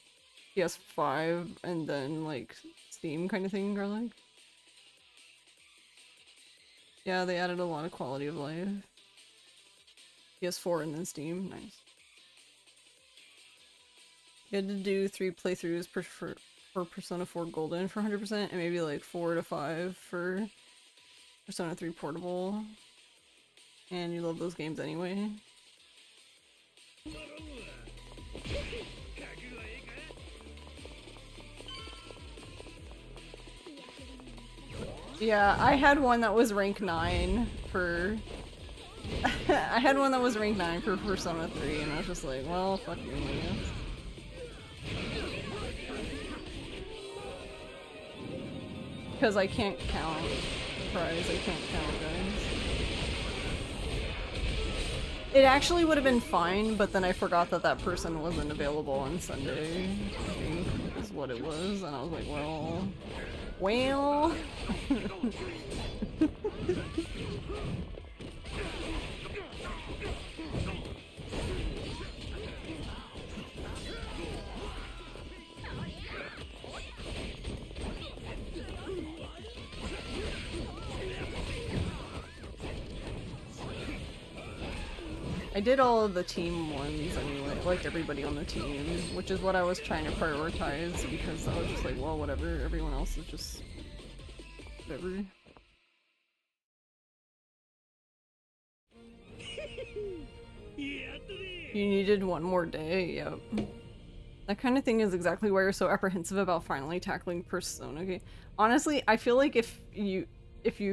PS5 and then like Steam kind of thing, Garlic? Yeah, they added a lot of quality of life. PS4 and then Steam. Nice. You had to do 3 playthroughs for Persona 4 Golden for 100%, and maybe like 4 to 5 for Persona 3 Portable. And you love those games anyway. Yeah, I had one that was rank 9 for... I had one that was rank 9 for Persona 3, and I was just like, well, fuck you, I guess. Because I can't count. Surprise, I can't count, guys. It actually would have been fine, but then I forgot that that person wasn't available on Sunday, I think, is what it was, and I was like, well... Well... I did all of the team ones anyway, like everybody on the team, which is what I was trying to prioritize because I was just like, well, whatever, everyone else is just whatever. You needed one more day, yep. That kind of thing is exactly why you're so apprehensive about finally tackling Persona. Okay, honestly, I feel like if you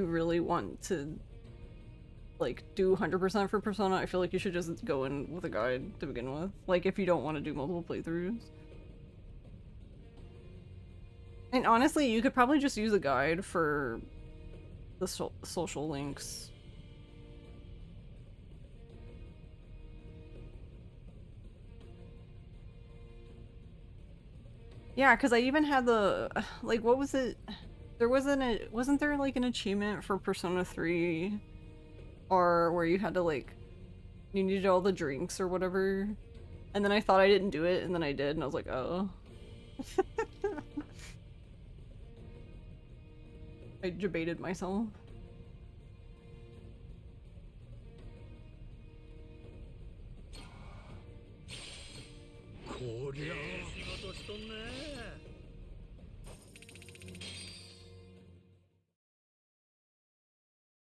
really want to like do 100% for Persona, I feel like you should just go in with a guide to begin with. Like if you don't want to do multiple playthroughs. And honestly, you could probably just use a guide for the social links. Yeah, because I even had the, like, what was it? There wasn't there like an achievement for Persona 3 or where you had to like, you needed all the drinks or whatever, and then I thought I didn't do it, and then I did, and I was like, oh. I debated myself.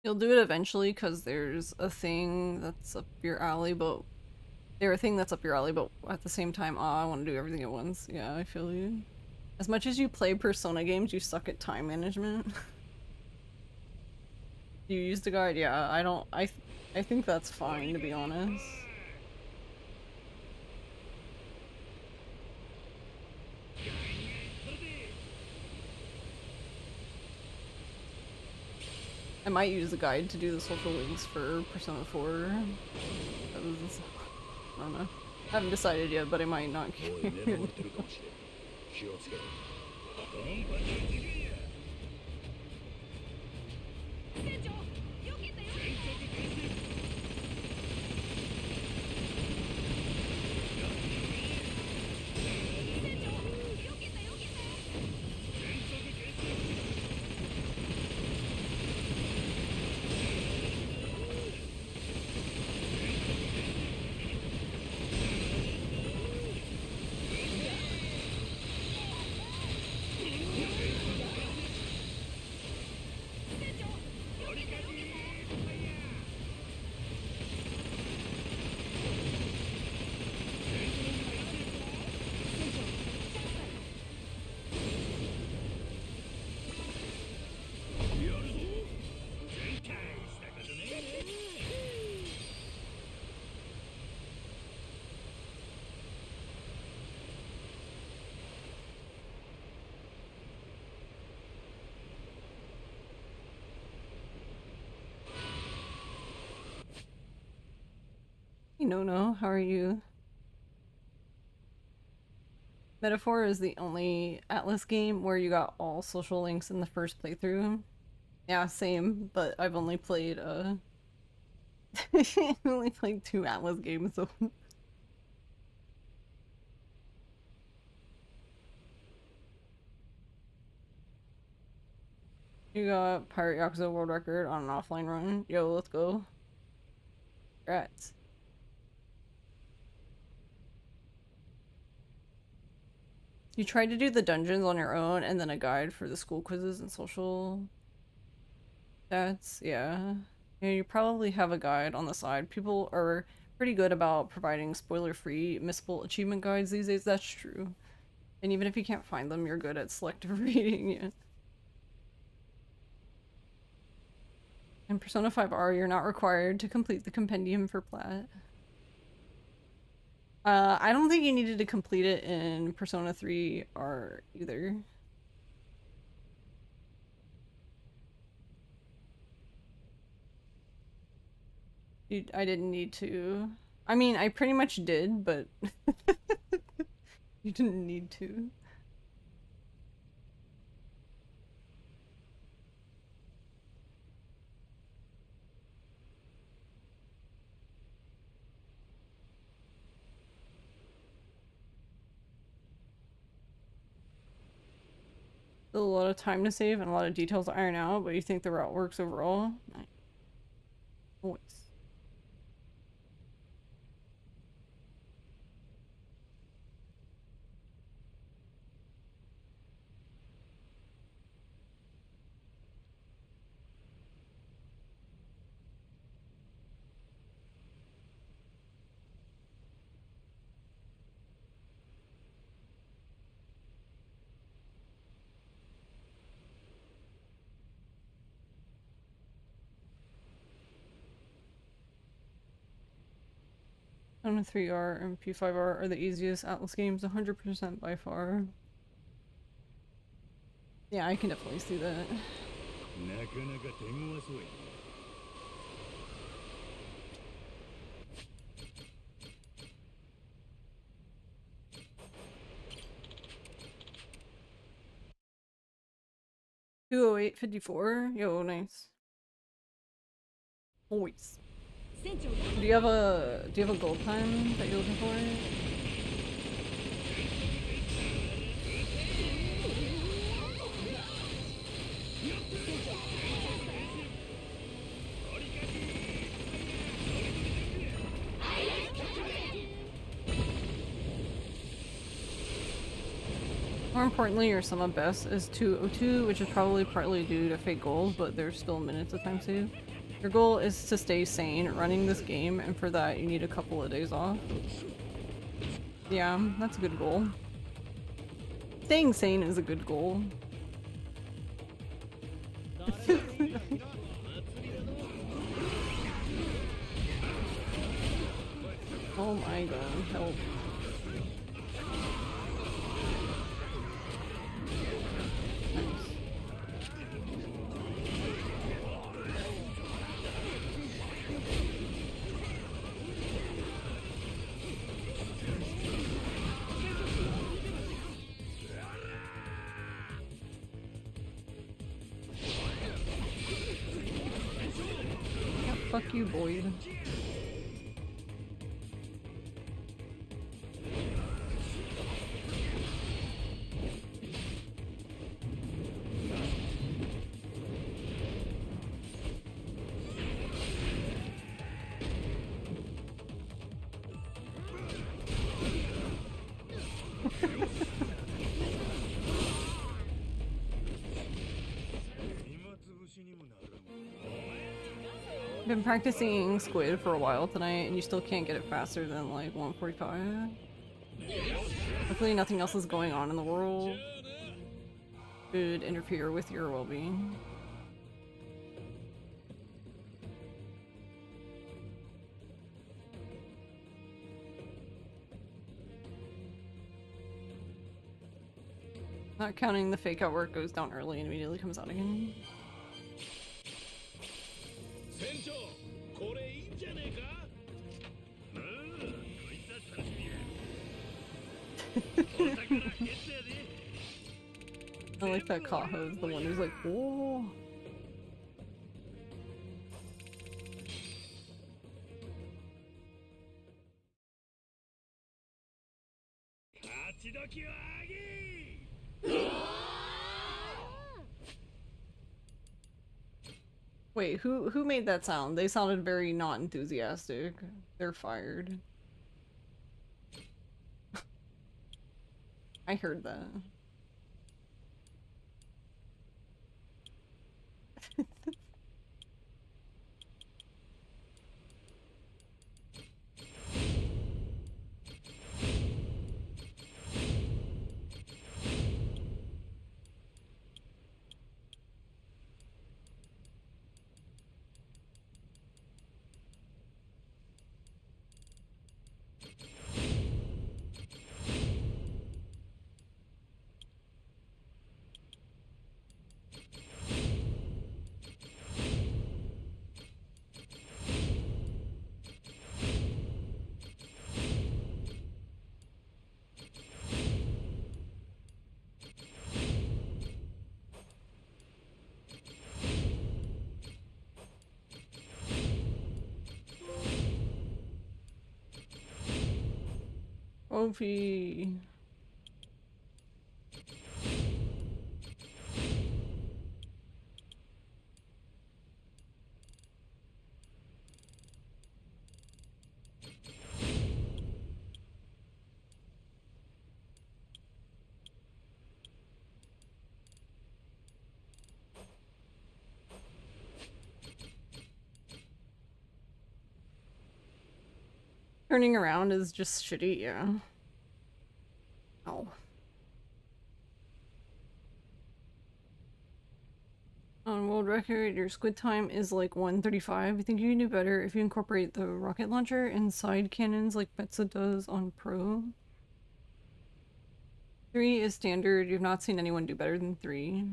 You'll do it eventually because there's a thing that's up your alley, but at the same time, I want to do everything at once. Yeah, I feel you. As much as you play Persona games, you suck at time management. You used a guide? Yeah, I think that's fine, to be honest. I might use the guide to do the social links for Persona 4. I don't know. I haven't decided yet, but I might not care. No, how are you? Metaphor is the only Atlas game where you got all social links in the first playthrough. Yeah, same, but I've only played I've only played 2 Atlas games, so you got Pirate Yakuza world record on an offline run. Yo, let's go. Congrats. You tried to do the dungeons on your own and then a guide for the school quizzes and social stats. Yeah. Yeah, you probably have a guide on the side. People are pretty good about providing spoiler-free missable achievement guides these days. That's true. And even if you can't find them, you're good at selective reading. Yeah. In Persona 5R, you're not required to complete the compendium for plat. I don't think you needed to complete it in Persona 3R either. I didn't need to. I mean, I pretty much did, but you didn't need to. Still a lot of time to save and a lot of details to iron out, but you think the route works overall? Nice. Always. Persona 3R and P5R are the easiest Atlas games, 100% by far. Yeah, I can definitely see that. 208.54. Yo, nice. Always. Do you have a gold time that you're looking for? More importantly, your sum of best is 202, which is probably partly due to fake goals, but there's still minutes of time save. Your goal is to stay sane running this game, and for that you need a couple of days off. Yeah, that's a good goal. Staying sane is a good goal. Oh my god, help. Fuck you, Boyd. Been practicing squid for a while tonight, and you still can't get it faster than like 145. Hopefully nothing else is going on in the world could interfere with your well-being. Not counting the fake out where it goes down early and immediately comes out again. I like that Kaho's the one who's like, whoa. Wait, who made that sound? They sounded very not enthusiastic. They're fired. I heard that. Opie. Turning around is just shitty, yeah. Oh. Onward world record. Your squid time is like 1:35. I think you can do better if you incorporate the rocket launcher and side cannons like Betsa does on Pro. 3 is standard. You've not seen anyone do better than 3.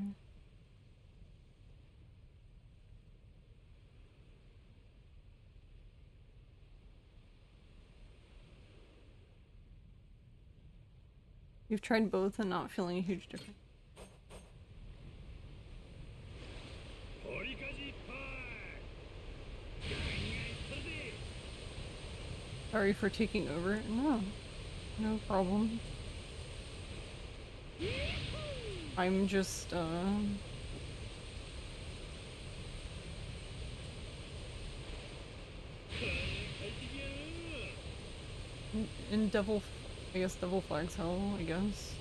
You've tried both and not feeling a huge difference. Sorry for taking over. No, no problem. I'm just, in Devil, I guess Devil Flag's Hell, I guess.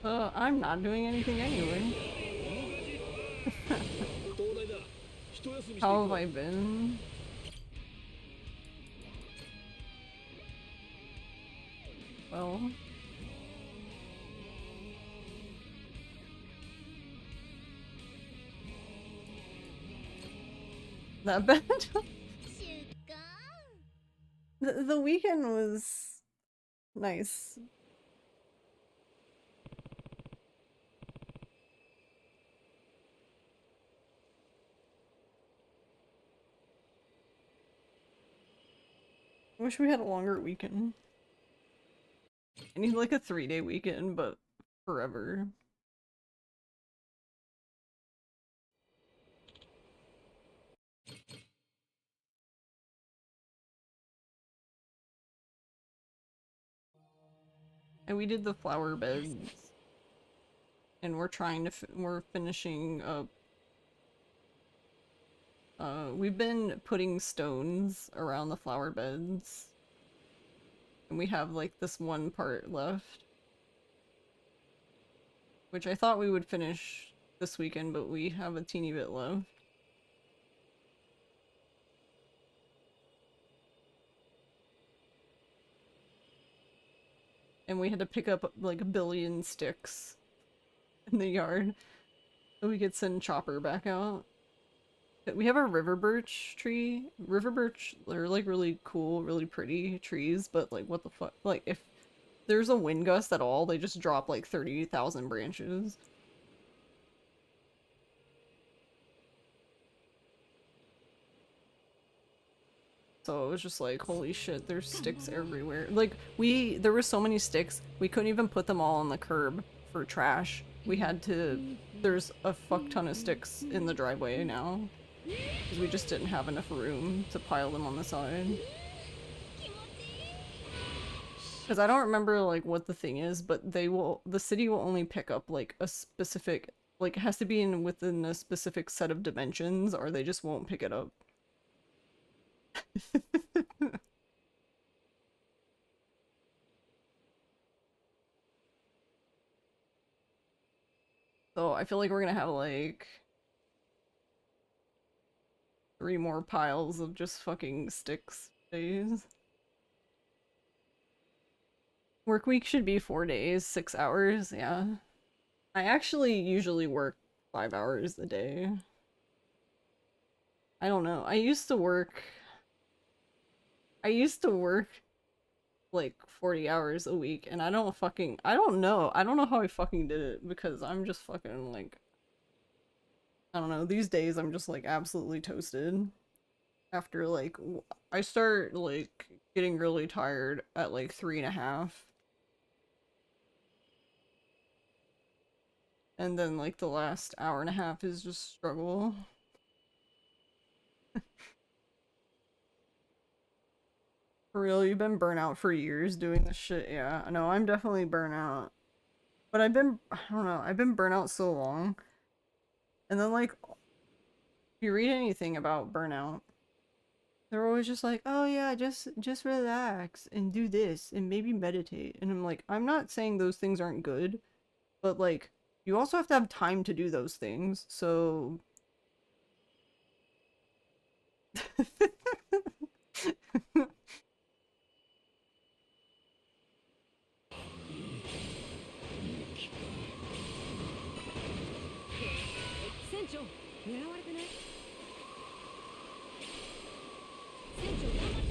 I'm not doing anything anyway. How have I been? Well... That bad? The weekend was nice. I wish we had a longer weekend. I need like a 3-day weekend, but forever. And we did the flower beds. And we're trying to we're finishing up. We've been putting stones around the flower beds. And we have like this one part left. Which I thought we would finish this weekend, but we have a teeny bit left. And we had to pick up like 1 billion sticks in the yard so we could send Chopper back out. We have a river birch tree. River birch, they're like really cool, really pretty trees, but like what the fuck? Like if there's a wind gust at all, they just drop like 30,000 branches. So it was just like, holy shit, there's sticks everywhere. Like, there were so many sticks, we couldn't even put them all on the curb for trash. We had to, there's a fuck ton of sticks in the driveway now. Because we just didn't have enough room to pile them on the side. Because I don't remember, like, what the thing is, but the city will only pick up, like, a specific, like, it has to be within a specific set of dimensions, or they just won't pick it up. So I feel like we're gonna have like 3 more piles of just fucking sticks days. Work week should be 4 days, 6 hours, yeah. I actually usually work 5 hours a day. I don't know. I used to work like 40 hours a week, and I don't know how I fucking did it, because I'm just fucking like, I don't know, these days I'm just like absolutely toasted. After like, I start like getting really tired at like 3:30. And then like the last hour and a half is just struggle. For real, you've been burnt out for years doing this shit. Yeah, I know, I'm definitely burnt out. But I don't know, I've been burnt out so long. And then like, if you read anything about burnout, they're always just like, oh yeah, just relax and do this and maybe meditate. And I'm like, I'm not saying those things aren't good, but like, you also have to have time to do those things, so... 狙われてない？船長頑張って。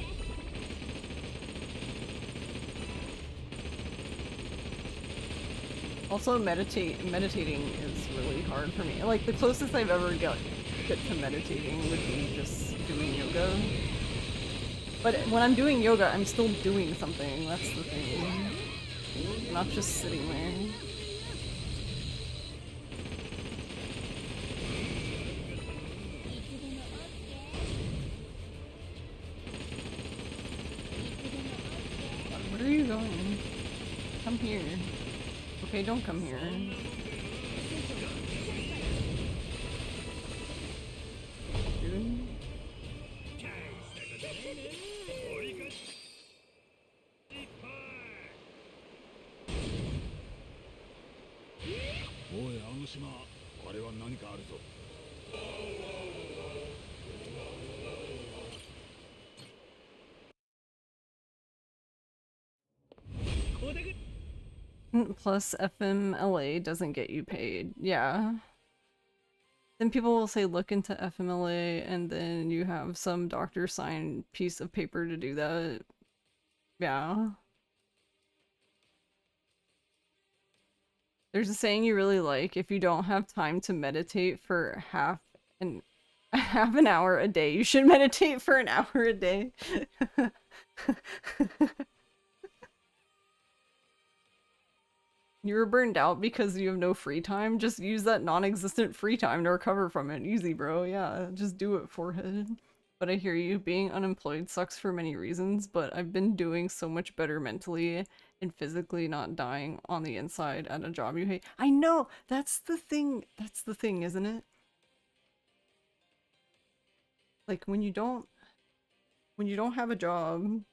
Also, meditating is really hard for me. Like, the closest I've ever get to meditating would be just doing yoga. But when I'm doing yoga, I'm still doing something. That's the thing. I'm not just sitting there. Where are you going? Come here. Okay, don't come here. Dude. おい、あの島、あれは何かあるぞ。Plus, FMLA doesn't get you paid. Yeah. Then people will say look into FMLA, and then you have some doctor signed piece of paper to do that. Yeah. There's a saying you really like: if you don't have time to meditate for half an hour a day, you should meditate for an hour a day. You were burned out because you have no free time? Just use that non-existent free time to recover from it. Easy, bro. Yeah, just do it, forehead. But I hear you, being unemployed sucks for many reasons, but I've been doing so much better mentally and physically, not dying on the inside at a job you hate. I know! That's the thing, isn't it? Like, when you don't have a job,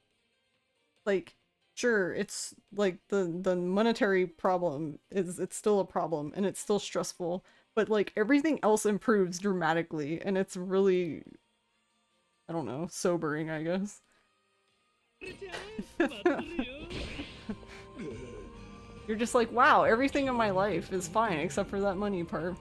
like, sure, it's like the monetary problem it's still a problem and it's still stressful, but like everything else improves dramatically and it's really, I don't know, sobering, I guess. You're just like, wow, everything in my life is fine except for that money part.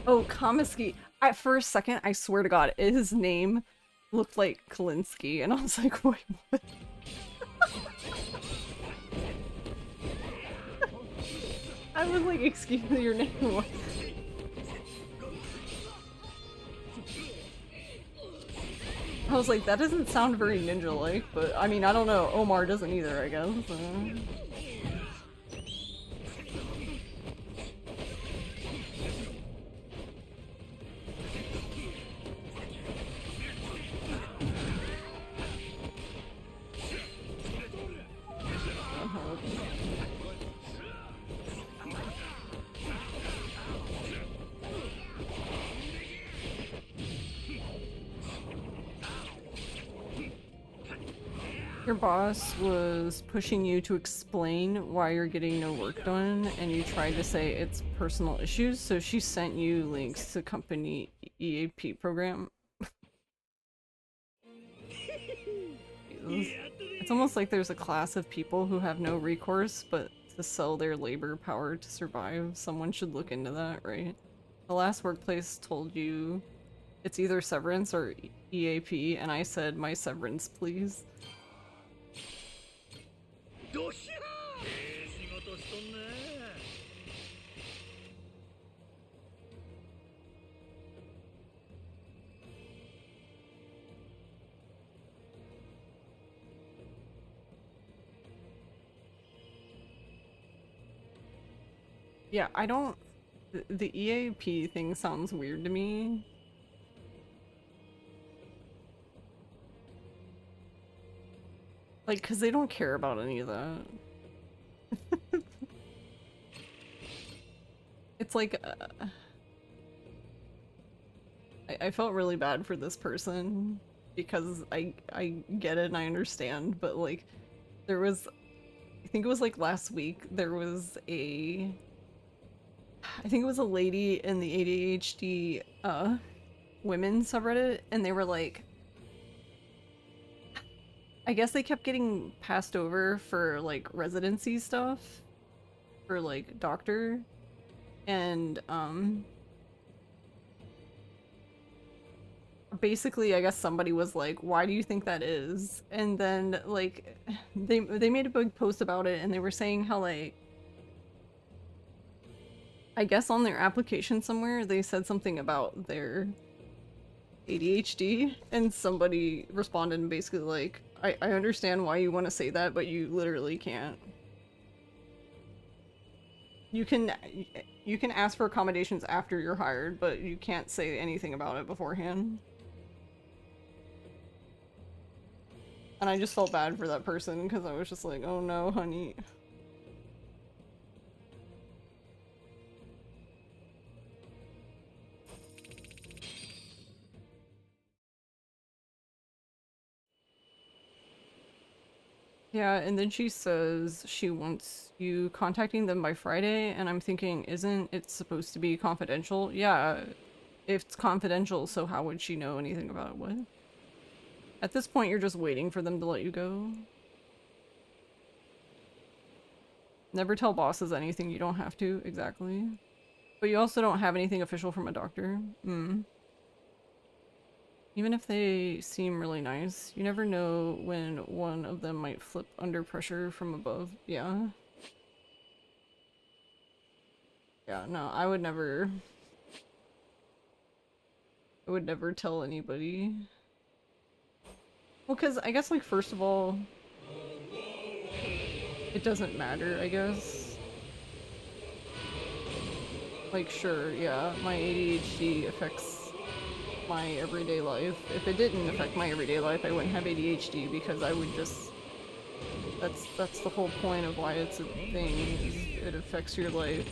Oh, Comiskey. For a second, I swear to God, his name looked like Kalinsky, and I was like, wait, what? I was like, excuse me, your name was... I was like, that doesn't sound very ninja-like, but I mean, I don't know. Omar doesn't either, I guess. Your boss was pushing you to explain why you're getting no work done, and you tried to say it's personal issues, so she sent you links to company EAP program. It's almost like there's a class of people who have no recourse but to sell their labor power to survive. Someone should look into that, right? The last workplace told you it's either severance or EAP, and I said, my severance, please. Yeah, I don't... The EAP thing sounds weird to me. Like, because they don't care about any of that. It's like... I felt really bad for this person because I get it and I understand, but like there was, I think it was like last week, there was I think it was a lady in the ADHD women subreddit, and they were like, I guess they kept getting passed over for like residency stuff for like doctor, and basically I guess somebody was like, why do you think that is? And then like they made a big post about it, and they were saying how like I guess on their application somewhere they said something about their ADHD, and somebody responded and basically like, I understand why you want to say that, but you literally can't. You can ask for accommodations after you're hired, but you can't say anything about it beforehand. And I just felt bad for that person because I was just like, oh no, honey. Yeah, and then she says she wants you contacting them by Friday, and I'm thinking, isn't it supposed to be confidential? Yeah, if it's confidential, so how would she know anything about it? What? At this point, you're just waiting for them to let you go. Never tell bosses anything you don't have to, exactly. But you also don't have anything official from a doctor. Even if they seem really nice, you never know when one of them might flip under pressure from above. Yeah. Yeah, no, I would never tell anybody. Well, because I guess, like, first of all, it doesn't matter, I guess. Like, sure, yeah, my ADHD affects my everyday life. If it didn't affect my everyday life, I wouldn't have ADHD, because I would just... That's the whole point of why it's a thing, is it affects your life,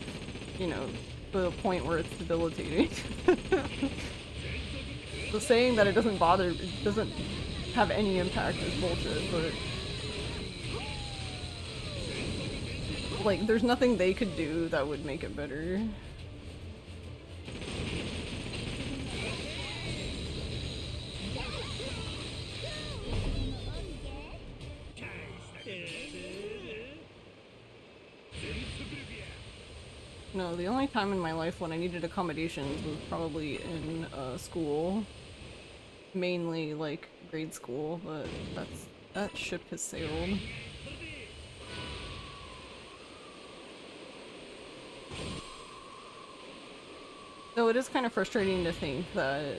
you know, to the point where it's debilitating. The saying that it doesn't have any impact is bullshit, but... like, there's nothing they could do that would make it better. No, the only time in my life when I needed accommodations was probably in school. Mainly, like, grade school, but that ship has sailed. Though it is kind of frustrating to think that,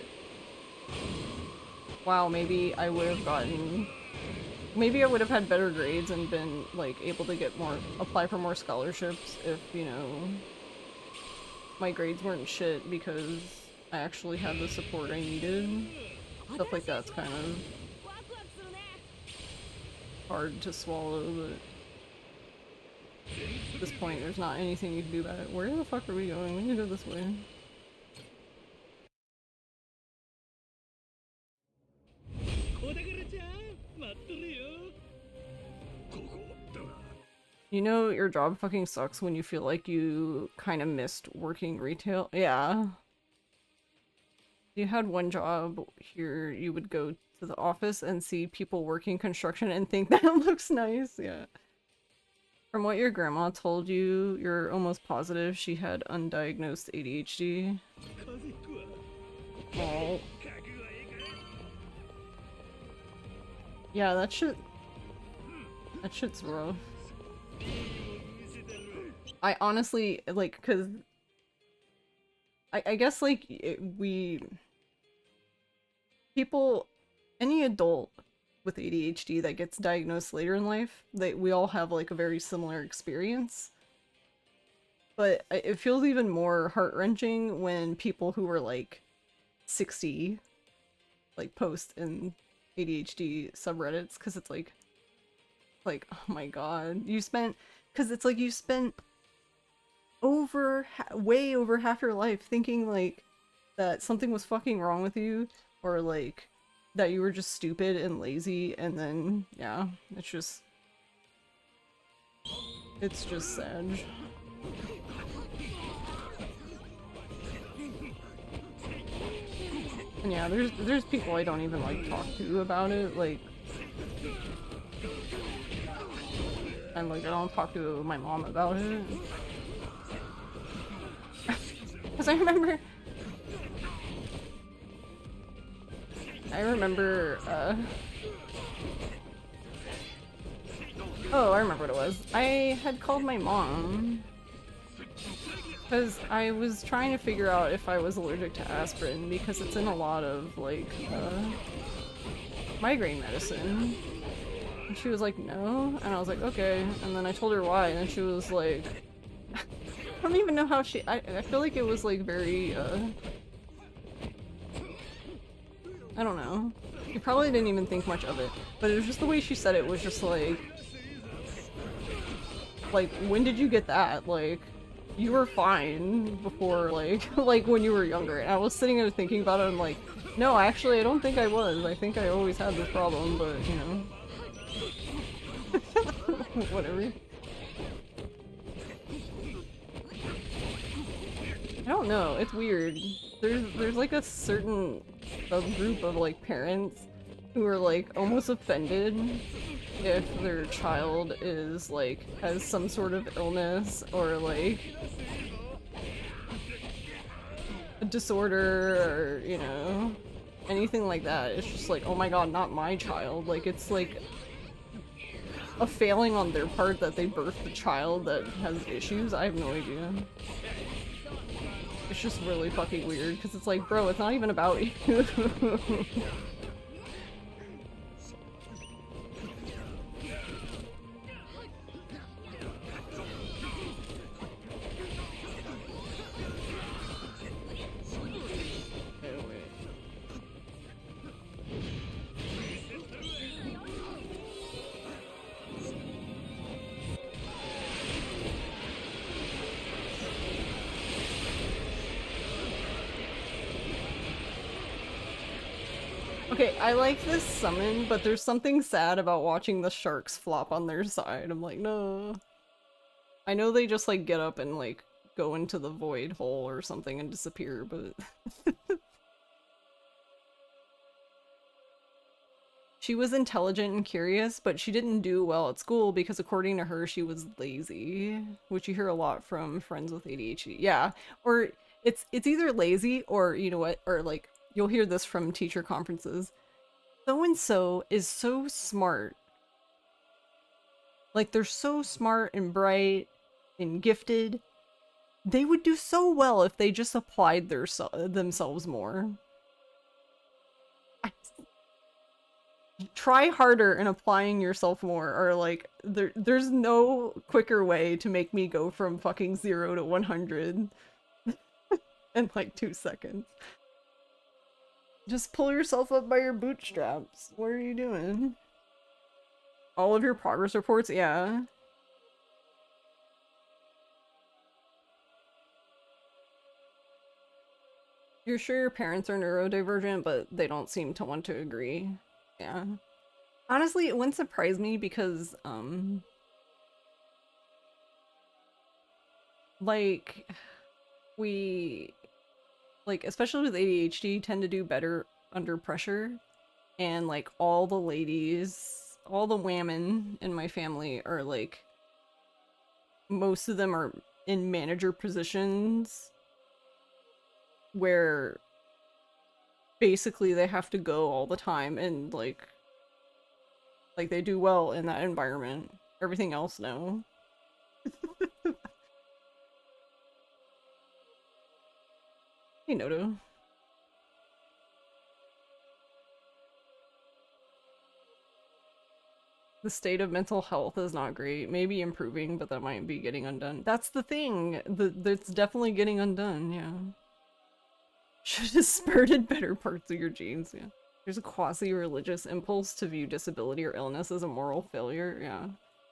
wow, maybe I would have had better grades and been, like, able to apply for more scholarships if, you know, my grades weren't shit because I actually had the support I needed. Stuff like that's kind of hard to swallow, but at this point there's not anything you can do about it. Where the fuck are we going? We need to go this way. You know your job fucking sucks when you feel like you kind of missed working retail? Yeah. You had one job here, you would go to the office and see people working construction and think that looks nice, yeah. From what your grandma told you, you're almost positive she had undiagnosed ADHD. Oh. Yeah, that shit's rough. I honestly, like, cause I guess, like, any adult with ADHD that gets diagnosed later in life, we all have, like, a very similar experience. But it feels even more heart-wrenching when people who are, like, 60, like, post in ADHD subreddits, because it's like, oh my god, because it's like you spent way over half your life thinking, like, that something was fucking wrong with you, or like that you were just stupid and lazy, and then yeah, it's just sad. And yeah, there's people I don't even like talk to about it, like, and like I don't talk to my mom about it. Cause I remember oh, I remember what it was. I had called my mom because I was trying to figure out if I was allergic to aspirin because it's in a lot of like migraine medicine. And she was like, no, and I was like, okay, and then I told her why, and she was like, I don't even know how I feel like it was like very I don't know. She probably didn't even think much of it, but it was just the way she said it was just like, when did you get that? Like, you were fine before, like, like when you were younger. And I was sitting there thinking about it, and I'm like, no, actually, I don't think I was. I think I always had this problem, but, you know. Whatever. I don't know, it's weird. There's like a certain subgroup of like parents who are like almost offended if their child is like has some sort of illness or like a disorder or, you know, anything like that. It's just like, oh my god, not my child. Like, it's like a failing on their part that they birthed a child that has issues. I have no idea. It's just really fucking weird because it's like, bro, it's not even about you. Okay, I like this summon, but there's something sad about watching the sharks flop on their side. I'm like, no. I know they just like get up and like go into the void hole or something and disappear, but she was intelligent and curious, but she didn't do well at school because according to her, she was lazy, which you hear a lot from friends with ADHD. Yeah, or it's either lazy or, you know what, or like you'll hear this from teacher conferences. So-and-so is so smart. Like, they're so smart and bright and gifted. They would do so well if they just applied themselves more. Try harder in applying yourself more, or like, there's no quicker way to make me go from fucking 0 to 100 in like 2 seconds. Just pull yourself up by your bootstraps. What are you doing? All of your progress reports? Yeah. You're sure your parents are neurodivergent, but they don't seem to want to agree. Yeah. Honestly, it wouldn't surprise me because, like, like, especially with ADHD, tend to do better under pressure. And, like, all the ladies, all the women in my family are, like, most of them are in manager positions where basically they have to go all the time and, like they do well in that environment. Everything else, no. Hey, Noto. The state of mental health is not great. Maybe improving, but that might be getting undone. That's the thing. That's definitely getting undone, yeah. Should have spurted better parts of your genes, yeah. There's a quasi-religious impulse to view disability or illness as a moral failure, yeah.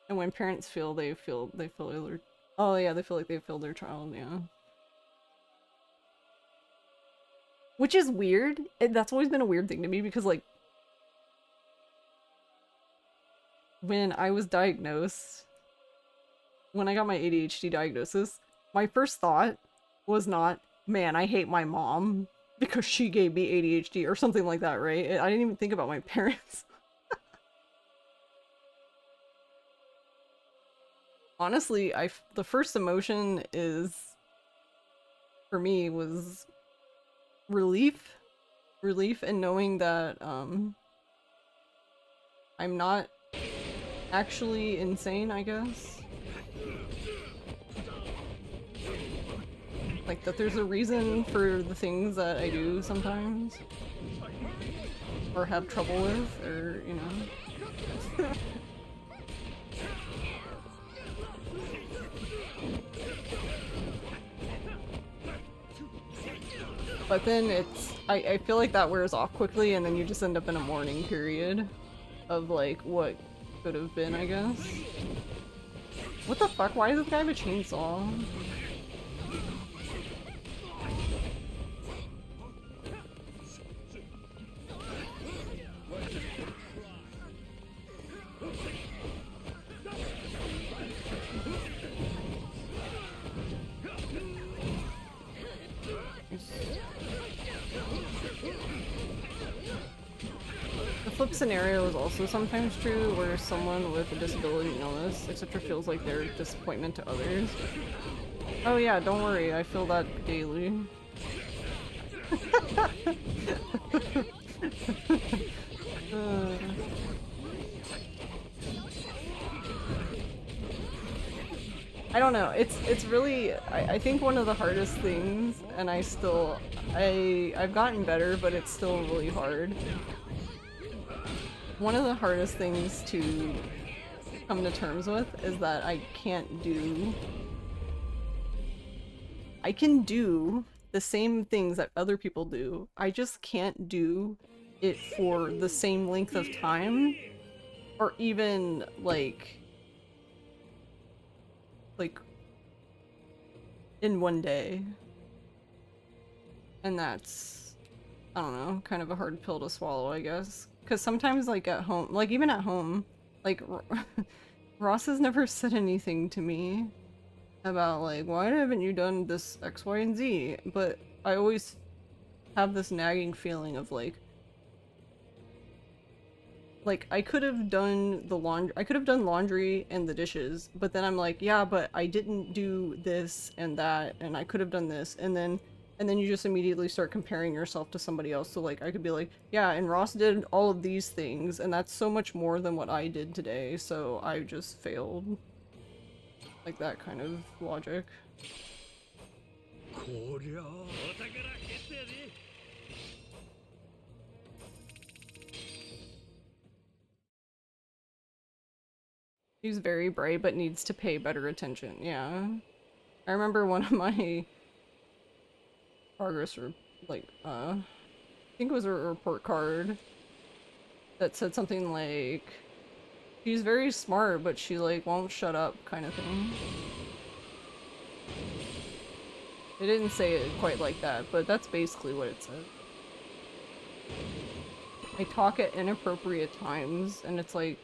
And when parents feel they feel their... Oh yeah, they feel like they failed their child, yeah. Which is weird. That's always been a weird thing to me because, like, when I was diagnosed, when I got my ADHD diagnosis, my first thought was not, man, I hate my mom because she gave me ADHD or something like that, right? I didn't even think about my parents. Honestly, the first emotion is, for me, was relief. Relief in knowing that, I'm not actually insane, I guess. Like, that there's a reason for the things that I do sometimes. Or have trouble with, or, you know. But then it's, I feel like that wears off quickly and then you just end up in a mourning period of like what could have been, I guess. What the fuck? Why does this guy have a chainsaw? The flip scenario is also sometimes true, where someone with a disability and illness, etc., feels like they're a disappointment to others. Oh yeah, don't worry, I feel that daily. I don't know, it's really, I think one of the hardest things, and I've gotten better, but it's still really hard. One of the hardest things to come to terms with is that I can do the same things that other people do. I just can't do it for the same length of time, or even like in one day. And that's, I don't know, kind of a hard pill to swallow, I guess. Because sometimes, like, at home, like, even at home, like, Ross has never said anything to me about, like, why haven't you done this X, Y, and Z? But I always have this nagging feeling of, like, I could have done the laundry and the dishes, but then I'm like, yeah, but I didn't do this and that, and I could have done this, and then you just immediately start comparing yourself to somebody else. So, like, I could be like, yeah, and Ross did all of these things, and that's so much more than what I did today, so I just failed. Like, that kind of logic. She's very bright, but needs to pay better attention. Yeah. I remember one of my progress, I think it was a report card that said something like, she's very smart, but she, like, won't shut up, kind of thing. It didn't say it quite like that, but that's basically what it said. I talk at inappropriate times, and it's like,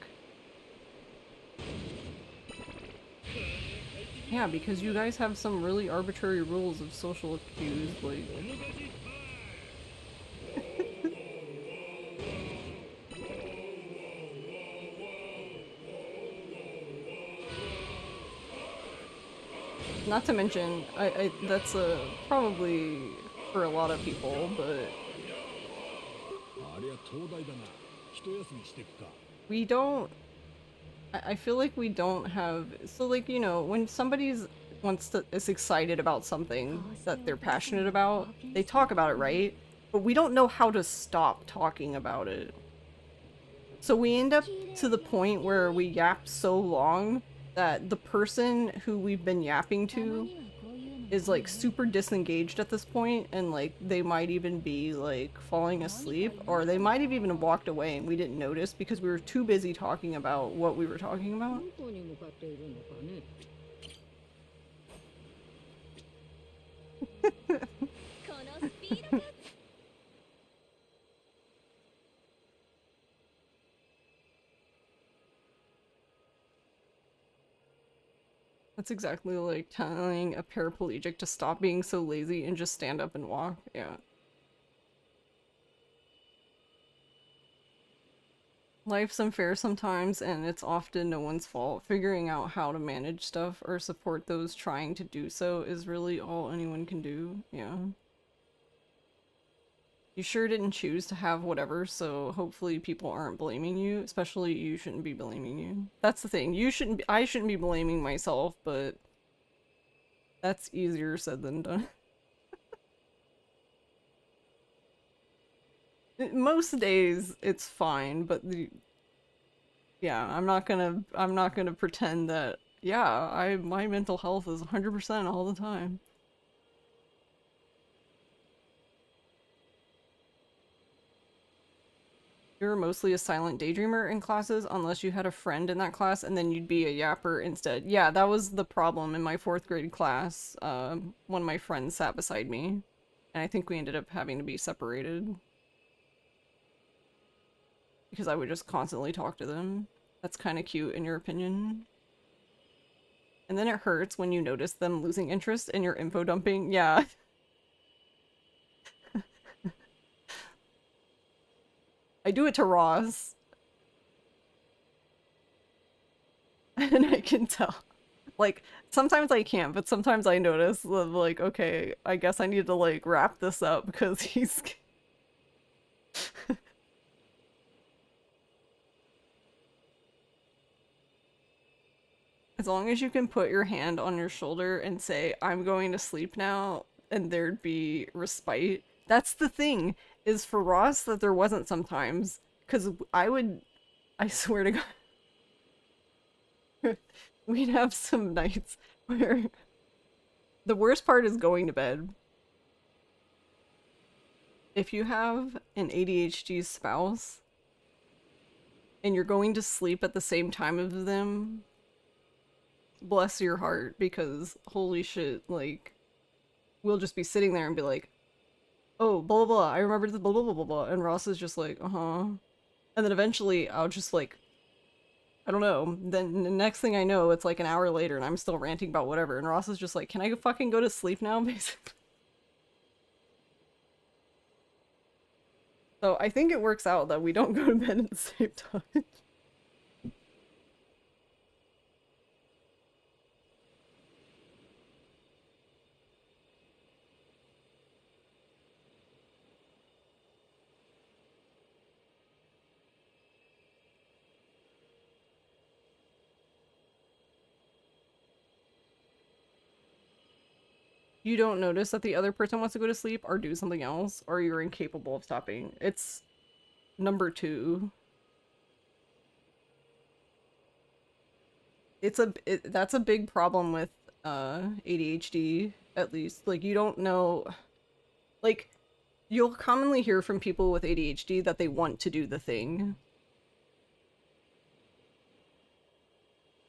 yeah, because you guys have some really arbitrary rules of social cues, like... Not to mention, that's probably for a lot of people, but... we don't... I feel like we don't have... So, like, you know, when somebody's is excited about something that they're passionate about, they talk about it, right? But we don't know how to stop talking about it. So we end up to the point where we yap so long that the person who we've been yapping to is, like, super disengaged at this point, and, like, they might even be, like, falling asleep, or they might have even walked away and we didn't notice because we were too busy talking about what we were talking about. That's exactly like telling a paraplegic to stop being so lazy and just stand up and walk. Yeah. Life's unfair sometimes, and it's often no one's fault. Figuring out how to manage stuff or support those trying to do so is really all anyone can do. Yeah. You sure didn't choose to have whatever, so hopefully people aren't blaming you. Especially you shouldn't be blaming you. That's the thing. I shouldn't be blaming myself, but that's easier said than done. Most days it's fine, but yeah, I'm not gonna pretend that yeah, my mental health is 100% all the time. You're mostly a silent daydreamer in classes unless you had a friend in that class and then you'd be a yapper instead. Yeah, that was the problem in my 4th grade class. One of my friends sat beside me and I think we ended up having to be separated. Because I would just constantly talk to them. That's kind of cute in your opinion. And then it hurts when you notice them losing interest in your info dumping. Yeah. I do it to Ross. And I can tell. Like, sometimes I can't, but sometimes I notice, like, okay, I guess I need to, like, wrap this up because he's... As long as you can put your hand on your shoulder and say, I'm going to sleep now, and there'd be respite. That's the thing, is for Ross that there wasn't sometimes. Because I swear to God, we'd have some nights where the worst part is going to bed. If you have an ADHD spouse, and you're going to sleep at the same time as them, bless your heart, because holy shit, like, we'll just be sitting there and be like, oh, blah, blah, blah, I remember the blah, blah, blah, blah, blah, and Ross is just like, uh-huh. And then eventually I'll just, like, I don't know, then the next thing I know, it's like an hour later and I'm still ranting about whatever, and Ross is just like, can I fucking go to sleep now, basically? So I think it works out that we don't go to bed at the same time. You don't notice that the other person wants to go to sleep or do something else, or you're incapable of stopping. It's number 2. That's a big problem with ADHD, at least. Like, you don't know, like, you'll commonly hear from people with ADHD that they want to do the thing.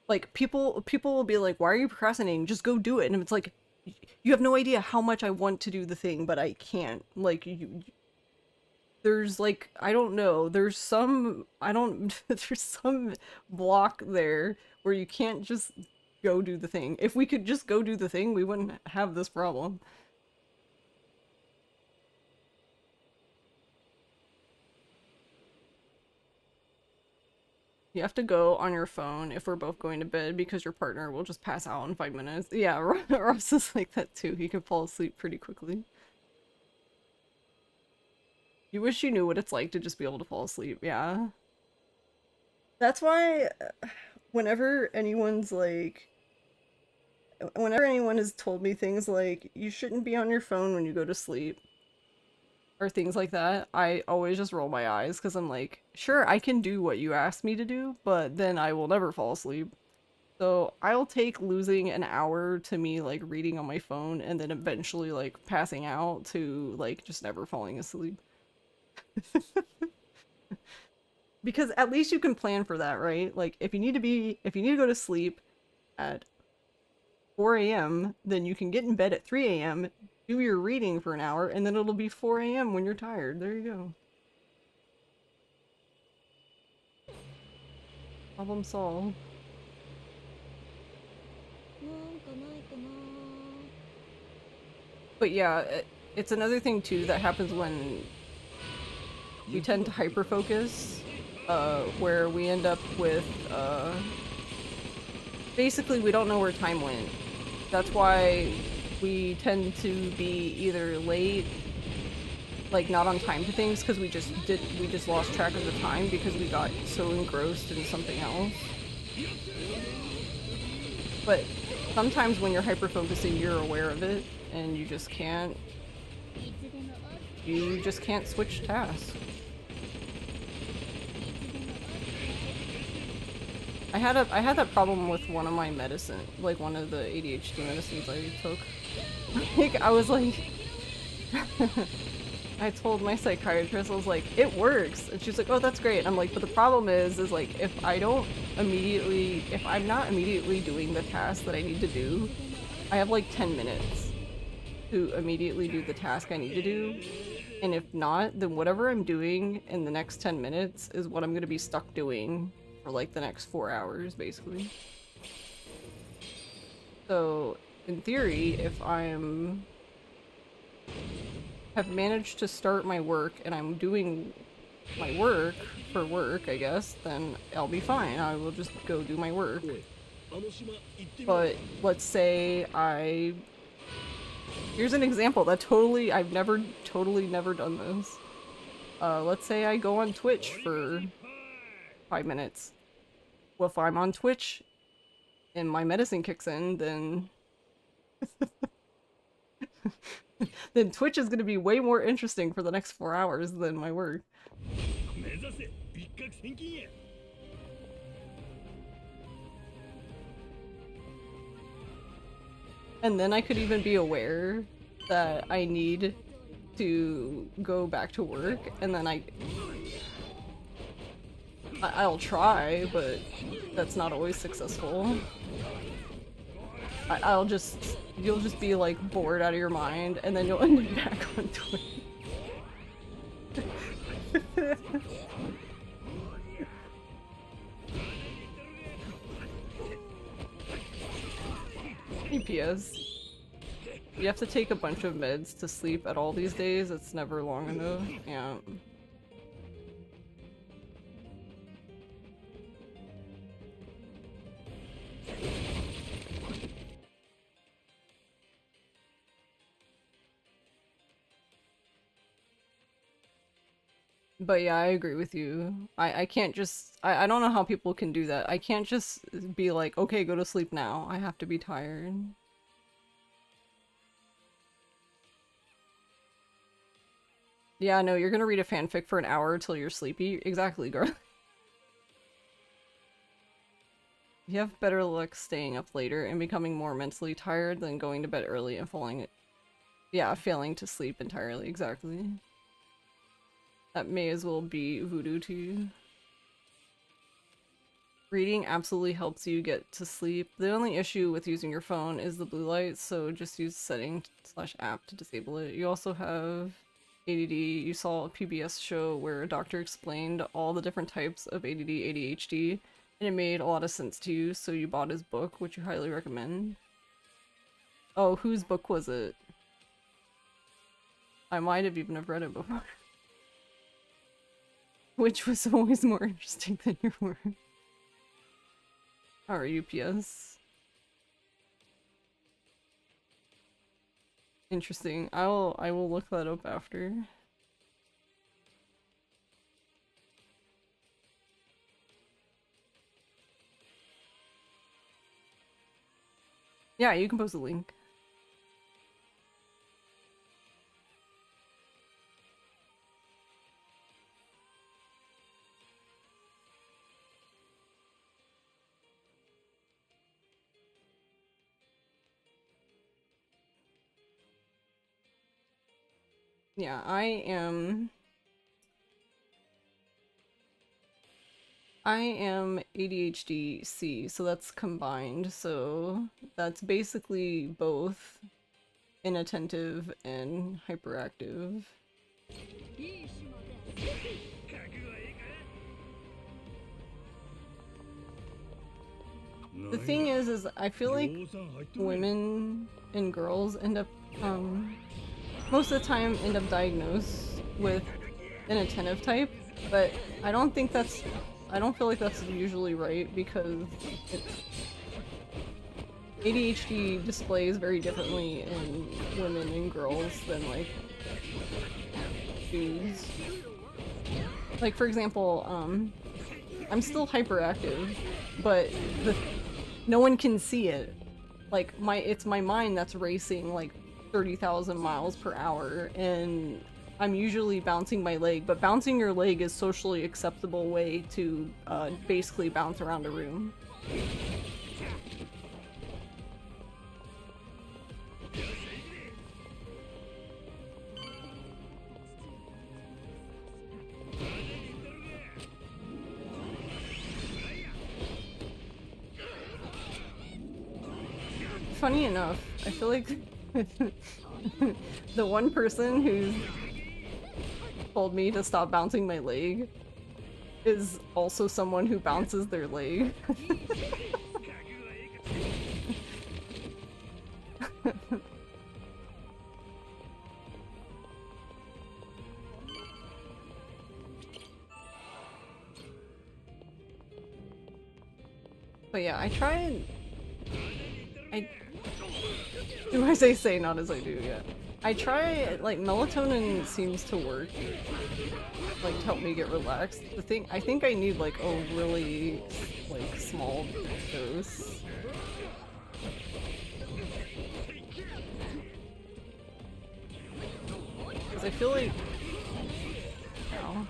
Like, people will be like, why are you procrastinating? Just go do it. And it's like, you have no idea how much I want to do the thing, but I can't. Like, there's like, I don't know, there's some block there where you can't just go do the thing. If we could just go do the thing, we wouldn't have this problem. You have to go on your phone if we're both going to bed because your partner will just pass out in 5 minutes. Yeah, Ross is like that too. He can fall asleep pretty quickly. You wish you knew what it's like to just be able to fall asleep, yeah. That's why whenever anyone has told me things like, you shouldn't be on your phone when you go to sleep, or things like that, I always just roll my eyes because I'm like, sure, I can do what you asked me to do, but then I will never fall asleep. So I'll take losing an hour to me, like, reading on my phone and then eventually, like, passing out to, like, just never falling asleep. Because at least you can plan for that, right? Like, if you need to go to sleep at 4 a.m., then you can get in bed at 3 a.m., do your reading for an hour, and then it'll be 4 a.m. when you're tired. There you go. Problem solved. But yeah, it's another thing too that happens when we tend to hyper-focus, where we end up with, basically we don't know where time went. That's why we tend to be either late, like not on time to things, because we just lost track of the time because we got so engrossed in something else. But sometimes when you're hyper-focusing, you're aware of it, and you just can't switch tasks. I had that problem with one of my medicine, like one of the ADHD medicines I took. Like, I was like, I told my psychiatrist, I was like, it works, and she's like, oh, that's great. I'm like, but the problem is like, if I'm not immediately doing the task that I need to do, I have like 10 minutes to immediately do the task I need to do, and if not, then whatever I'm doing in the next 10 minutes is what I'm gonna be stuck doing for like the next 4 hours, basically. So, in theory, if have managed to start my work and I'm doing my work for work, I guess, then I'll be fine. I will just go do my work. But let's say here's an example that I've never done this. Let's say I go on Twitch for 5 minutes. Well, if I'm on Twitch and my medicine kicks in, then then Twitch is gonna be way more interesting for the next 4 hours than my work. And then I could even be aware that I need to go back to work, and then I'll try, but that's not always successful. You'll just be like bored out of your mind, and then you'll end up back on Twitch. EPS. You have to take a bunch of meds to sleep at all these days. It's never long enough. Yeah. But yeah, I agree with you. I can't just... I don't know how people can do that. I can't just be like, okay, go to sleep now. I have to be tired. Yeah, no, you're gonna read a fanfic for an hour till you're sleepy. Exactly, girl. You have better luck staying up later and becoming more mentally tired than going to bed early and failing to sleep entirely. Exactly. That may as well be voodoo to you. Reading absolutely helps you get to sleep. The only issue with using your phone is the blue light, so just use setting/app to disable it. You also have ADD. You saw a PBS show where a doctor explained all the different types of ADD, ADHD, and it made a lot of sense to you, so you bought his book, which you highly recommend. Oh, whose book was it? I might have even have read it before. Which was always more interesting than your work. Or UPS. Interesting. I will look that up after. Yeah, you can post a link. Yeah, I am ADHD-C, so that's combined, so that's basically both inattentive and hyperactive. The thing is I feel like women and girls end up most of the time end up diagnosed with inattentive type, but I don't think that's, I don't feel like that's usually right because ADHD displays very differently in women and girls than like dudes. Like for example, I'm still hyperactive, but no one can see it. Like it's my mind that's racing like 30,000 miles per hour, and I'm usually bouncing my leg, but bouncing your leg is socially acceptable way to basically bounce around a room. Funny enough, I feel like the one person who told me to stop bouncing my leg is also someone who bounces their leg. But yeah, I try and do I say not as I do, yeah. I try, like, melatonin seems to work, like, to help me get relaxed. The thing, I think I need, like, a really, like, small dose. Because I feel like, ow.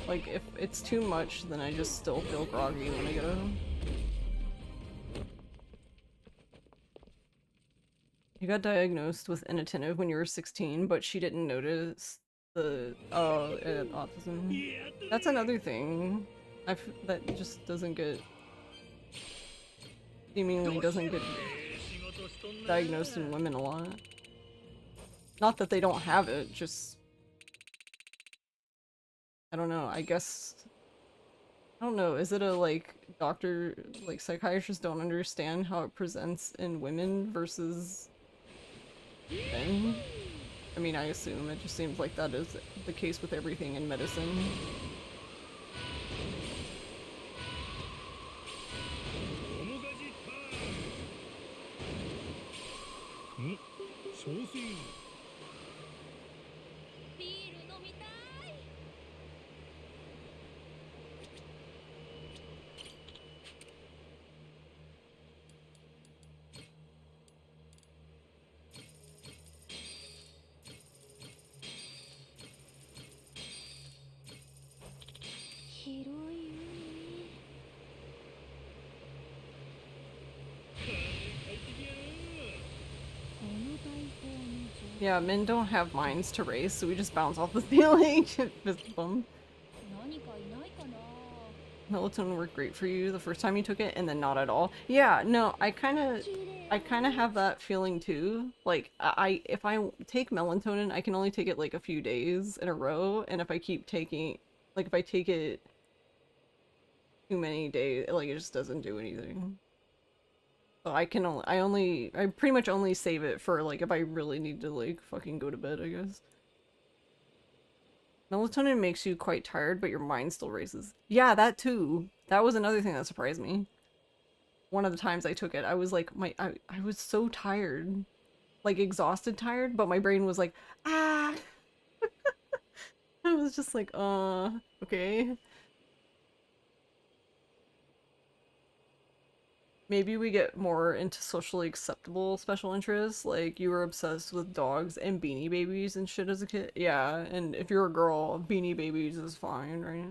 Like, if it's too much, then I just still feel groggy when I get home. You got diagnosed with inattentive when you were 16, but she didn't notice the autism. That's another thing. That just doesn't get, seemingly doesn't get diagnosed in women a lot. Not that they don't have it, just I don't know. I guess I don't know. Is it a like doctor, like psychiatrists don't understand how it presents in women versus men? I mean, I assume it just seems like that is the case with everything in medicine. Yeah, men don't have minds to race, so we just bounce off the ceiling. Fist bump. Melatonin worked great for you the first time you took it, and then not at all. Yeah, no, I kind of have that feeling too. Like, if I take melatonin, I can only take it like a few days in a row, and if I keep taking, like, if I take it too many days, like, it just doesn't do anything. So I pretty much only save it for, like, if I really need to, like, fucking go to bed, I guess. Melatonin makes you quite tired, but your mind still races. Yeah, that too. That was another thing that surprised me. One of the times I took it, I was like, I was so tired. Like, exhausted tired, but my brain was like, ah! I was just like, okay. Maybe we get more into socially acceptable special interests, like you were obsessed with dogs and Beanie Babies and shit as a kid. Yeah, and if you're a girl, Beanie Babies is fine, right?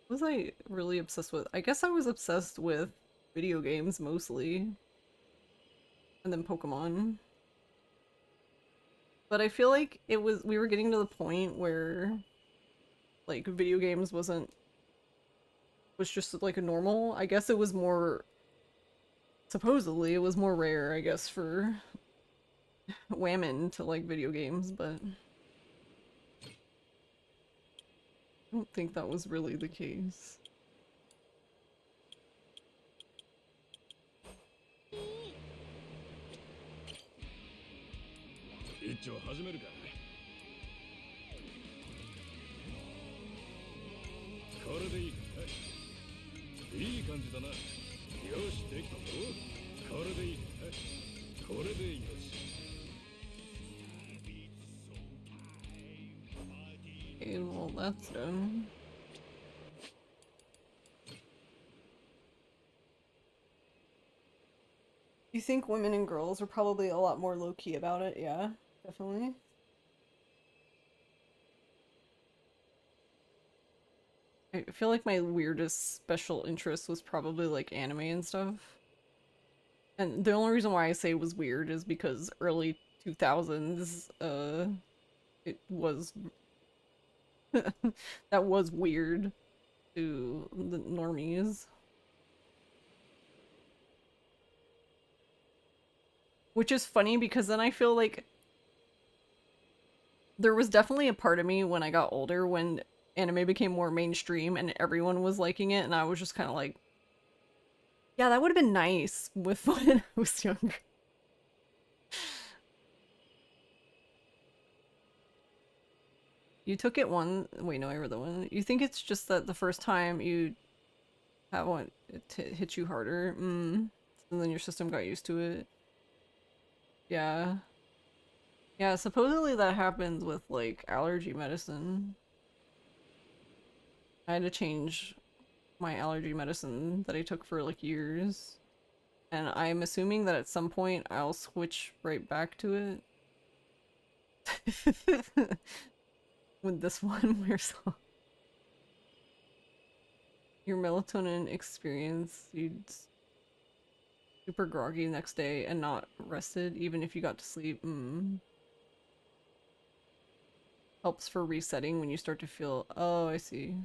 What was I really obsessed with? I guess I was obsessed with video games mostly. And then Pokemon. But I feel like we were getting to the point where, like, video games was just like a normal. I guess it was more, supposedly it was more rare, I guess, for women to like video games, but I don't think that was really the case. 一丁始めるか。これでいいか。いい感じだな。よし、できたぞ。これでいいか。これでよし。Okay, well that's done. You think women and girls are probably a lot more low-key about it? Yeah, definitely. I feel like my weirdest special interest was probably like anime and stuff. And the only reason why I say it was weird is because early 2000s, it was that was weird to the normies. Which is funny because then I feel like there was definitely a part of me when I got older when anime became more mainstream and everyone was liking it, and I was just kind of like, yeah, that would have been nice with when I was younger. You took it one. Wait, no, I read the one. You think it's just that the first time you have one, it hit you harder, and then your system got used to it. Yeah. Yeah, supposedly that happens with like allergy medicine. I had to change my allergy medicine that I took for like years. And I'm assuming that at some point I'll switch right back to it. When this one wears off. Your melatonin experience, you'd super groggy the next day and not rested even if you got to sleep. Helps for resetting when you start to feel, oh, I see.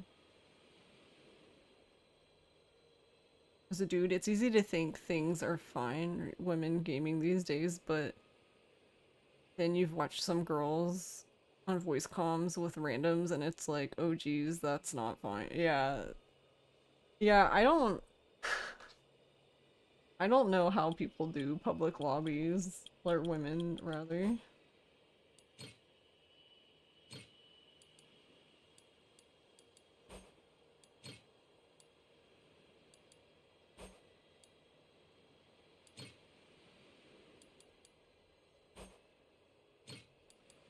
As a dude, it's easy to think things are fine, women gaming these days, but then you've watched some girls on voice comms with randoms and it's like, oh geez, that's not fine. Yeah. Yeah, I don't know how people do public lobbies, or women, rather.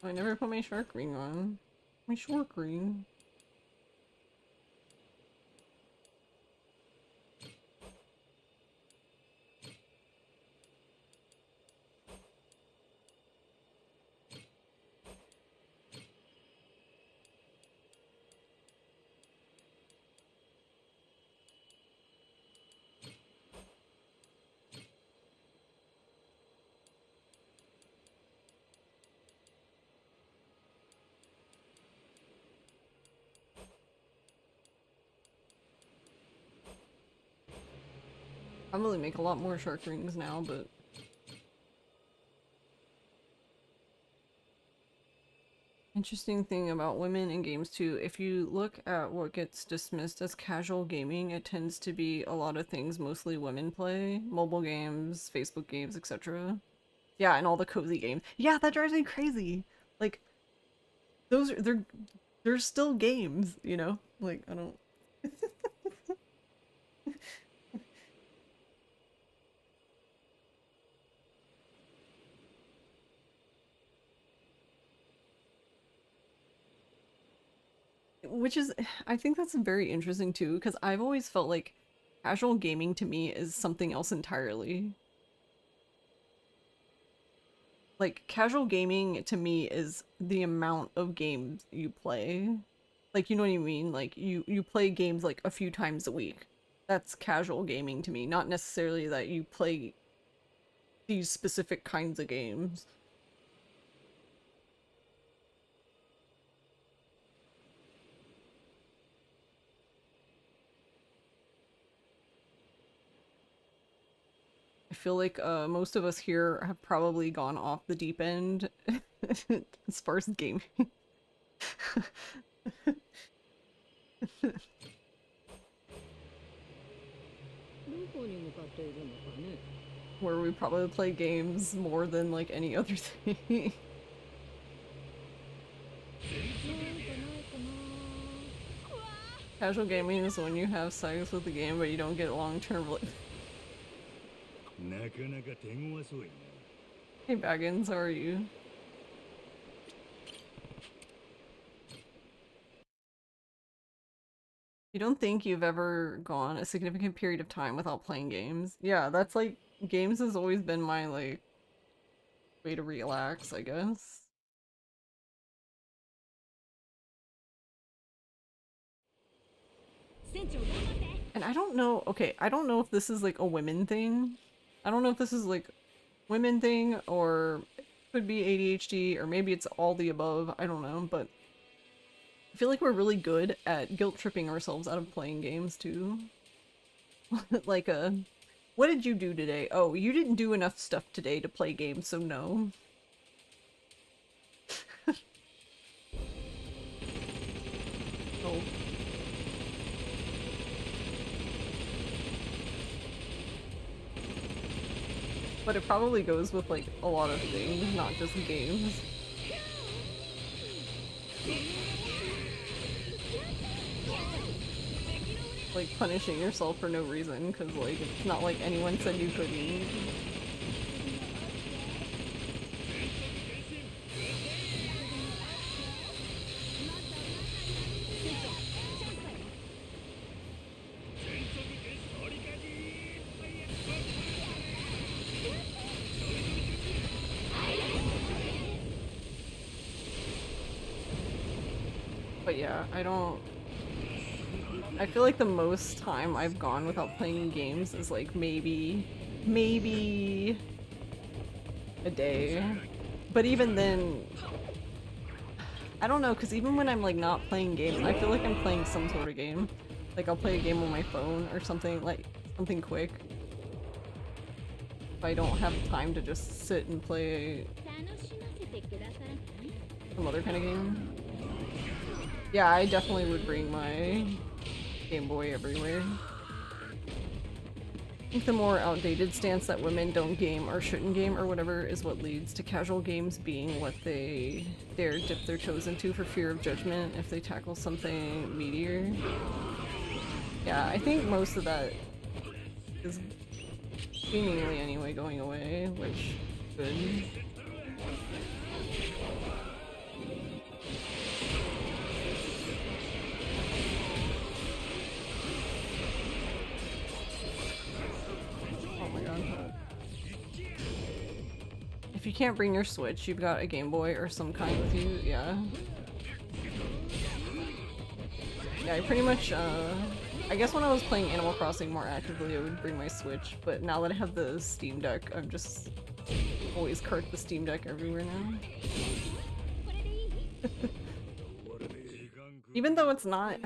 I never put my shark ring on. My shark ring. I probably make a lot more shark rings now, but interesting thing about women in games too, if you look at what gets dismissed as casual gaming, it tends to be a lot of things mostly women play. Mobile games, Facebook games, etc. Yeah, and all the cozy games. Yeah, that drives me crazy. Like, those are, they're still games, you know? Like, I don't... Which is, I think that's very interesting too, because I've always felt like casual gaming to me is something else entirely. Like, casual gaming to me is the amount of games you play. Like, you know what I mean? Like, you play games like a few times a week. That's casual gaming to me, not necessarily that you play these specific kinds of games. I feel like most of us here have probably gone off the deep end as far as gaming. where we probably play games more than like any other thing. Casual gaming is when you have sex with the game but you don't get long-term Hey Baggins, how are you? You don't think you've ever gone a significant period of time without playing games? Yeah, that's like, games has always been my like way to relax, I guess. And I don't know, okay, I don't know if this is like a women thing. I don't know if this is like women thing or it could be ADHD or maybe it's all the above, I don't know, but I feel like we're really good at guilt tripping ourselves out of playing games too. Like what did you do today? Oh, you didn't do enough stuff today to play games, so no. Oh. But it probably goes with like a lot of things, not just games. Like punishing yourself for no reason, because like it's not like anyone said you couldn't. But yeah, I feel like the most time I've gone without playing games is like maybe a day. But even then, I don't know, because even when I'm like not playing games, I feel like I'm playing some sort of game. Like I'll play a game on my phone or something, like something quick. If I don't have time to just sit and play some other kind of game. Yeah, I definitely would bring my Game Boy everywhere. I think the more outdated stance that women don't game or shouldn't game or whatever is what leads to casual games being what they dare dip their toes into for fear of judgment if they tackle something meatier. Yeah, I think most of that is seemingly anyway going away, which good. If you can't bring your Switch, you've got a Game Boy or some kind with you, yeah. Yeah, I pretty much, I guess when I was playing Animal Crossing more actively, I would bring my Switch, but now that I have the Steam Deck, I'm just always cart the Steam Deck everywhere now. Even though it's not...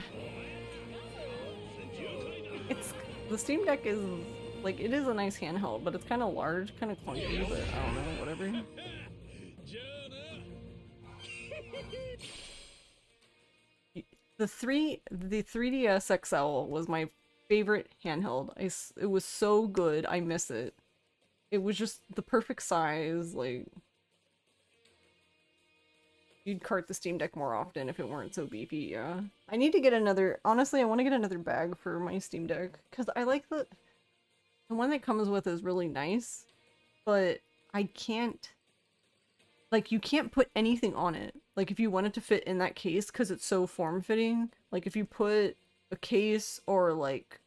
The Steam Deck is... Like, it is a nice handheld, but it's kind of large, kind of clunky, but I don't know, whatever. The 3DS XL was my favorite handheld. It was so good, I miss it. It was just the perfect size, like... You'd cart the Steam Deck more often if it weren't so beefy, yeah. I need to get another... Honestly, I want to get another bag for my Steam Deck, because I like the one that comes with is really nice, but I can't... Like, you can't put anything on it. Like, if you want it to fit in that case, because it's so form-fitting, like, if you put a case or, like,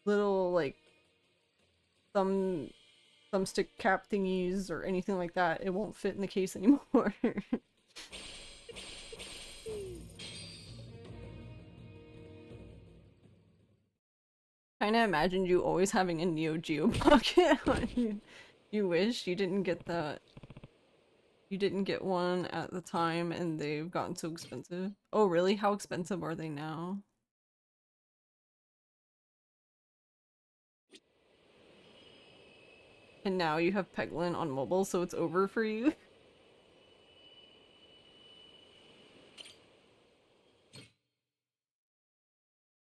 little, like, thumbstick cap thingies or anything like that, it won't fit in the case anymore. Kinda imagined you always having a Neo Geo Pocket on you. You wish you didn't get that. You didn't get one at the time and they've gotten so expensive. Oh really? How expensive are they now? And now you have Peglin on mobile, so it's over for you?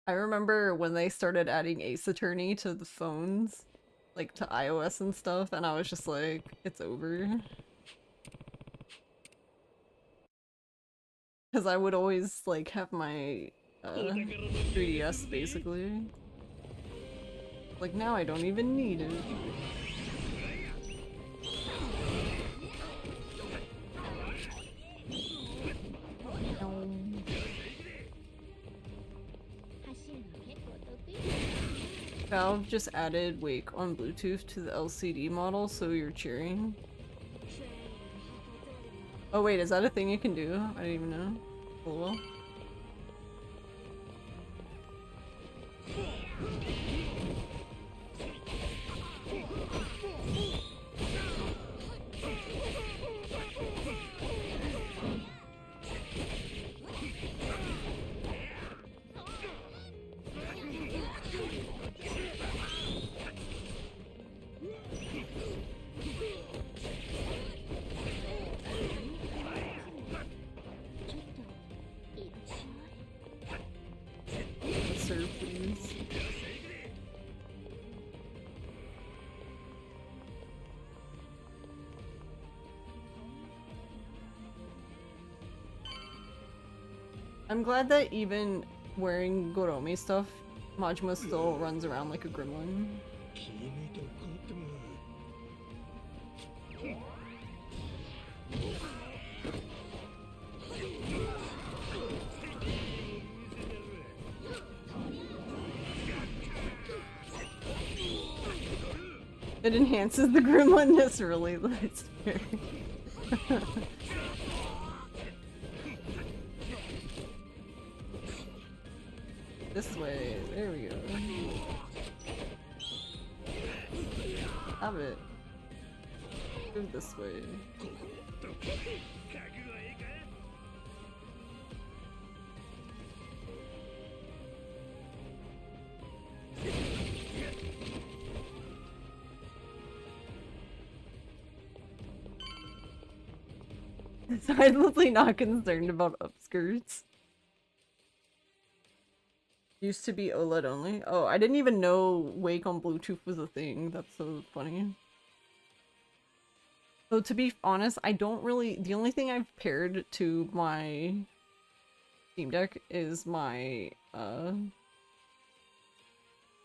I remember when they started adding Ace Attorney to the phones, like to iOS and stuff, and I was just like, it's over. Because I would always like have my 3DS basically. Like now I don't even need it. Valve just added Wake on Bluetooth to the LCD model, so you're cheering. Oh wait, is that a thing you can do? I didn't even know. Cool. Sir, please. I'm glad that even wearing Goromi stuff, Majima still runs around like a gremlin. It enhances the gremlinness, really. That's fair. This way. There we go. Have it. Move this way. Silently not concerned about upskirts. Used to be OLED only. Oh, I didn't even know Wake on Bluetooth was a thing. That's so funny. So to be honest, I don't really... The only thing I've paired to my Steam Deck is my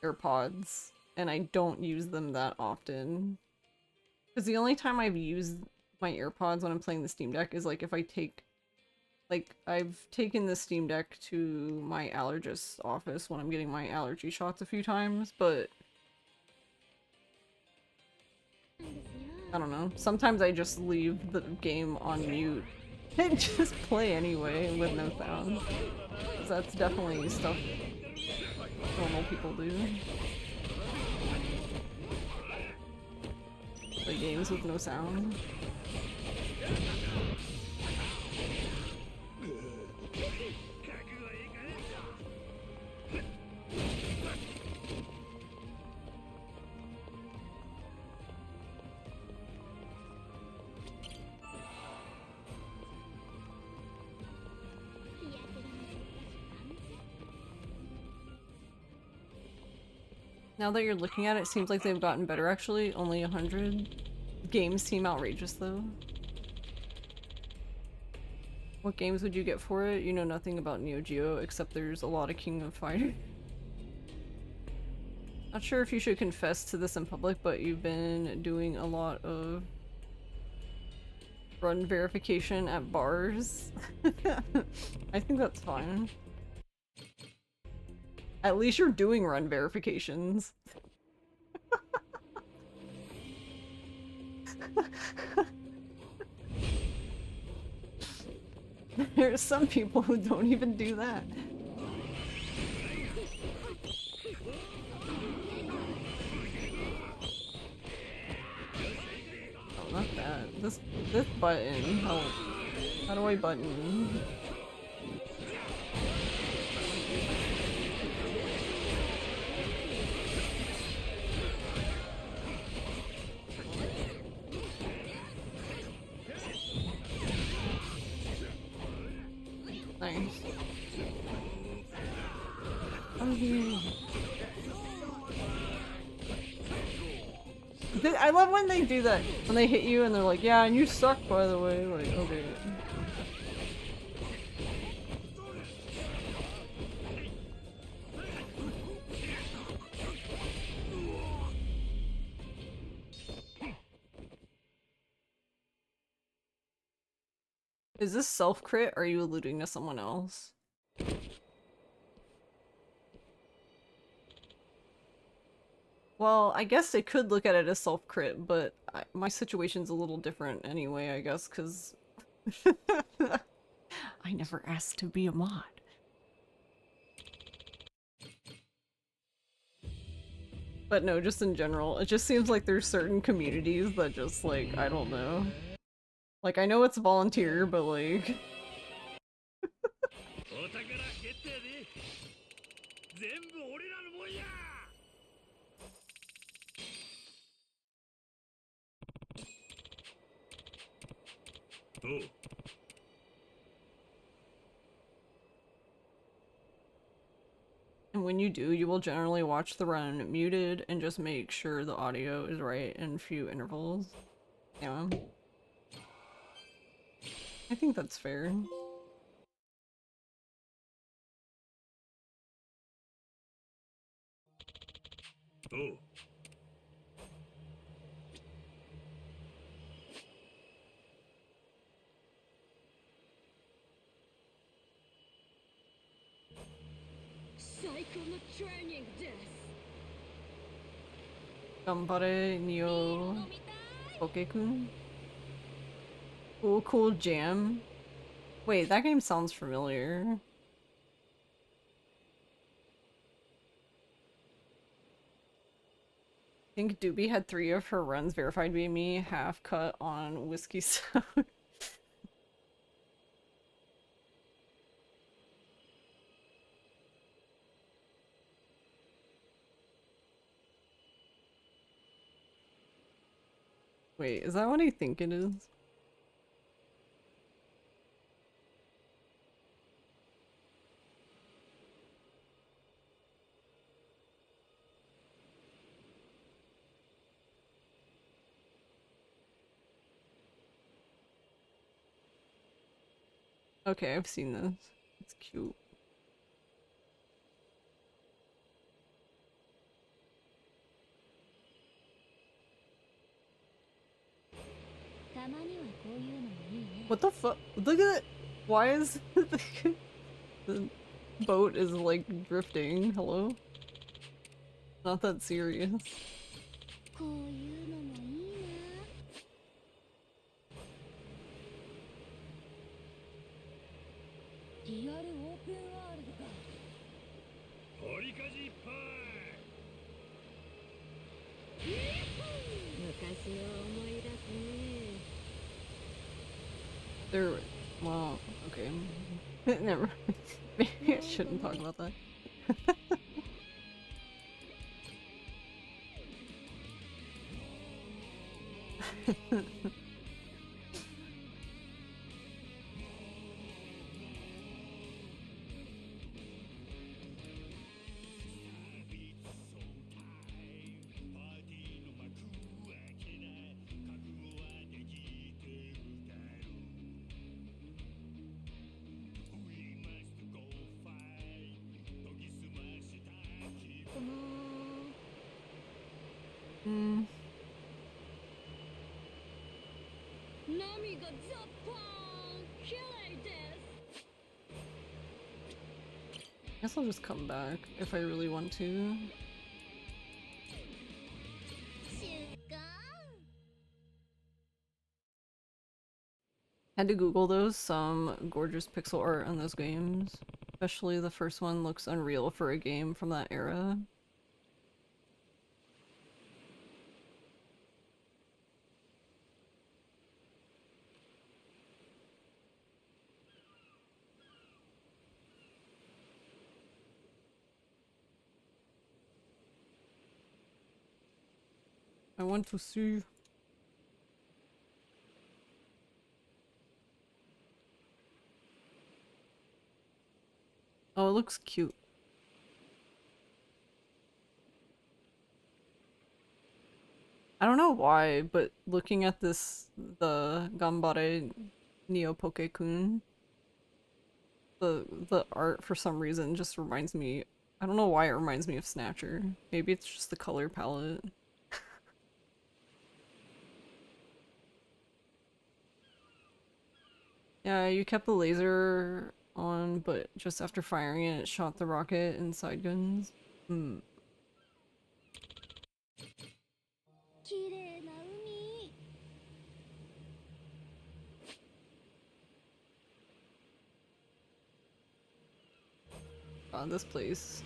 AirPods. And I don't use them that often. Because the only time I've used my AirPods when I'm playing the Steam Deck is like if I take... Like, I've taken the Steam Deck to my allergist's office when I'm getting my allergy shots a few times, but... I don't know. Sometimes I just leave the game on mute and just play anyway with no sound. 'Cause that's definitely stuff normal people do. Play games with no sound. Now that you're looking at it, it seems like they've gotten better actually. Only 100. Games seem outrageous though. What games would you get for it? You know nothing about Neo Geo, except there's a lot of King of Fighters. Not sure if you should confess to this in public, but you've been doing a lot of run verification at bars. I think that's fine. At least you're doing run verifications. There are some people who don't even do that. Oh, not that. This button. How do I button? Nice. Oh, here. I love when they do that. When they hit you and they're like, yeah, and you suck, by the way. Like, okay. Is this self-crit or are you alluding to someone else? Well, I guess they could look at it as self-crit, but my situation's a little different anyway, I guess, because I never asked to be a mod. But no, just in general, it just seems like there's certain communities that just, like, I don't know. Like, I know it's volunteer, but like... And when you do, you will generally watch the run muted and just make sure the audio is right in few intervals. Yeah. I think that's fair. Oh. Gambare Neo Poke-kun? Cool Jam? Wait, that game sounds familiar. I think Doobie had 3 of her runs verified by me, half cut on Whiskey Sour. Wait, is that what I think it is? Okay, I've seen this. It's cute. What the fuck? Look at it! Why is the boat is like drifting? Hello? Not that serious. There, well, okay. Never. Maybe I shouldn't talk about that. Guess I'll just come back if I really want to. Had to Google those, some gorgeous pixel art in those games. Especially the first one looks unreal for a game from that era. I want to see. Oh, it looks cute. I don't know why, but looking at the Gambare Neo Poke-kun, the art for some reason just reminds me, I don't know why it reminds me of Snatcher. Maybe it's just the color palette. Yeah, you kept the laser on, but just after firing it, it shot the rocket and side guns. Hmm. 綺麗な海。This place.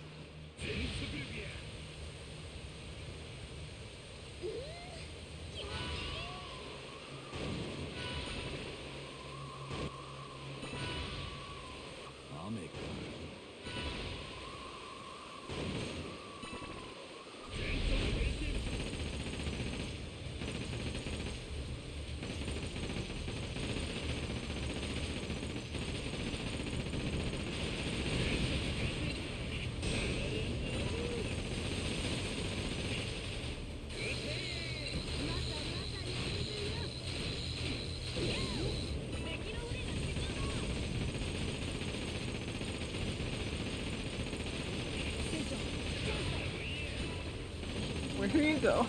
Where do you go?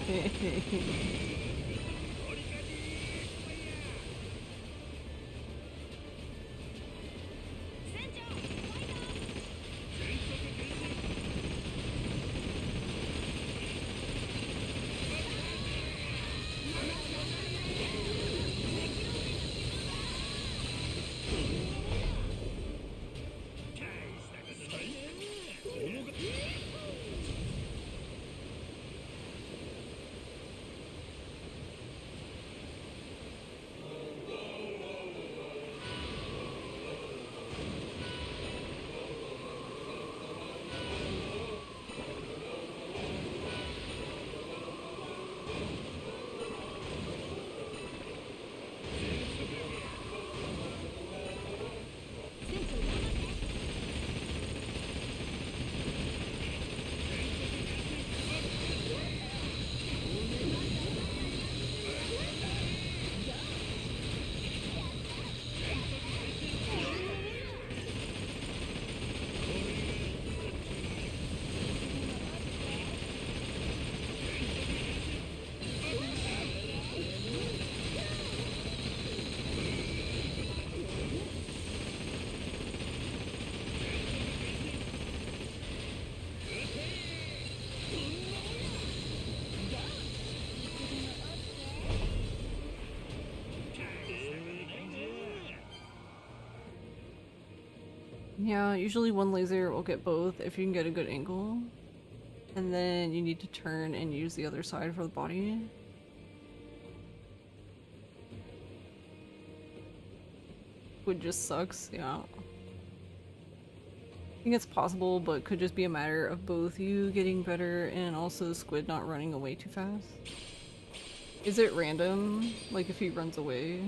Yeah, usually one laser will get both if you can get a good angle. And then you need to turn and use the other side for the body. Which just sucks, yeah. I think it's possible, but could just be a matter of both you getting better and also Squid not running away too fast. Is it random? Like if he runs away?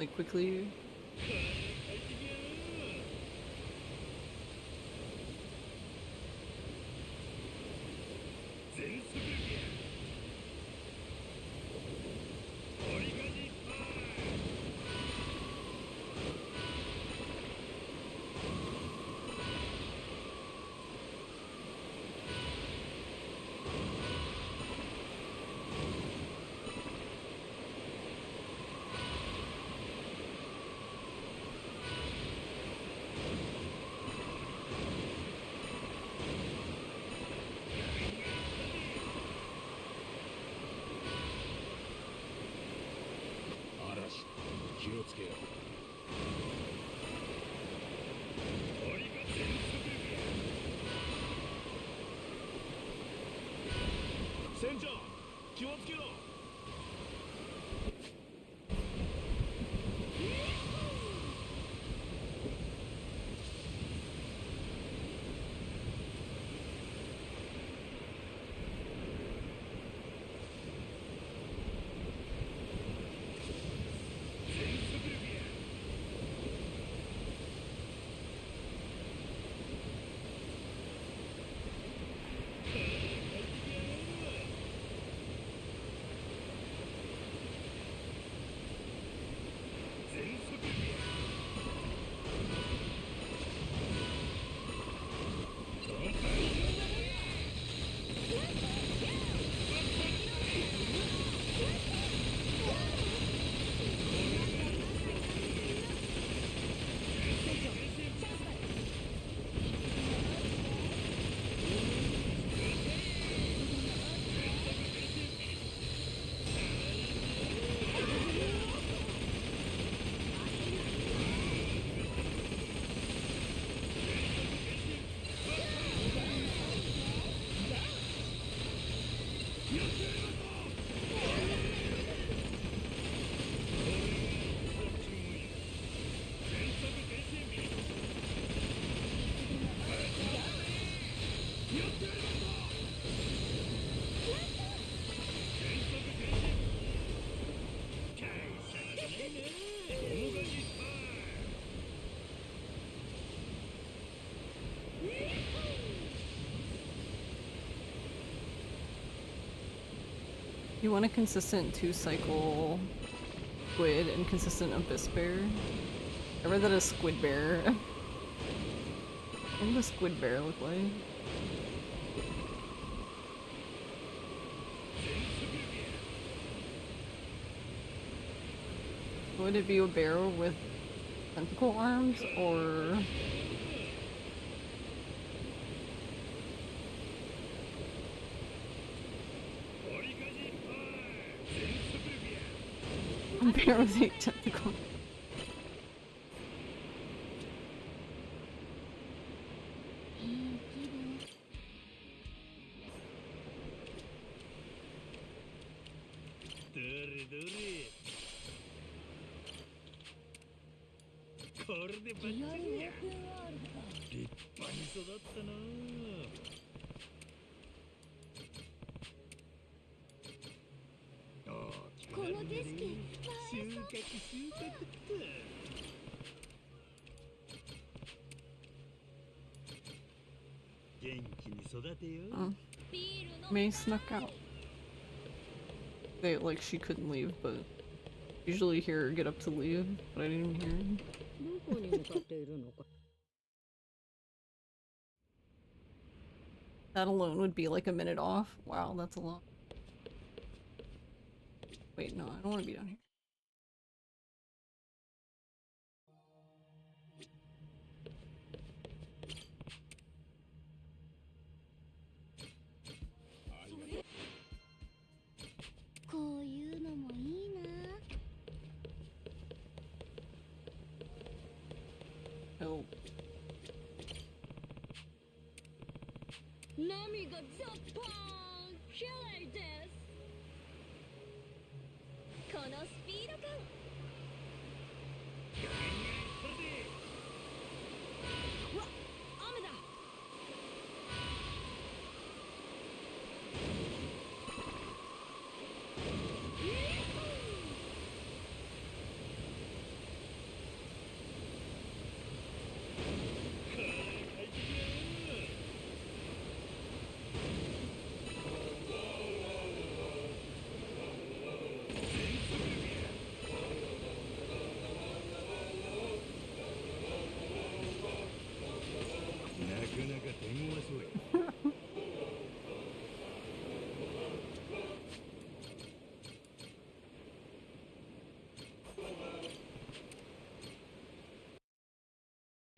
Like quickly? You want a consistent 2-cycle squid and consistent abyss bear? I read that as squid bear. What does a squid bear look like? Would it be a bear with tentacle arms, or... a bear with 8 tentacles? Oh. May snuck out. They like she couldn't leave, but usually hear her get up to leave, but I didn't hear her. That alone would be like a minute off. Wow, that's a lot. Wait, no, I don't want to be down here. Help. 波がザッパーン綺麗です。このスピード感。うわ、雨だ。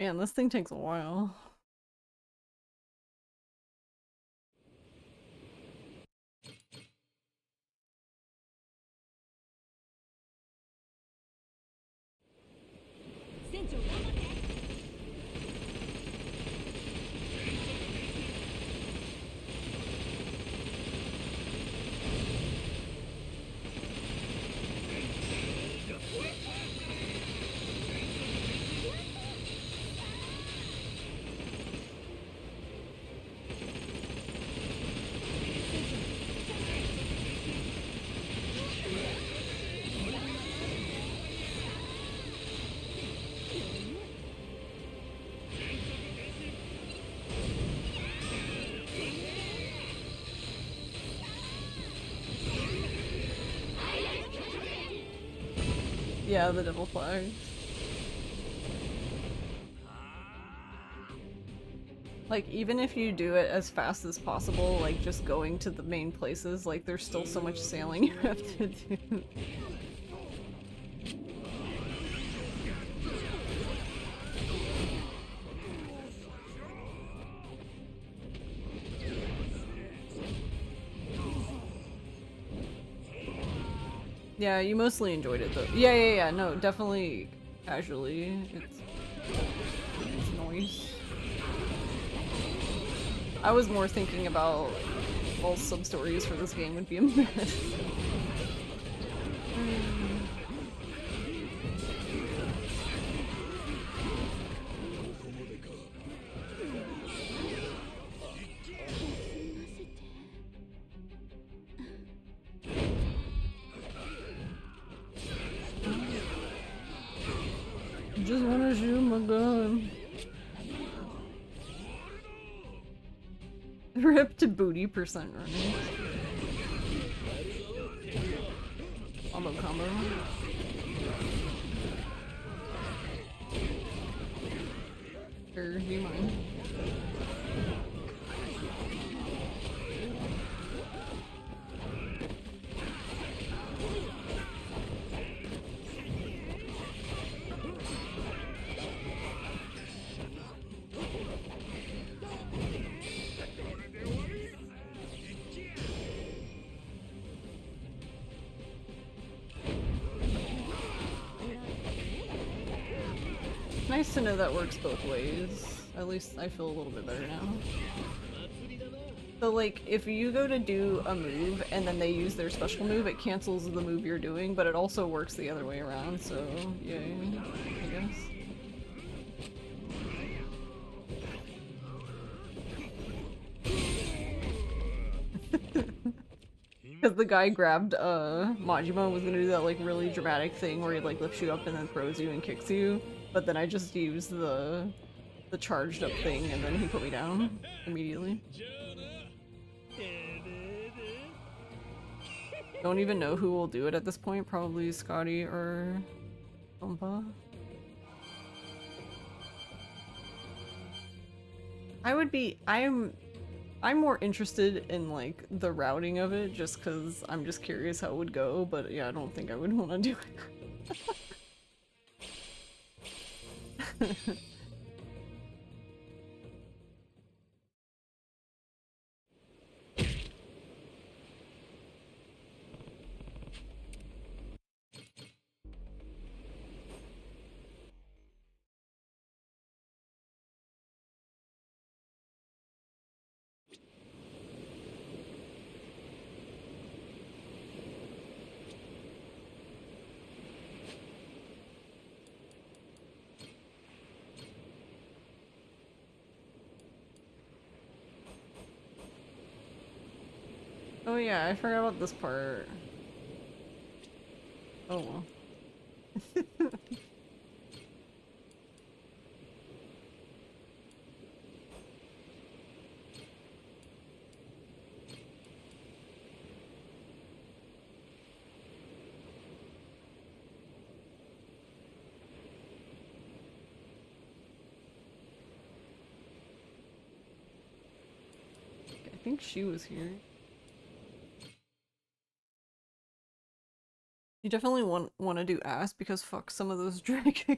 Man, this thing takes a while. Yeah, the devil flag. Like, even if you do it as fast as possible, like just going to the main places, like there's still so much sailing you have to do. Yeah, you mostly enjoyed it though. Yeah, no, definitely casually. It's noise. I was more thinking about all sub-stories for this game would be a mess. Just wanna shoot my gun. Rip to booty % running. be mine. Nice to know that works both ways. At least I feel a little bit better now. So like, if you go to do a move and then they use their special move, it cancels the move you're doing, but it also works the other way around, so yay, I guess. Because the guy grabbed Majima was gonna do that like really dramatic thing where he like lifts you up and then throws you and kicks you, but then I just used the charged up thing and then he put me down immediately. Don't even know who will do it at this point, probably Scotty or Tompa. I'm more interested in like the routing of it just because I'm just curious how it would go, but yeah, I don't think I would want to do it. Oh yeah, I forgot about this part. Oh well. I think she was here. You definitely want to do ass because fuck some of those dragon.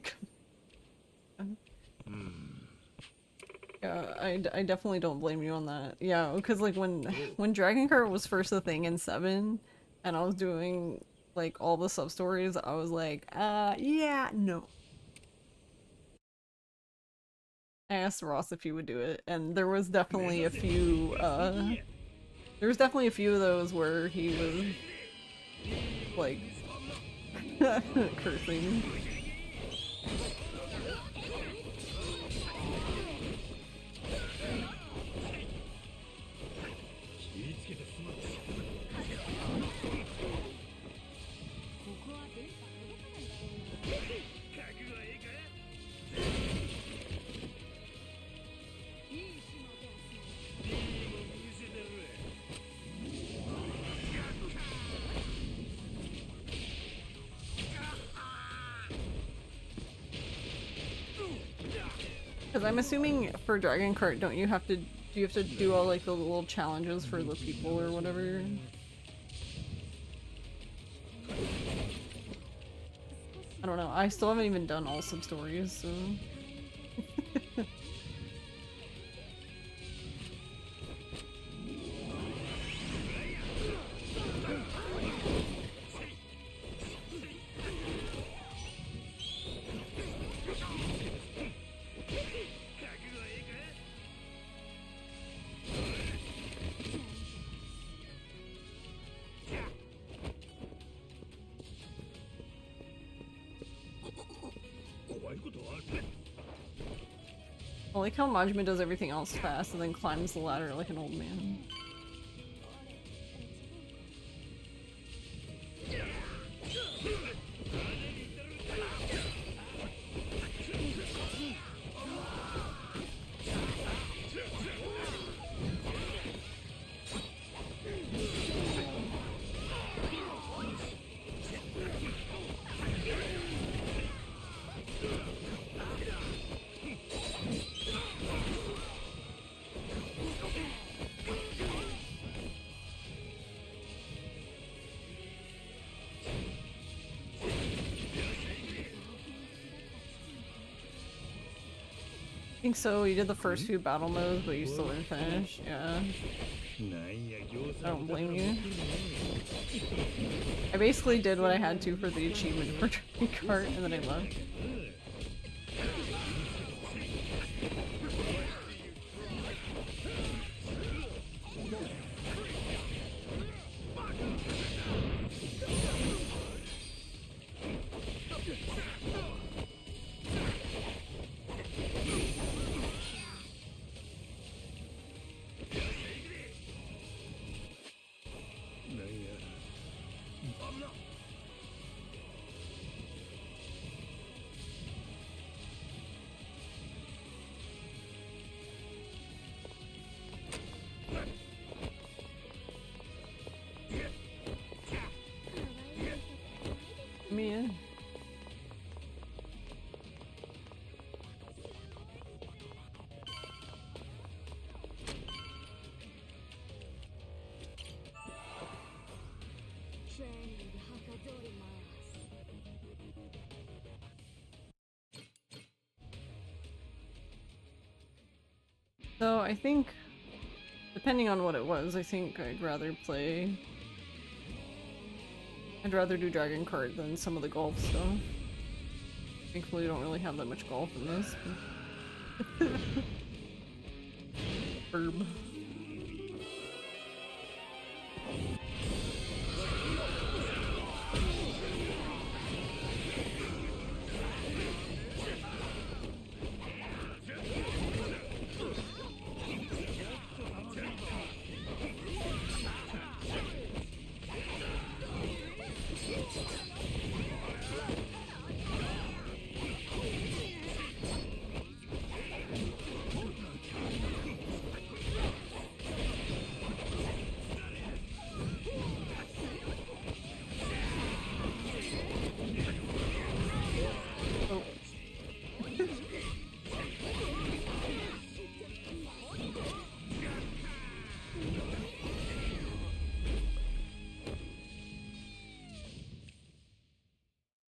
Yeah, I definitely don't blame you on that. Yeah, because like when Dragon Cart was first a thing in 7, and I was doing like all the sub stories, I was like, yeah, no. I asked Ross if he would do it, and there was definitely a few of those where he was like cursing. Because I'm assuming for Dragon Cart, do you have to do all like the little challenges for the people or whatever? I don't know. I still haven't even done all sub stories, so. I like how Majima does everything else fast and then climbs the ladder like an old man. think so. You did the first few battle modes, but you still didn't finish. Yeah. I don't blame you. I basically did what I had to for the achievement for Dragon Cart, and then I left. Me in. So I think, depending on what it was, I think I'd rather do Dragon Cart than some of the golf stuff. Thankfully, we don't really have that much golf in this. Herb.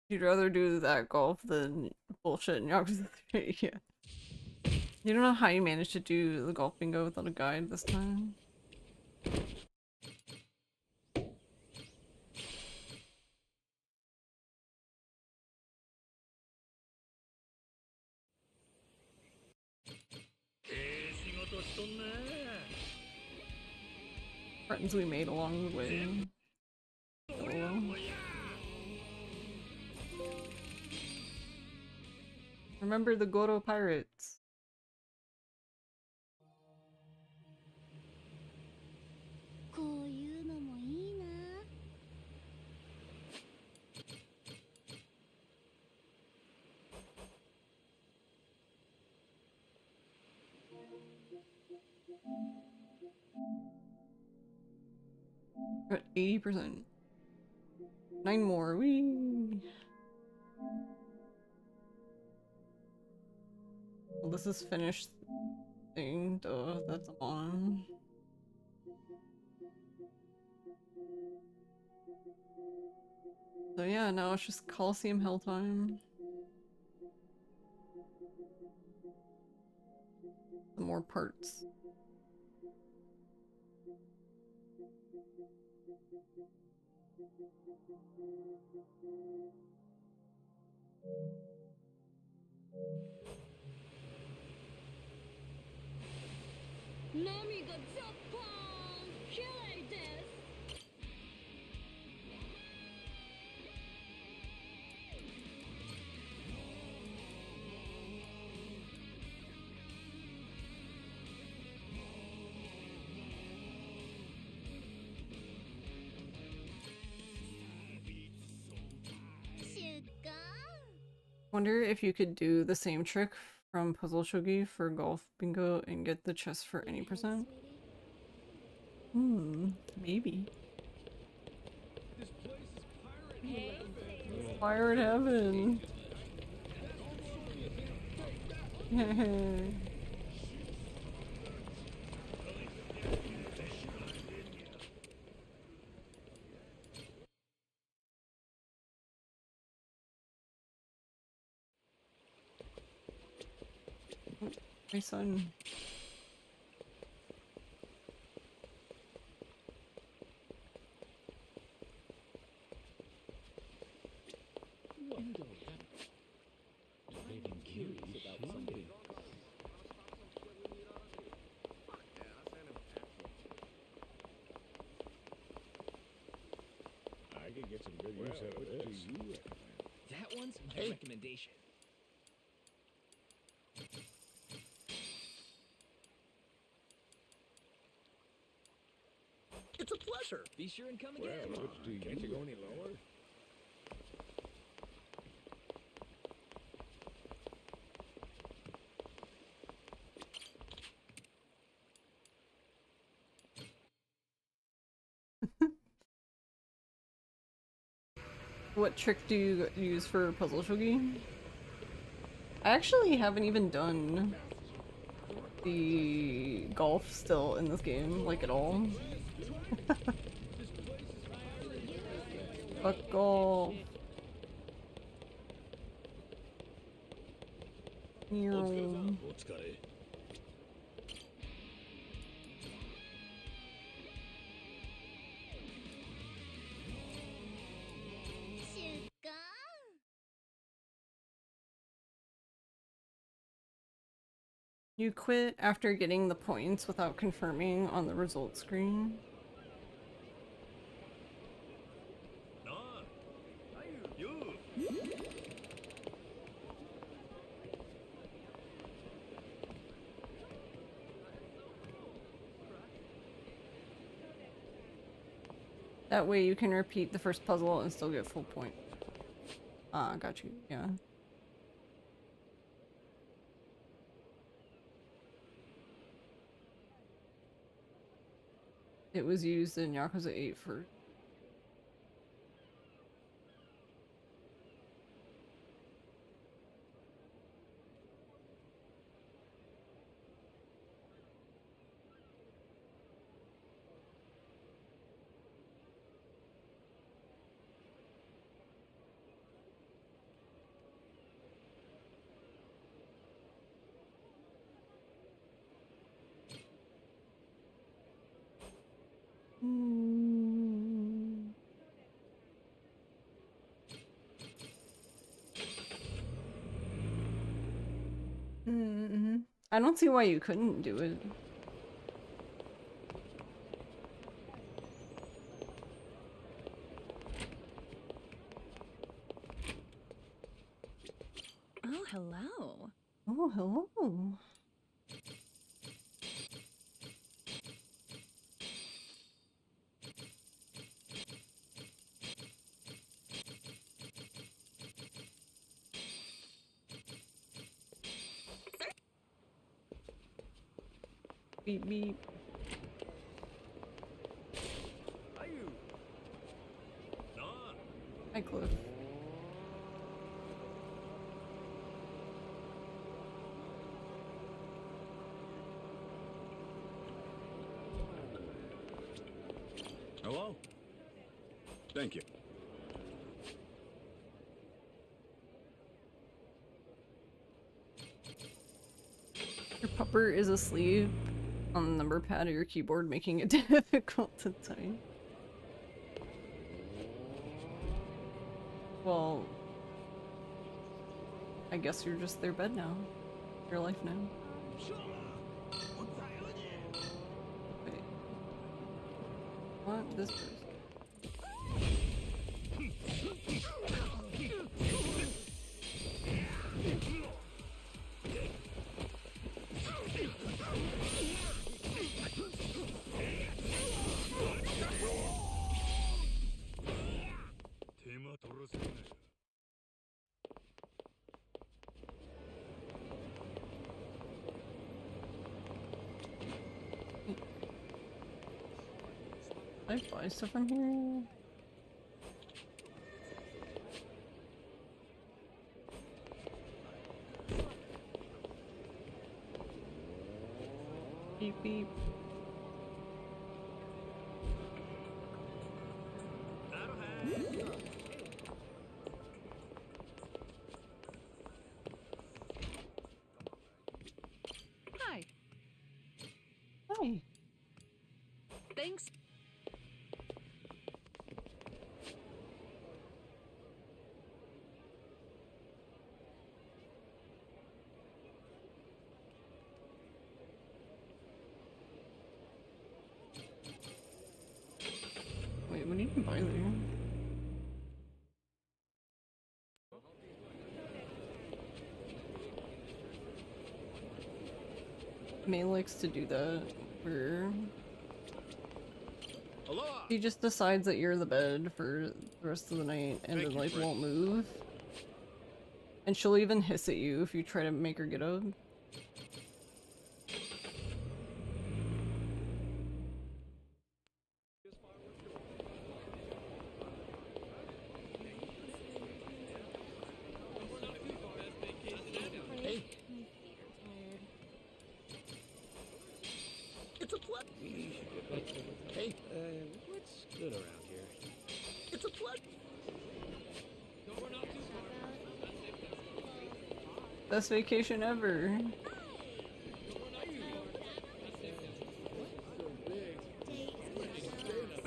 You'd rather do that golf than bullshit in Yakuza 3, yeah. You don't know how you managed to do the golf bingo without a guide this time? Friends we made along the way. Hello. Remember the Goro pirates. We're at 80%. 9 more, wee. Well, this is finished thing, duh, that's on. So yeah, now it's just Coliseum Hell time. Some more parts. Wonder if you could do the same trick from Puzzle Shogi for Golf Bingo and get the chest for any percent? Maybe. Pirate heaven. My son. I could get some good use out of this. That one's my recommendation. It's a pleasure. Be sure and come again. Well, can't you go any lower? What trick do you use for puzzle shogi? I actually haven't even done the golf still in this game, like at all. Fuck golf. Meow. You quit after getting the points without confirming on the result screen. That way you can repeat the first puzzle and still get full point. Ah, got you. Yeah. It was used in Yakuza 8 for... I don't see why you couldn't do it. Oh, hello. Oh, hello. Beep beep. Hi, Cliff. Hello? Thank you. Your pupper is asleep on the number pad of your keyboard, making it difficult to type. Well, I guess you're just their bed now. Your life now. Wait. What? This person. Can I buy stuff from here? Beep beep. Hi. Thanks. Wait, what did you buy there? May likes to do that, where he just decides that you're the bed for the rest of the night and then like won't move. And she'll even hiss at you if you try to make her get up. It's a plat. Hey, what's good around here? It's a plat. Best vacation ever.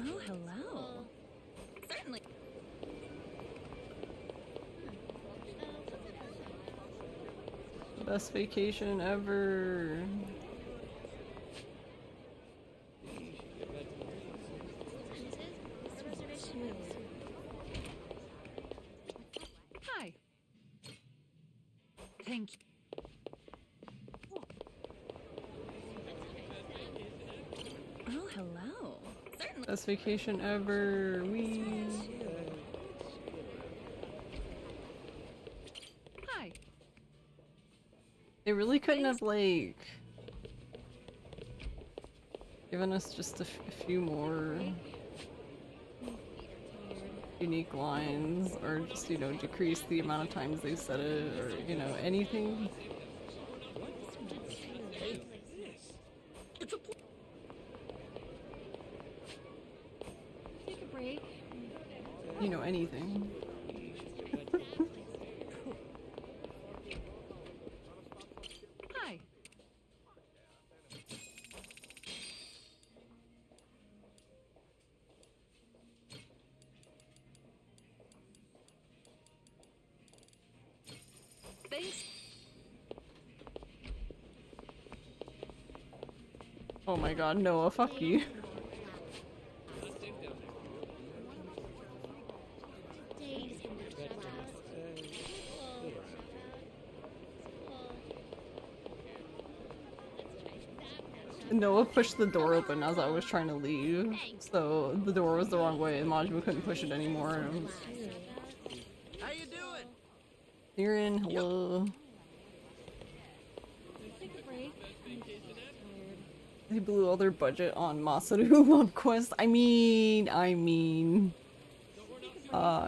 Oh, hello. Certainly. Best vacation ever. Hi. Thank you. Oh, hello. Certainly. Best vacation ever. Wee. Hi. They really couldn't have like given us just a few more unique lines, or just, you know, decrease the amount of times they said it, or, you know, anything. Take a break. You know, anything. Hi. Thanks. Oh my god, Noah, fuck you. Noah pushed the door open as I was trying to leave, so the door was the wrong way and Majima couldn't push it anymore. And How you doing? you're in, hello. Take a break. They blew all their budget on Masaru Love Quest. I mean,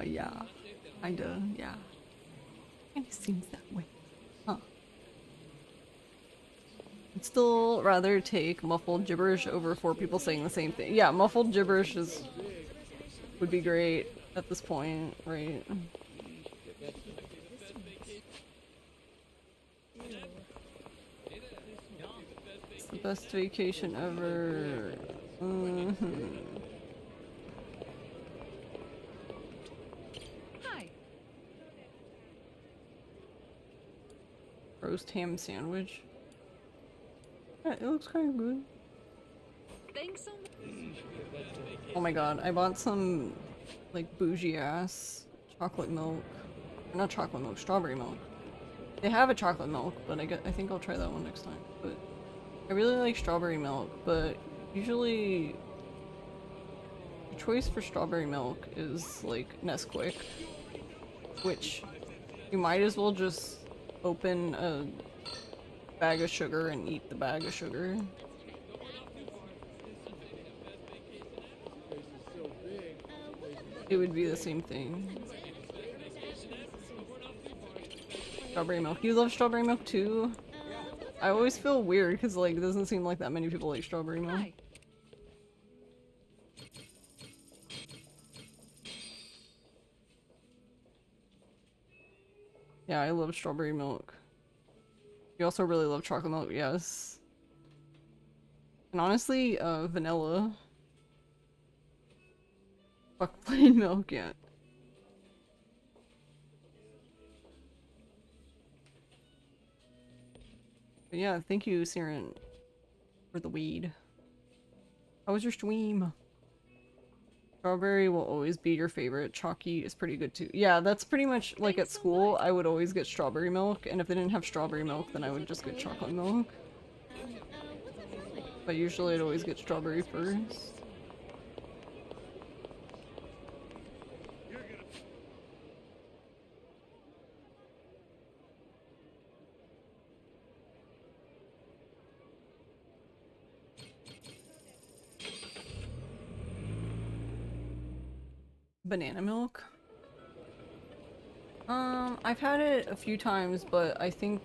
yeah. Kinda, yeah. Kinda seems that way. Huh. I'd still rather take muffled gibberish over 4 people saying the same thing. Yeah, muffled gibberish would be great at this point, right? It's the best vacation ever. Hi. Roast ham sandwich. Yeah, it looks kind of good. Thanks so much. Oh my god, I bought some, like, bougie ass chocolate milk. Not chocolate milk, strawberry milk. They have a chocolate milk, but I think I'll try that one next time. But I really like strawberry milk, but usually the choice for strawberry milk is like Nesquik, which you might as well just open a bag of sugar and eat the bag of sugar. It would be the same thing. Strawberry milk. You love strawberry milk too? I always feel weird because, like, it doesn't seem like that many people like strawberry milk. Hi. Yeah, I love strawberry milk. You also really love chocolate milk, yes. And honestly, vanilla. Fuck plain milk, yeah. But yeah, thank you, Siren, for the weed. How was your stream? Strawberry will always be your favorite. Chalky is pretty good too. Yeah, that's pretty much like at school. I would always get strawberry milk, and if they didn't have strawberry milk, then I would just get chocolate milk. But usually I'd always get strawberry first. Banana milk? I've had it a few times, but I think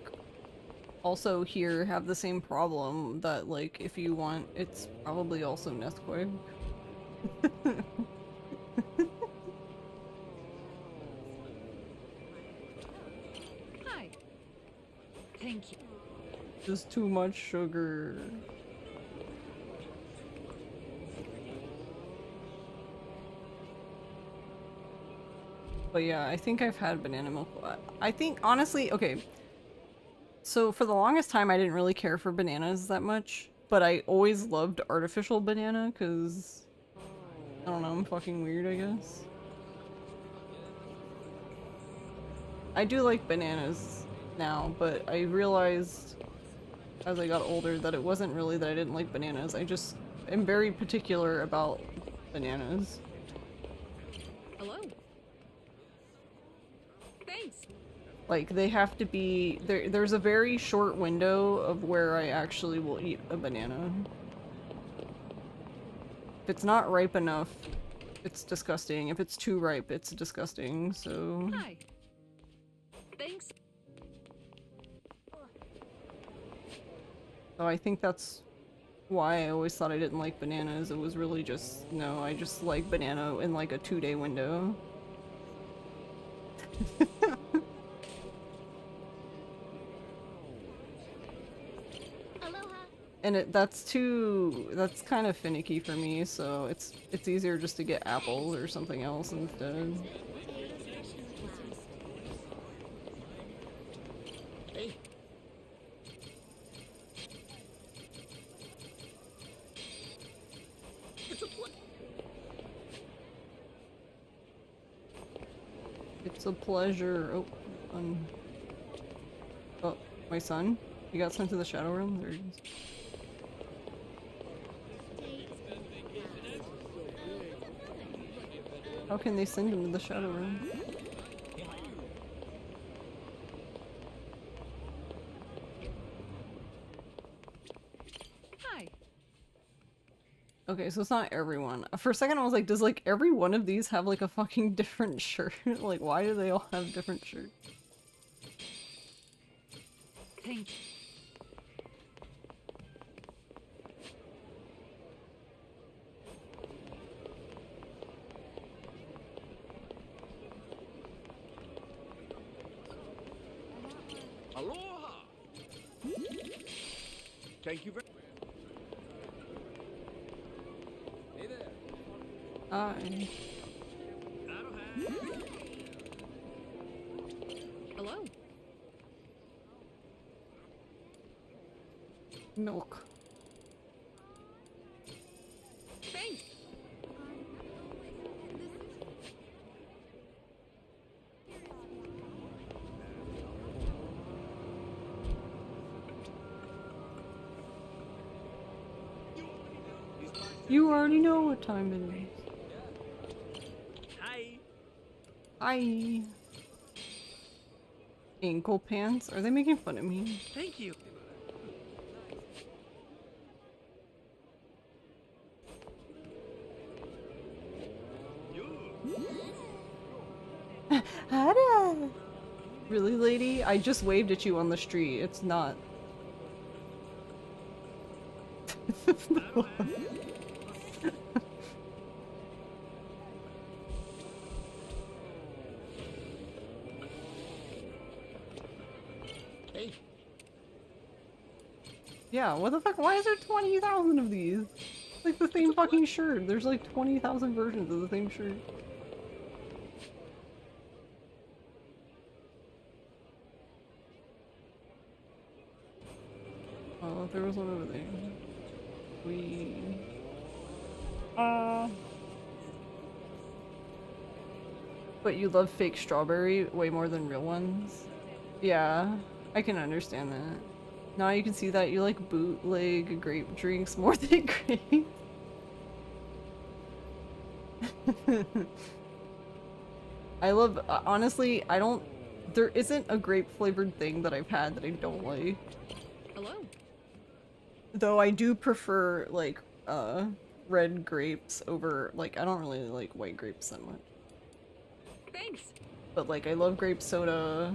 also here have the same problem that, like, if you want, it's probably also Nesquik. Hi. Thank you. Just too much sugar. But yeah, I think I've had banana milk. I think, honestly, okay. So for the longest time, I didn't really care for bananas that much. But I always loved artificial banana, because... I don't know, I'm fucking weird, I guess. I do like bananas now, but I realized as I got older that it wasn't really that I didn't like bananas. I just am very particular about bananas. Hello. Thanks. Like, they have to be... There's a very short window of where I actually will eat a banana. If it's not ripe enough, it's disgusting. If it's too ripe, it's disgusting, so... Hi. Thanks. So I think that's why I always thought I didn't like bananas. It was really just, no, I just like banana in like a 2-day window. And that's kind of finicky for me, so it's easier just to get apples or something else instead. It's a pleasure. Oh, oh, my son? He got sent to the Shadow Realm? There he is. How can they send him to the Shadow Realm? Hi. Okay, so it's not everyone. For a second I was like, does like every one of these have like a fucking different shirt? Like, why do they all have different shirts? Thank you. Aloha! Thank you very Hey there. Hi. Hello. Milk. Thanks. You already know what time it is. Hi. Hi. Ankle pants? Are they making fun of me? Thank you. Hada! Really, lady? I just waved at you on the street. It's not. Yeah, what the fuck? Why is there 20,000 of these? Like the same fucking shirt. There's like 20,000 versions of the same shirt. Oh, there was one over there. But you love fake strawberry way more than real ones? Yeah, I can understand that. Now you can see that you like bootleg grape drinks more than grape. I love, honestly, there isn't a grape flavored thing that I've had that I don't like. Hello. Though I do prefer, like, red grapes over, like, I don't really like white grapes that much. Thanks. But, like, I love grape soda,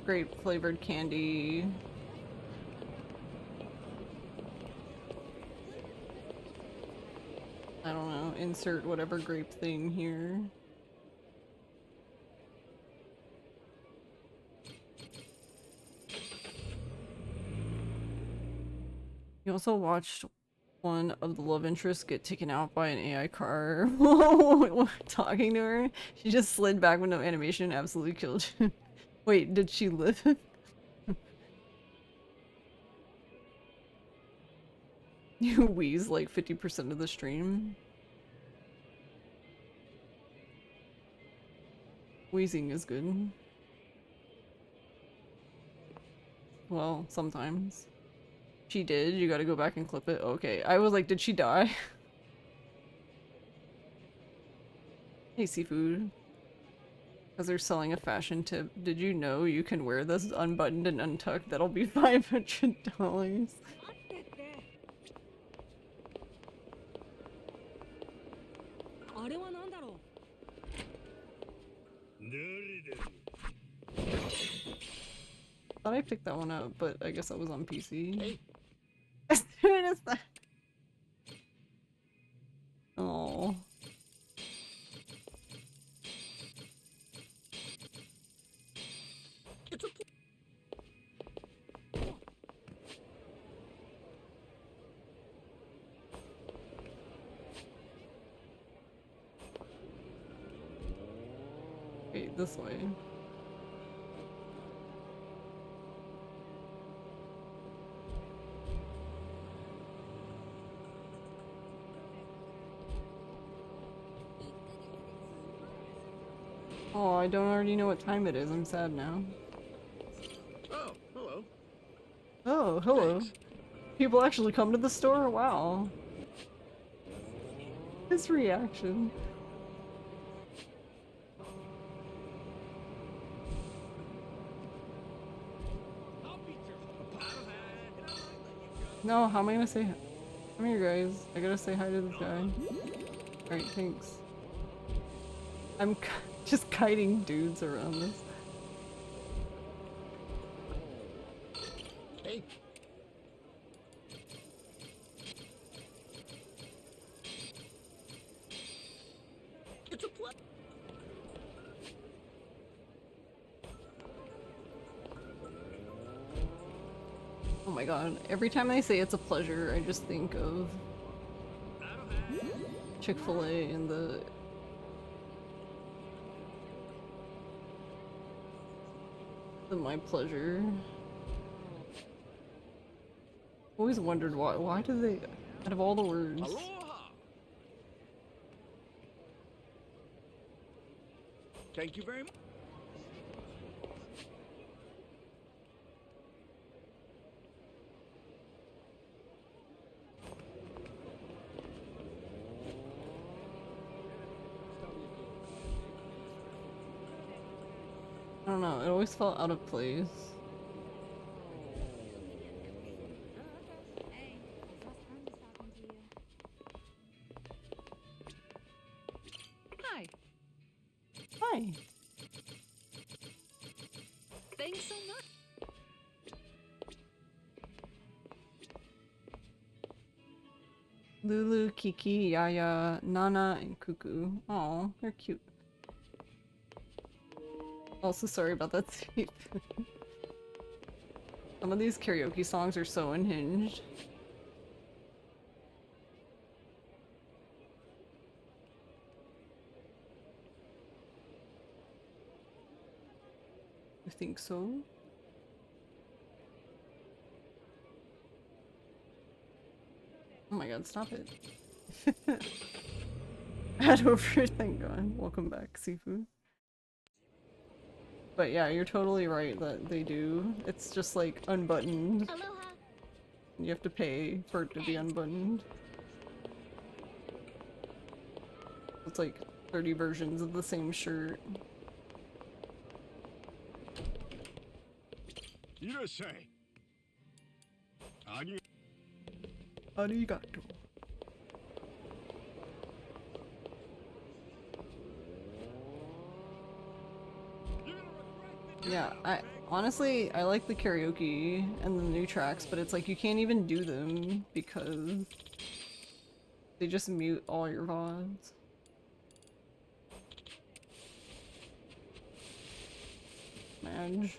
grape flavored candy. I don't know, insert whatever grape thing here. You also watched one of the love interests get taken out by an AI car talking to her. She just slid back with no animation, absolutely killed you. Wait, did she live? You wheeze like 50% of the stream. Wheezing is good. Well, sometimes. She did? You gotta go back and clip it? Okay. I was like, did she die? Hey, seafood. Because they're selling a fashion tip. Did you know you can wear this unbuttoned and untucked? That'll be $500. Thought I picked that one up, but I guess I was on PC. Hey. As soon as that. Oh. Wait, this way. Oh, I don't already know what time it is. I'm sad now. Oh, hello. Oh, hello. Thanks. People actually come to the store? Wow. His reaction. No, how am I gonna say hi? Come here, guys. I gotta say hi to this guy. Alright, thanks. I'm just kiting dudes around this. Hey. It's a plat. Oh my god, every time they say it's a pleasure, I just think of Chick-fil-A and the my pleasure. Always wondered why do they, out of all the words. Aloha. Thank you very much. I don't know, it always felt out of place. Hi. Hi. Thanks so much. Lulu, Kiki, Yaya, Nana, and Cuckoo. Aw, they're cute. Also sorry about that tape. Some of these karaoke songs are so unhinged. I think so. Oh my god, stop it. Had over, thank god. Welcome back, Seafood. But yeah, you're totally right that they do. It's just like unbuttoned. Aloha. You have to pay for it to be unbuttoned. It's like 30 versions of the same shirt. Arigato. Yeah, I honestly I like the karaoke and the new tracks, but it's like you can't even do them because they just mute all your VODs. Madge.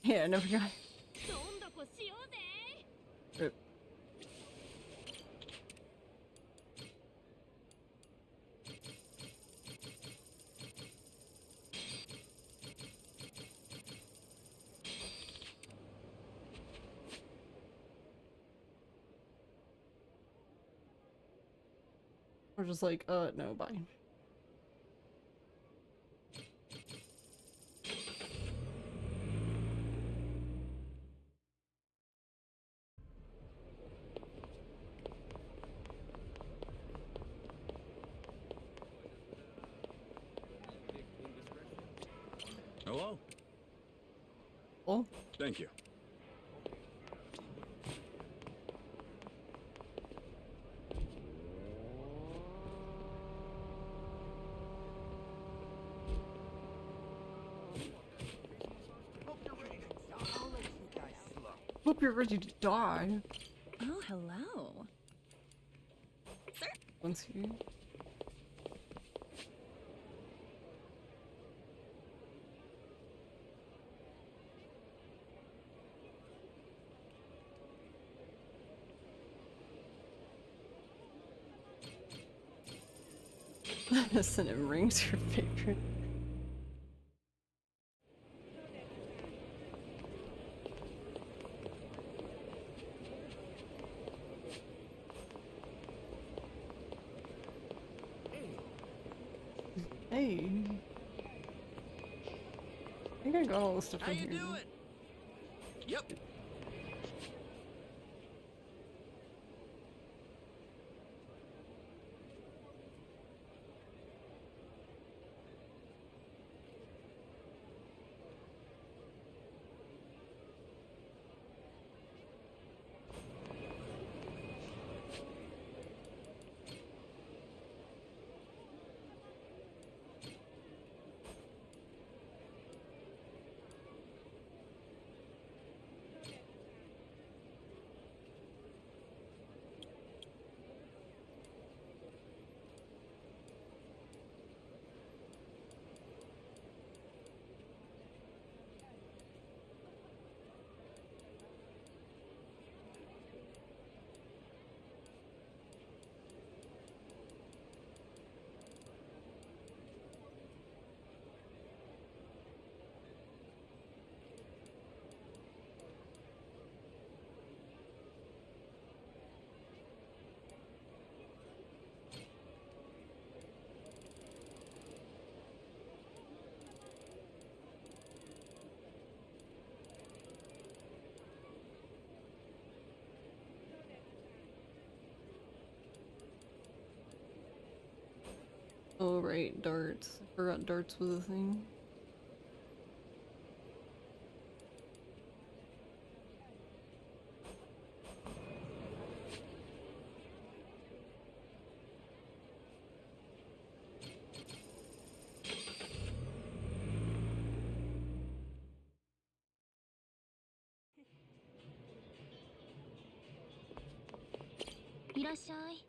Yeah, I never got it. We're just like, no, bye. Hello? Oh. Thank you. Hope you're ready to die. Oh, hello. Sir? Once here. Cinnamon rings your favorite. Hey. I think I got all the stuff in here. Doing? Yep. Oh right, darts. I forgot darts was a thing. らっしゃい。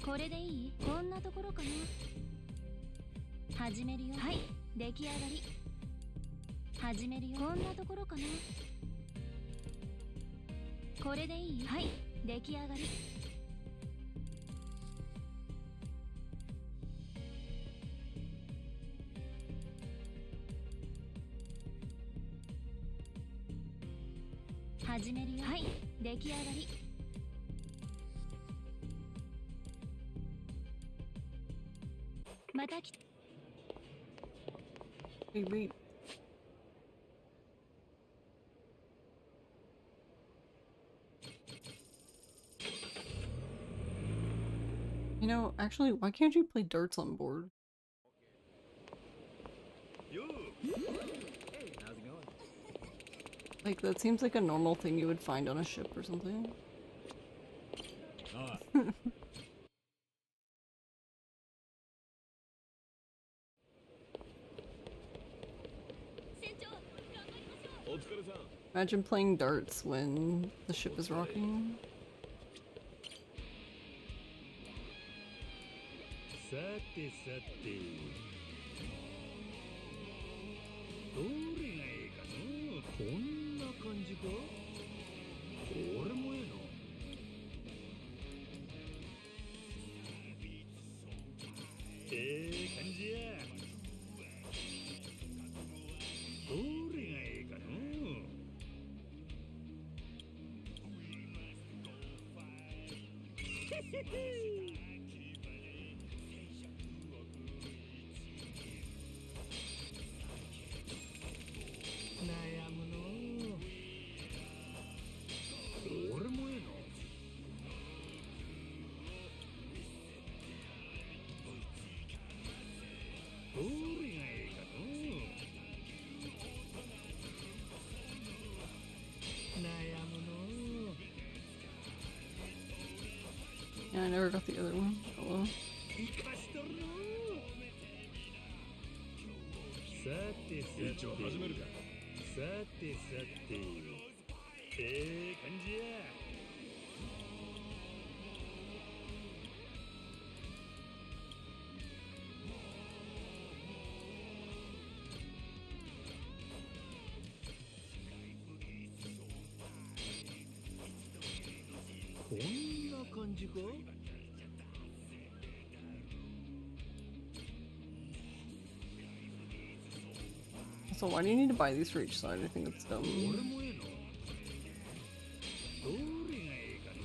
これでいい？こんなところかな。始めるよ。はい、出来上がり。始めるよ。こんなところかな。これでいい？はい、出来上がり。始めるよ。はい、出来上がり。また来。Wait, wait. You know, actually, why can't you play darts on board? Hey, how's it going? Like, that seems like a normal thing you would find on a ship or something. Imagine playing darts when the ship is rocking. さてさて、どれがええかの？こんな感じか？これもええの？感じや。どれがええかの？へへへ。悩むの。俺もええの。どれがええかの。悩むの。 Yeah, I never got the other one. Oh well. 生かしとるの。さてさて。始めるか。さてさて、感じや。こんな感じか。So why do you need to buy these for each side? I think it's dumb. 俺もええの。どれがええかの。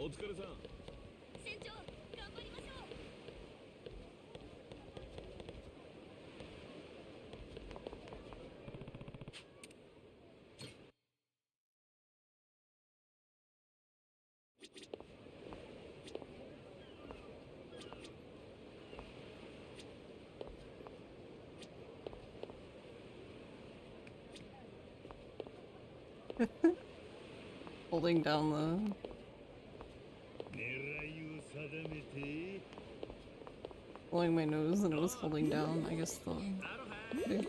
お疲れさん。船長、頑張りましょう。Holding down the... 狙いを定めて。 blowing my nose and it was holding down, I guess, the... Okay.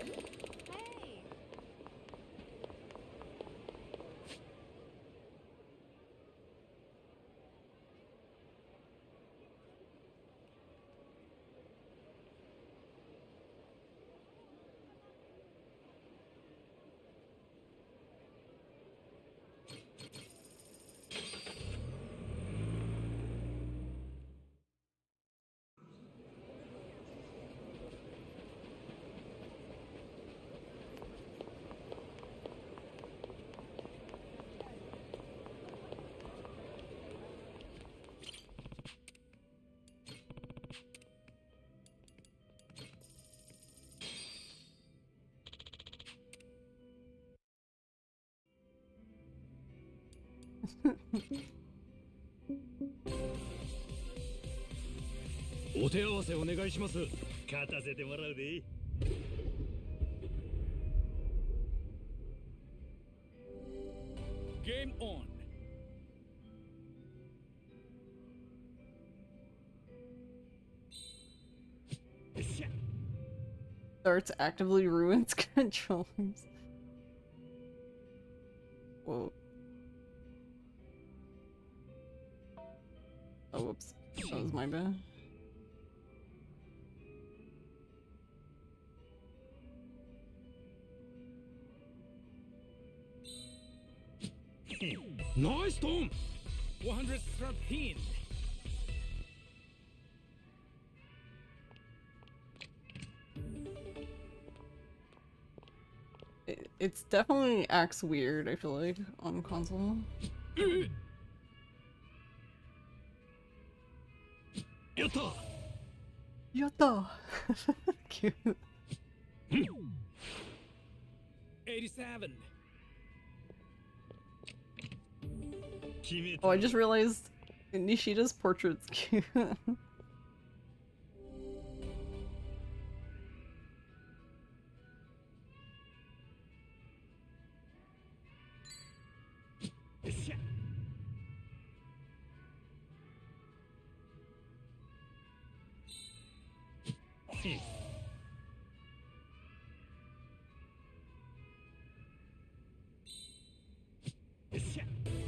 お手合わせお願いします。勝たせてもらうで。ゲームオン。Starts actively ruins controllers. Whoa. Oh, whoops. That was my bad. Nice, Tom! 113. It's definitely acts weird, I feel like, on console. Yatta! Yatta! Cute. 87. Oh, I just realized Nishida's portrait's cute.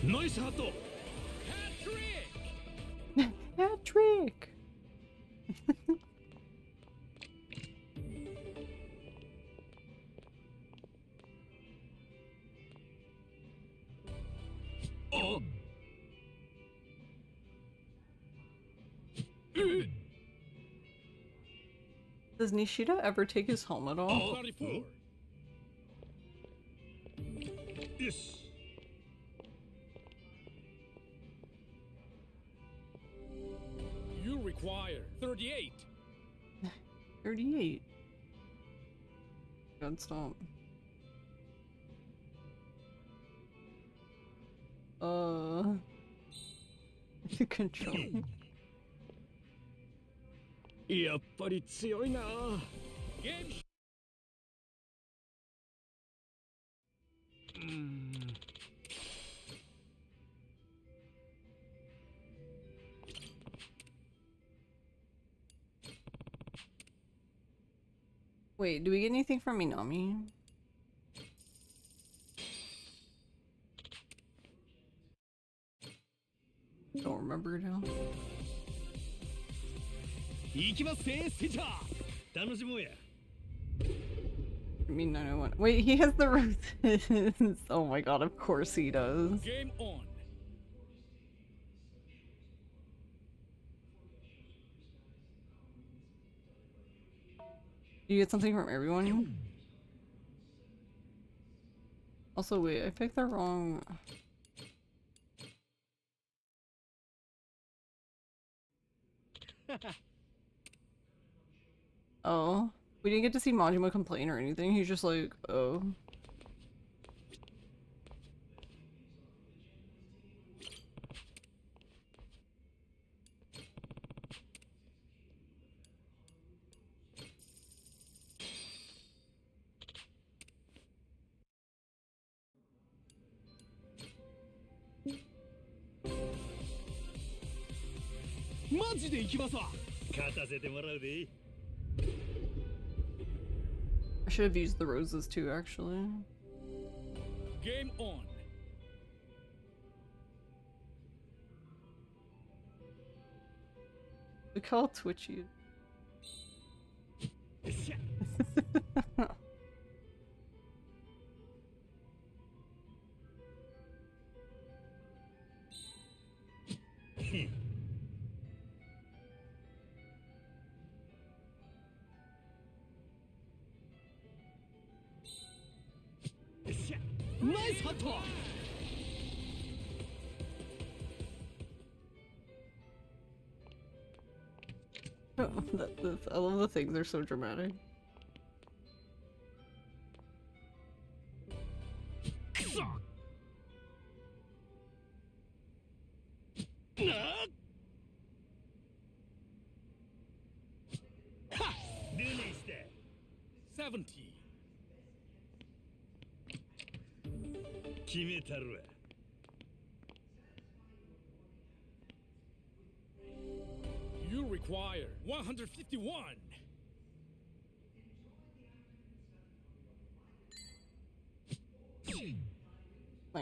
Nice hat! Hat trick! Oh! Does Nishida ever take his helmet off? 34. Yes. You require 38. 38. God, stop. Control. やっぱり強いな。ゲーム。Wait, do we get anything from Minami? Don't remember now. 行きますぜ、センチャー。楽しもうや。I mean, 901. Wait, he has the roses. Oh my god, of course he does. Game on. You get something from everyone? Also, wait, I picked the wrong... Oh. We didn't get to see Majima complain or anything. He's just like, oh.マジで行きますわ。勝たせてもらうで。I should have used the roses too, actually. Game on. Look how twitchy. Nice hot top. I love the things, they're so dramatic. Ha! 70. 決めたるわ。You require 151.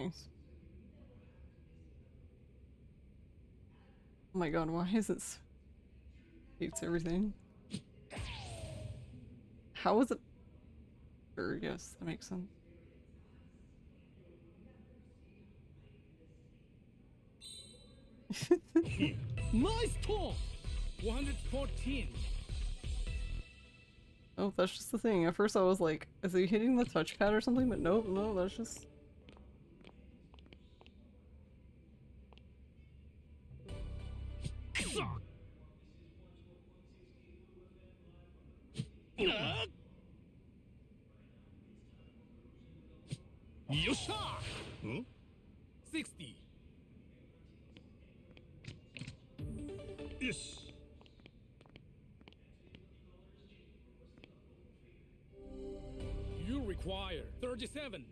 Nice. Oh my god, why is it hates everything? How is it? Sure, yes, that makes sense. Nice talk! 114. Oh, that's just the thing. At first I was like, is he hitting the touchpad or something? But nope, no, that's just... Yosha! Huh? 60. Yes. You require 37.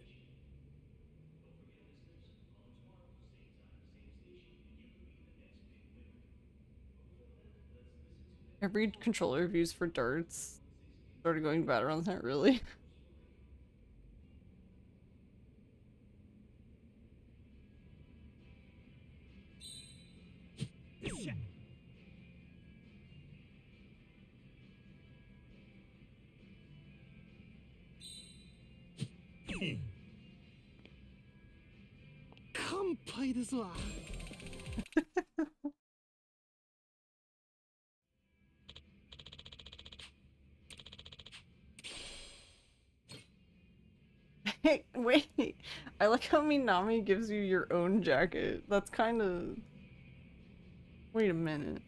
Every controller I've used for darts started going bad around that, really. Hey, wait. I like how Minami gives you your own jacket. That's kind of... Wait a minute.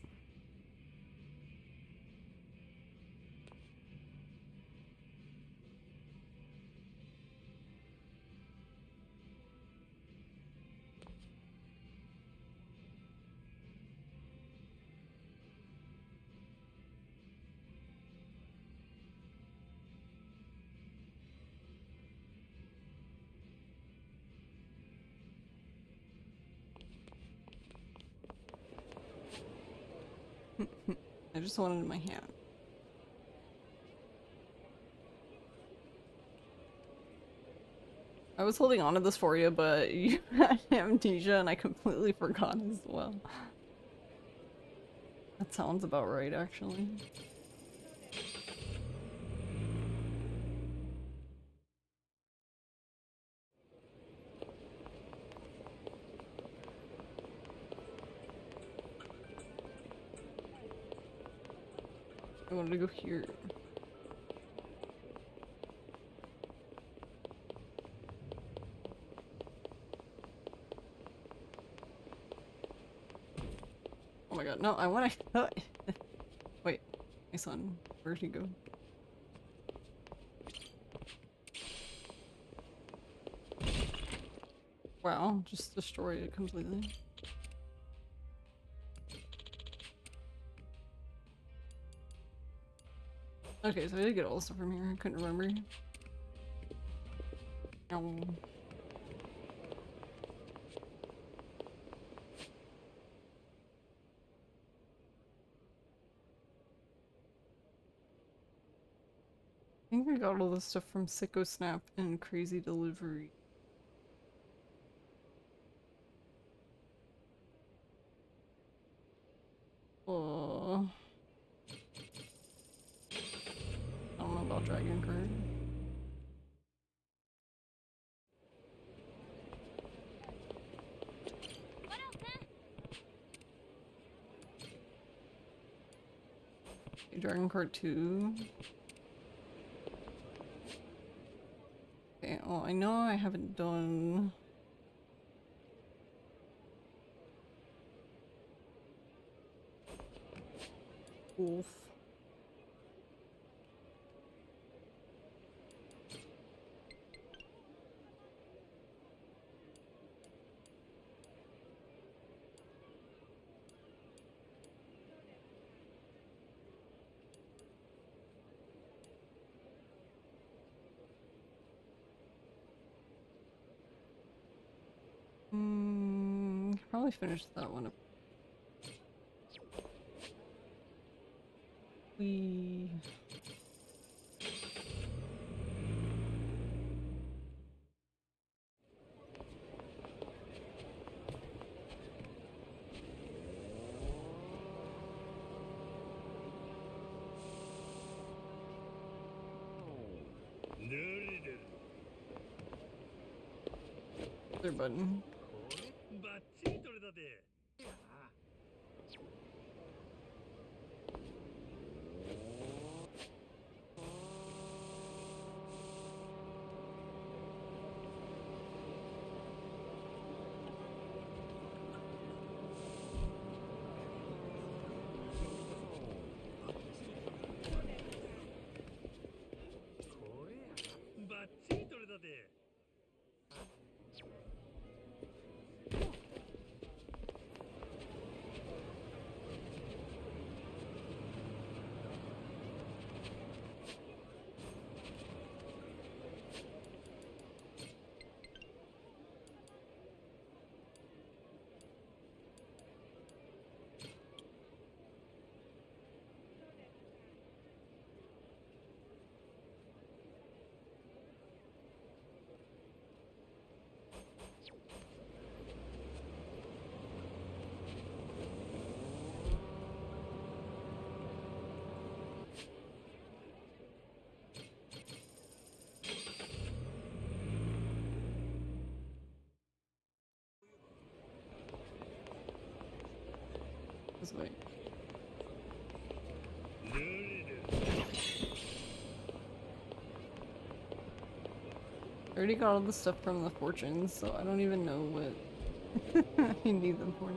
I just wanted it in my hand. I was holding on to this for you, but you had amnesia and I completely forgot as well. That sounds about right, actually. I wanted to go here. Oh my god, no, I want to- Wait, my son, where'd he go? Wow, just destroyed it completely. Okay, so I did get all the stuff from here, I couldn't remember. Ow. I think I got all this stuff from Sicko Snap and Crazy Delivery. Oh. I don't know about Dragon Card. Dragon Card 2. Okay, well, I know I haven't done... Wolf. Probably finish that one up. We... Their button. This way. I already got all the stuff from the fortunes, so I don't even know what I need them for now.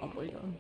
Oh my god.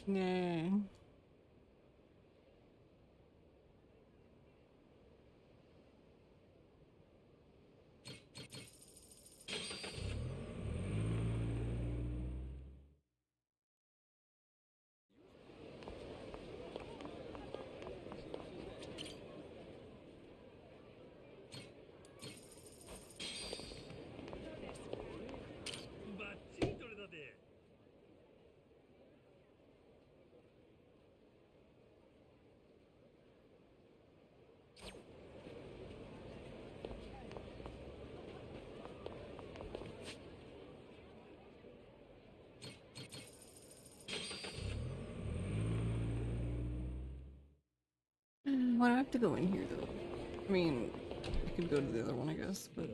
Nah. Why do I have to go in here though? I mean, I could go to the other one, I guess, but...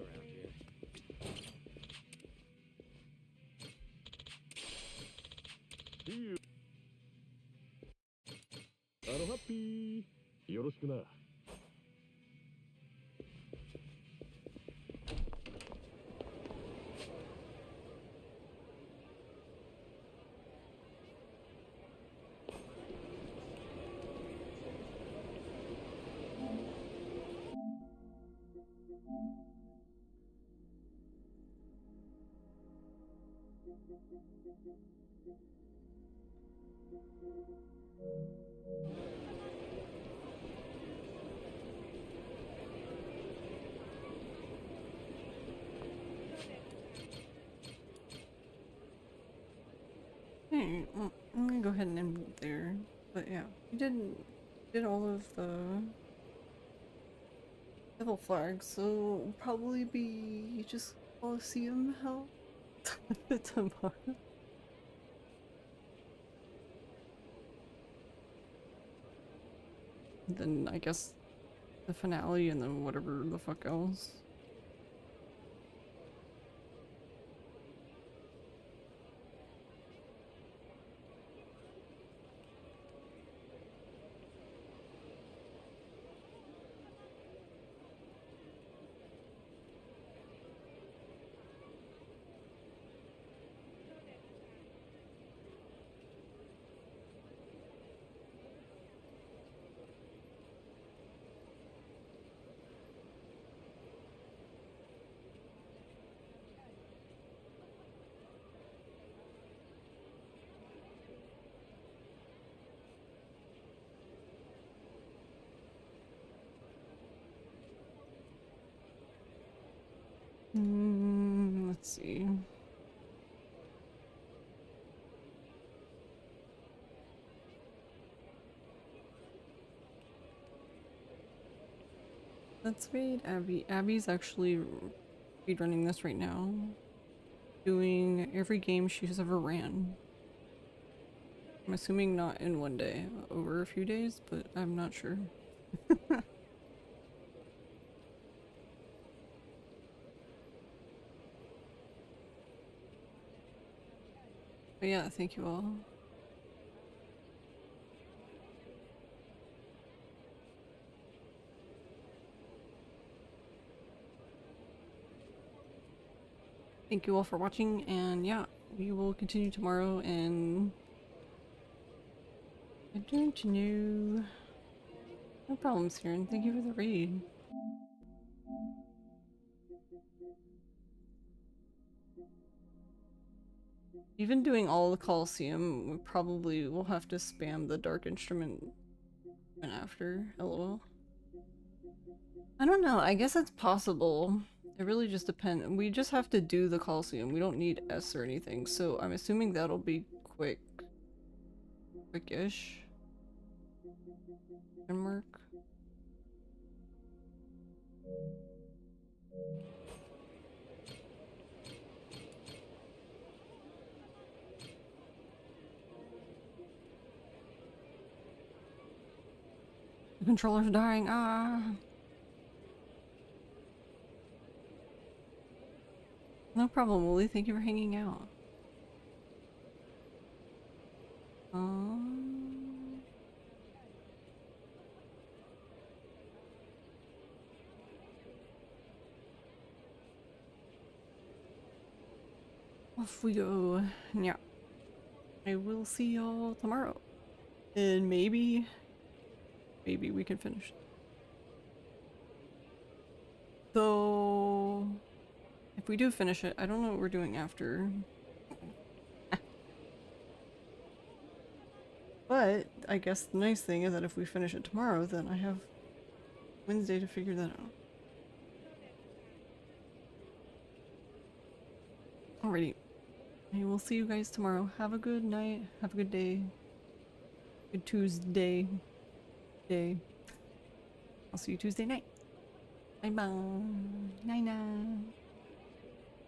Hey, well, I'm gonna go ahead and end it there. But yeah, we did all of the devil flags, so it'll probably be just Coliseum hell tomorrow. Then I guess the finale and then whatever the fuck else. Let's see. Let's read Abby. Abby's actually speedrunning this right now. Doing every game she's ever ran. I'm assuming not in one day, over a few days, but I'm not sure. But yeah, thank you all. Thank you all for watching, and yeah, we will continue tomorrow, and I don't know. No problems here, and thank you for the raid. Even doing all the Coliseum, we probably will have to spam the Dark Instrument and after, lol. I don't know, I guess it's possible. It really just depends. We just have to do the Coliseum. We don't need S or anything, so I'm assuming that'll be quick. Quick-ish. Mark. The controller's dying. Ah. No problem, Wooly. Thank you for hanging out. Off we go. Yeah. I will see y'all tomorrow. And maybe we can finish. Though, if we do finish it, I don't know what we're doing after. But I guess the nice thing is that if we finish it tomorrow, then I have Wednesday to figure that out. Alrighty. I will see you guys tomorrow. Have a good night. Have a good day. Good Tuesday. I'll see you Tuesday night. Bye bye. Night night.